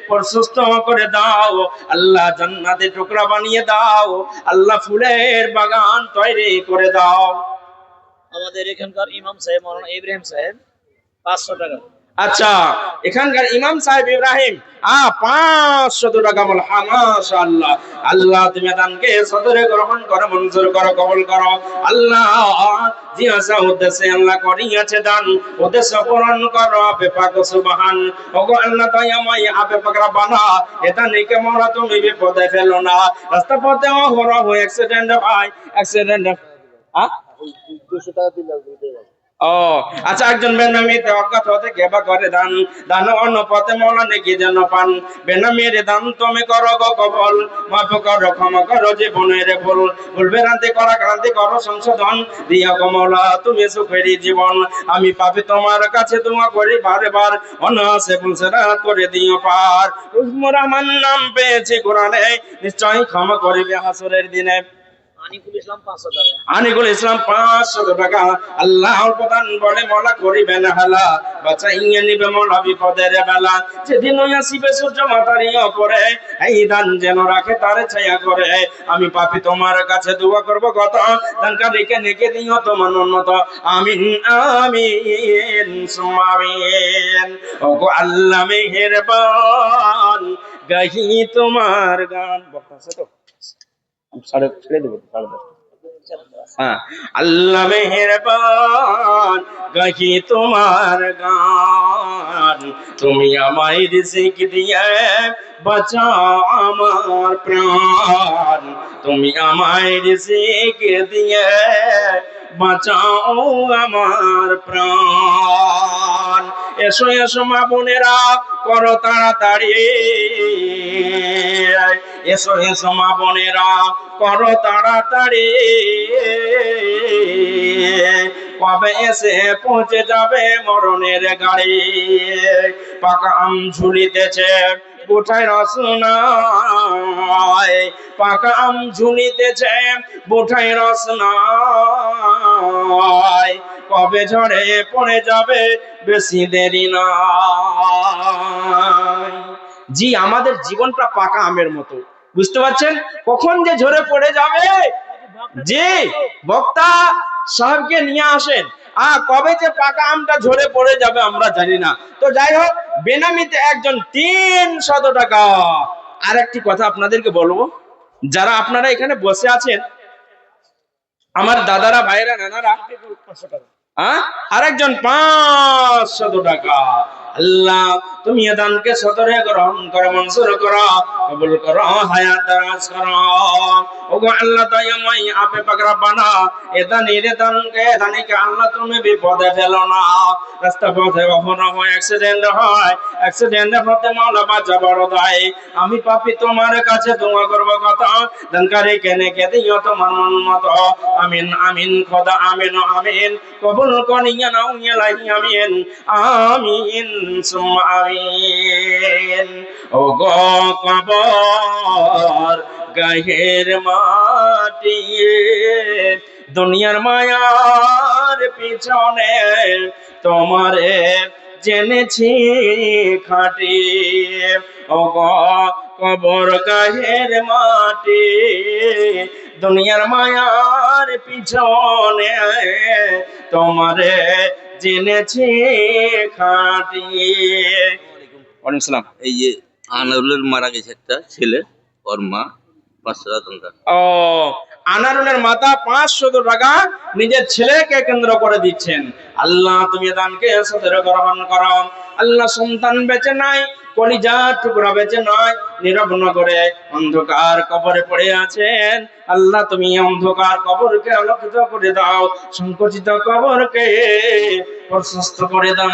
প্রশস্ত করে দাও। আল্লাহ জান্নাতে টুকরা বানিয়ে দাও, আল্লাহ ফুলের বাগান তৈরি করে দাও। আমাদের এখানকার ইমাম সাহেব মাওলানা ইব্রাহিম সাহেব 500 টাকা। আচ্ছা, এখানকার ইমাম সাহেব ইব্রাহিম 500 টাকা। বল মাশাআল্লাহ। আল্লাহ তুমি দানকে সদরে গ্রহণ করো, মঞ্জুর করো, কবুল করো। আল্লাহ জি আসা উদ্দেশ্যে আল্লাহ করিয়াছে দান, উদ্দেশ্য পূরণ করো আপে পাক সুবহান। ওগো আল্লাহ দয়াময়, আপে পাক রব্বানা, এটা নেকে মোরা তুমি বিপদে ফেলো না। রাস্তা পথে অহরহ অ্যাক্সিডেন্ট হয়, অ্যাক্সিডেন্ট। 200 টাকা দিলে দিতে পারবো। ও আচ্ছা, একজন বেনামিতে অজ্ঞাত হতে কেবা করে দান, দান অন্য পথে মৌলা নেকি যেন পান। বেনামির দান তুমি করো গো কবল, মাফ করো, ক্ষমা করো জীবনের ভুল, ভুলবে রান্তি করা ক্রান্তি করো সংশোধন, দিয়া গো মৌলা তুমি সুখেরই জীবন। আমি পাপী তোমার কাছে দোয়া করি বারে বার, অনাসে ফুলসেরাত করে দিও পার। উসমুর রহমান নাম পেয়েছি কোরআনে, নিশ্চয়ই ক্ষমা করিবে হাসরের দিনে। আনিকুল ইসলাম 500 টাকা। আনিকুল ইসলাম 500 টাকা। আল্লাহর প্রধান বলে মলা করিবেন হালা, বাঁচাইয়া নিবে মলা বিপদের বেলা। যেদিন আসিবে সূর্য মাথার উপরে, এই দান যেন রাখে তারে ছায়া করে। আমি পাপী তোমার কাছে দোয়া করব কত, দানকারীকে নেকে দিও তোমার উন্নত। আমিন আমিন সুম্মা আমিন। ওগো আল্লাহ মেহেরবান, গাহি তোমার গান। বক্তা আছে তো, ছেড়ে দেবো 10:30। আল্লাহ মেহেরবান, গাহি তোমার গান। তুমি আমায় রিজিক দিয়ে বাঁচাও আমার প্রাণ, তুমি আমায় রিজিক দিয়ে বাঁচাও আমার প্রাণ। এসো এসো মা বোনেরা, করো তাড়াতাড়ি, এসো এসো মা বোনেরা, করো তাড়াতাড়ি। কবে এসে পৌঁছে যাবে মরণের গাড়ি। পাকা আম ঝুলিতেছে বুঠায় রস নাই, পাকা আম ঝুলিতেছে বুঠায় রস নাই। কবে ঝড়ে পড়ে যাবে বেশি দেরি নাই। জি, আমাদের জীবনটা পাকা আমের মতো, বুঝতে পারছেন? কখন যে ঝরে পড়ে যাবে। জি, বক্তা সাহেবকে নিয়ে আসেন, কবে যে পাকা আমটা ঝরে পড়ে যাবে আমরা জানি না। তো যাই হোক, বেনামিতে একজন 300 টাকা। আর একটি কথা আপনাদেরকে বলবো, যারা আপনারা এখানে বসে আছেন, আমার দাদারা, ভাইরা, নানারা, 500 টাকা। আরেকজন 500 টাকা। আল্লাহ তুমি দানকে সদরে গ্রহণ করো, মঞ্জুর করো, কবুল করো, হায়াত দারাজ করো। ওগো আল্লাহ দয়াময়, আপে পাক রব্বানা, এ দানকে দানিকে আল্লাহ তুমি বিপদে ফেলো না। রাস্তা পথে অহরহ অ্যাক্সিডেন্ট হয়, অ্যাক্সিডেন্ট হতে মাওলা বাঁচা বড় দায়। আমি পাপী তোমার কাছে দোয়া করব কত, দানকারীকে নেকে দিও তোমার মন মতো। আমিন আমিন খোদা, আমিন আমিন। কবুল করিয়া নাও ইলাহি, আমিন আমিন সুম্মা আমিন। ওগো কবর গায়ের মাটি, দুনিয়ার মায়ার পিছনে তোমারে জেনেছি খাঁটি। ও গো কবর গায়ের মাটি, দুনিয়ার মায়ার পিছনে তোমারে জেনেছি খাঁটি। ওয়ালাইকুম সালাম। এই যে আনারুলের মারা গেছে একটা ছেলে, ওর মা 500 টাকা। ও, আনারুলের মাতা 500 টাকা নিজের ছেলেকে কেন্দ্র করে দিচ্ছেন। আল্লাহ তুমি দানকে সদর গ্রহণ করো। আল্লাহ সন্তান বেঁচে নাই, কলিজার টুকরা বেঁচে নয়, নীরব নগরে অন্ধকার কবরে পড়ে আছেন। আল্লাহ তুমি অন্ধকার কবরকে আলোকিত করে দাও, সংকুচিত কবরকে প্রশস্ত করে দাও।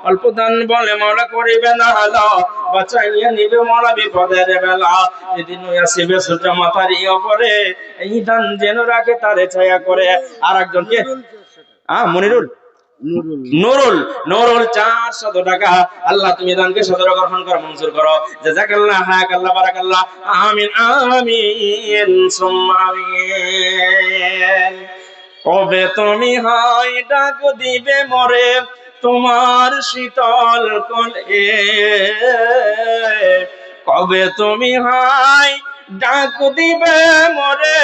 অল্প দান বলে মনে করিবে না হলো, বাঁচাইয়া নিবে মরা বিপদের বেলা। যেদিন আসিবে সূর্য মাথার উপরে, এই দান যেন রাখে তারে ছায়া করে। আর একজনকে মনিরুল নুরুল নুরুল 400 টাকা। আল্লাহ তুমি দানকে সদর গ্রহণ করো, মঞ্জুর করো। জাযাকাল্লাহ, হায়াকাল্লাহ, বারাকাল্লাহ। আমিন আমিন সুম্মা আমিন। কবে তুমি হয় ডাক দিবে মরে তোমার শীতল কোলে, কবে তুমি হয় ডাক দিবে মরে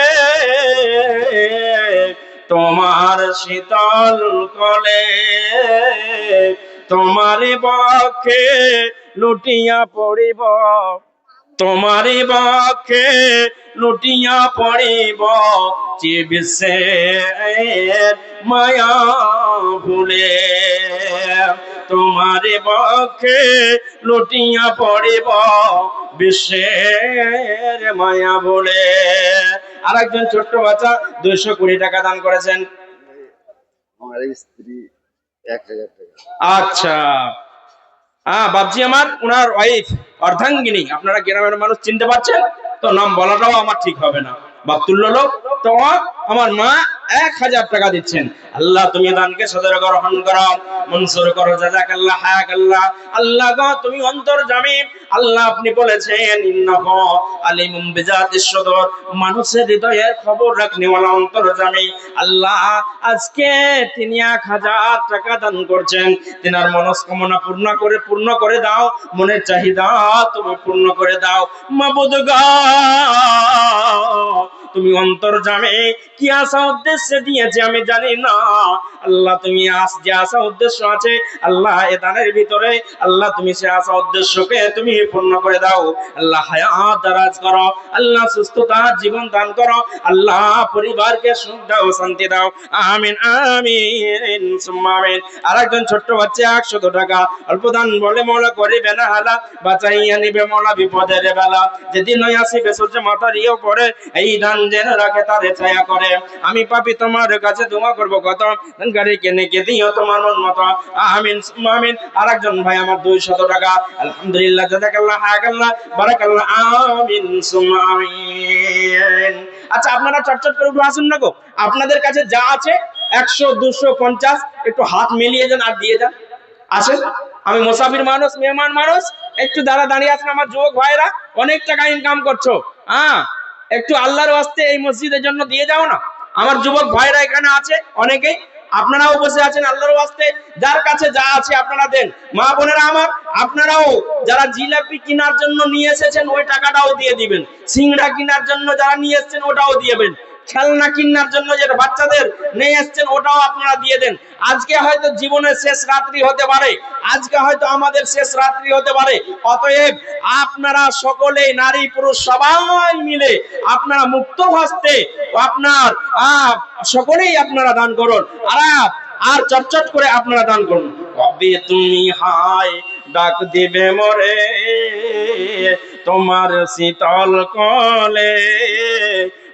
তোমার শীতল কোলে, তোমারই বক্ষে লুটিয়া পড়িব, তোমারই বক্ষে লুটিয়া পড়িব, যে বিশ্বের মায়া ভুলে। তোমারই বক্ষে লুটিয়া পড়িব, বিশ্বের মায়া ভুলে। আর একজন ছোট্ট বাচ্চা 220 টাকা দান করেছেন। আমার স্ত্রী 1000 টাকা। আচ্ছা, বাবজি আমার, ওনার ওয়াইফ অর্ধাঙ্গিনী। আপনারা গ্রামের মানুষ চিনতে পারছেন তো, নাম বলাটাও আমার ঠিক হবে না, বাতুল্য লোক তো। আমার মা 1000 টাকা দিচ্ছেন। আল্লাহ তুমি দানকে সদর গ্রহণ করো, মনসুর করো। জাযাকাল্লাহ, হায়াকাল্লাহ। আল্লাহ গো তুমি অন্তর্যামী। আল্লাহ আপনি বলেছেন ইন্নাহু আলিমুম বিজাতিস সুদূর, মানুষের হৃদয়ের খবর রাখনেওয়ালা অন্তর্যামী। আল্লাহ আজকে তিনি 1000 টাকা দান করছেন। তিনার মনস্কামনা পূর্ণ করে দাও, মনের চাহিদা তুমি পূর্ণ করে দাও। মাবুদ গো তুমি অন্তর্যামী, কি আশা উদ্দেশ্যে দিয়েছে আমি জানি না। আল্লাহ তুমি যে আশা উদ্দেশ্য আছে আল্লাহ এ দানের ভিতরে, আল্লাহ তুমি সে আশা উদ্দেশ্যকে তুমি পূর্ণ করে দাও। আল্লাহ হায়াত দারাজ করো, আল্লাহ সুস্থতা জীবন দান করো, আল্লাহ পরিবারকে সুখ দাও, শান্তি দাও। আমিন আমিন সুম্মা আমিন। আরেকজন ছোট্ট বাচ্চা 100 টাকা অল্প দান বলে মৌলা করিবে না হালা, বাঁচাইয়া নিবে মৌলা বিপদের বেলা। যেদিন আসিবে সূর্য মাথার উপরে, এই দান যেন রাখে তারে ছায়া করে। আমি পাপী তোমার কাছে দোয়া করব, কত দানকারীকে নেকি দিও তোমার মন মতো। আমিন সুম্মা আমিন। আরেকজন ভাই আমার 200 টাকা। আলহামদুলিল্লাহ, জাযাকাল্লাহ, হায়াকাল্লাহ, বারাকাল্লাহ। আমিন সুম্মা আমিন। আচ্ছা, আপনারা চটচট করে একটু আসুন না গো। আপনাদের কাছে যা আছে 100, 200, 50 একটু হাত মিলিয়ে যান আর দিয়ে যান। আসেন, আমি মুসাফির মানুষ, মেহমান মানুষ, একটু দাঁড়িয়ে আছেন আমার যুবক ভাইরা, অনেক টাকা ইনকাম করছো। একটু আল্লাহর ওয়াস্তে এই মসজিদের জন্য দিয়ে যাও না। আমার যুবক ভাইরা এখানে আছে অনেকেই, আপনারাও বসে আছেন, আল্লাহর ওয়াস্তে যার কাছে যা আছে আপনারা দেন। মা বোনেরা আমার, আপনারাও যারা জিলাপি কেনার জন্য নিয়ে এসেছেন ওই টাকাটাও দিয়ে দিবেন। সিংড়া কেনার জন্য যারা নিয়ে এসেছেন ওটাও দিয়েবেন। খেলনা কিনার জন্য যেটা বাচ্চাদের নিয়ে এসেছেন ওটাও আপনারা দিয়ে দেন। আজকে হয়তো জীবনের শেষ রাত্রি হতে পারে, আজকে হয়তো আমাদের শেষ রাত্রি হতে পারে। অতএব আপনারা সকলেই, নারী পুরুষ সবাই মিলে আপনারা মুক্ত হস্তে আপনার সকলেই আপনারা দান করুন। আর চটচট করে আপনারা দান করুন। কবে তুমি হায় ডাক দিবে মরে তোমার শীতল কোলে,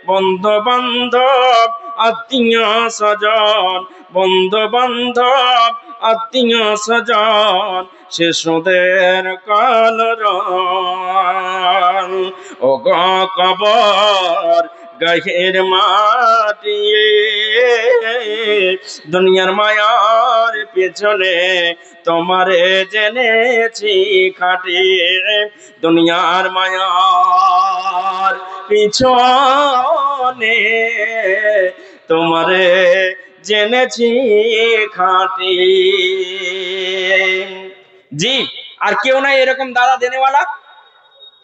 বন্ধু বান্ধব আত্মীয় স্বজন, বন্ধু বান্ধব আত্মীয় স্বজন, শিশুদের কলরন। ও গো কবর গায়ের মাটি, দুনিয়ার মায়ার পেছনে তোমারে জেনেছি খাঁটি। দুনিয়ার মায়ার পিছনে তোমারে জেনেছি খাঁটি। জি, আর কেউ নাই এরকম দাদা দেনেওয়ালা?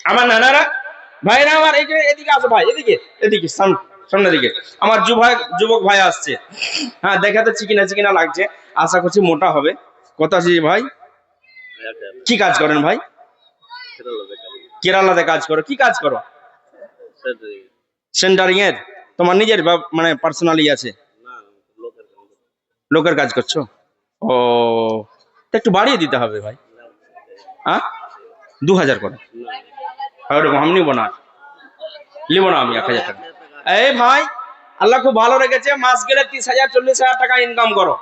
আমার নানারা, ভাইরা আমার, এই যে এদিকে আসো ভাই, এদিকে এদিকে সামনের দিকে আমার যুবক ভাই আসছে। হ্যাঁ, দেখাতে চিকিনা চিকিনা লাগছে, আশা করছি মোটা হবে। কথা আছে ভাই, কি কাজ করেন ভাই? কেরালাতে কাজ করো? কি কাজ করো? সেন্টারিং এর? তোমার নিজের মানে পার্সোনালি আছে? লোকের কাজ করছো? ও, তা একটু বাড়িয়ে দিতে হবে ভাই। হ্যাঁ, 2000 করে আমি নিবো না, আমি 1000 টাকা। এই ভাই, আল্লাহ খুব ভালো রেখেছে, মাস গেলে 30,000 40,000 টাকা ইনকাম করো।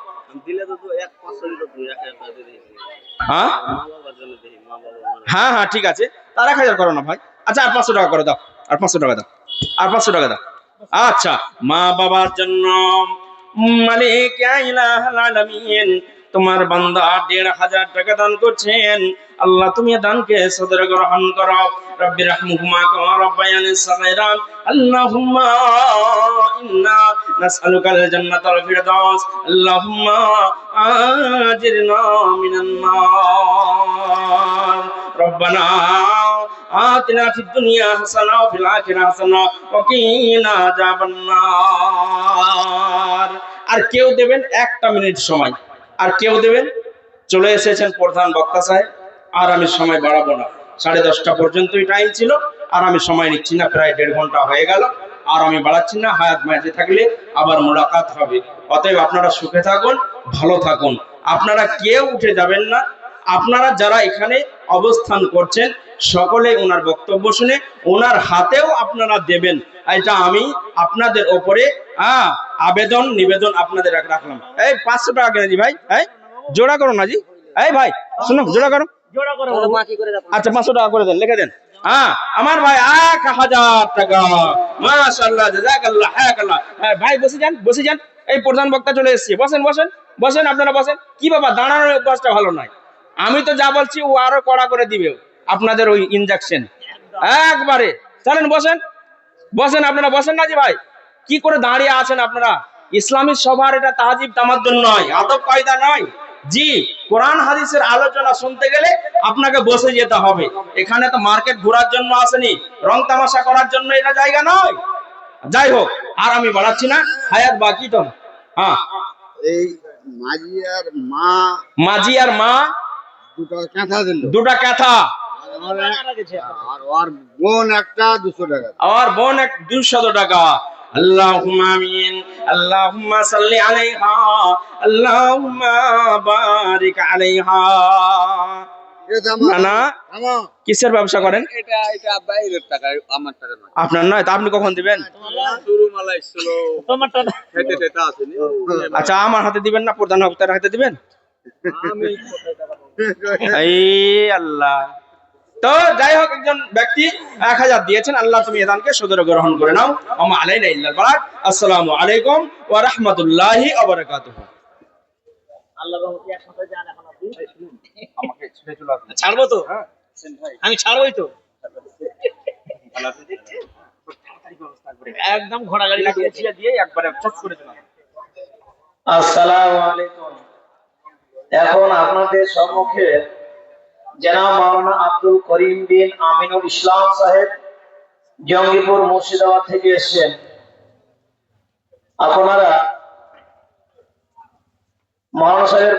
হ্যাঁ হ্যাঁ হ্যাঁ, ঠিক আছে, তার 1000 করো না ভাই। আচ্ছা, আর 500 টাকা করে দাও, আর 500 টাকা দাও, আর 500 টাকা দাও। আচ্ছা, মা বাবার জন্য মালিক ইলাহুল আলামিন তোমার বান্দা 1500 টাকা দান করছেন। আল্লাহ তুমি দানকে সদর গ্রহণ করো। রব্বি রাহমুহুমা কামা রাব্বায়ানি সাগীরা। আল্লাহুম্মা ইন্না নাসআলুকাল জান্নাতাল ফিরদাউস। আল্লাহুম্মা আজিরনা মিনান নার। রব্বানা আতিনা ফিদ দুনিয়া হাসানা ওয়া ফিল আখিরাতি হাসানা ওয়া কিনা আযাবান নার। আর কেউ দেবেন 1টা মিনিট সময়, আর কেউ দেবেন। চলে এসেছেন প্রধান বক্তা সাহেব, আর আমি সময় বাড়াবো না, 10:30 পর্যন্তই টাইম ছিল, আর আমি সময় নিচ্ছি না, প্রায় 1.5 ঘন্টা হয়ে গেল, আর আমি বাড়াচ্ছি না। হায়াত মাঝে থাকলে আবার মোলাকাত হবে। অতএব আপনারা সুখে থাকুন, ভালো থাকুন, আপনারা কেউ উঠে যাবেন না। আপনারা যারা এখানে অবস্থান করছেন সকলে ওনার বক্তব্য শুনে ওনার হাতেও আপনারা দেবেন। এটা আমি আপনাদের ওপরে আবেদন নিবেদন আপনাদের রাখলাম। এই 500 টাকা কেন জি ভাই? এই জোড়া করো না জি। এই ভাই শুনো, জোড়া করো। আচ্ছা, 500 টাকা করে দেন, লিখে দেন। হ্যাঁ আমার ভাই 1000 টাকা। মাশাআল্লাহ, জাযাকাল্লাহ, হায়াকাল্লাহ। ভাই বসে যান, বসে যান। এই প্রধান বক্তা চলে এসেছে, বসেন বসেন বসেন, আপনারা বসেন। কি বাবা, দাঁড়ানোর অভ্যাসটা ভালো নয়। আমি তো যা বলছি ও আরো কড়া করে দিবে আপনাদের ওই ইনজেকশন একবারে। চলেন বসেন, বসেন, আপনারা বসেন না জি ভাই। কি করে দাঁড়িয়ে আছেন আপনারা? ইসলামী সভার এটা তাহজিব তামাদ্দুন নয়, আদব কায়দা নয়। জি, কোরআন হাদিসের আলোচনা শুনতে গেলে আপনাকে বসে যেতে হবে। এখানে তো মার্কেট ঘোরার জন্য আসেনি, রং তামাশা করার জন্য এটা জায়গা নয়। যাই হোক, আর আমি বাড়াচ্ছি না, হায়াত বাকি তো। হ্যাঁ, এই মাঝি আর মা 2টা কাঁথা দিল, 2টা কাঁথা। আর ওর বোন একটা 200 টাকা। আর বোন 200 টাকা। আল্লাহুম্মা আমিন। আল্লাহুম্মা সাল্লি আলাইহা, আল্লাহুম্মা বারিক আলাইহা। না, কিসের ব্যবসা করেন? এটা বাইরের টাকা, আমার টাকা নয়। আপনার নয়? তা আপনি কখন দিবেন? আচ্ছা, আমার হাতে দিবেন না, প্রধান বক্তার হাতে দিবেন? এই আল্লাহ। তো যাই হোক, একজন ব্যক্তি 1000 দিয়েছেন। আল্লাহ তুমি এদানকে সদর গ্রহণ করে নাও। ওমা আলাইনা ইল্লাল বালাগ। আসসালামু আলাইকুম ওয়া রাহমাতুল্লাহি ওয়া বারাকাতুহু। আল্লাহ রহমতে একসাথে যান। এখন আপনি আমাকে ছেড়ে চলে আসুন। ছাড়বো তো, আমি ছাড়বই তো, একদম ঘোড়া গাড়ি লাগিয়েছি দিয়ে একবারে চট করে চলে আসুন। আসসালামু আলাইকুম। এখন আপনাদের সম্মুখে জনাব মাওলানা আব্দুল করিম বিন আমিনুল ইসলাম সাহেব জঙ্গিপুর মুর্শিদাবাদ থেকে এসেছেন। আপনারা মাওলানা সাহেবের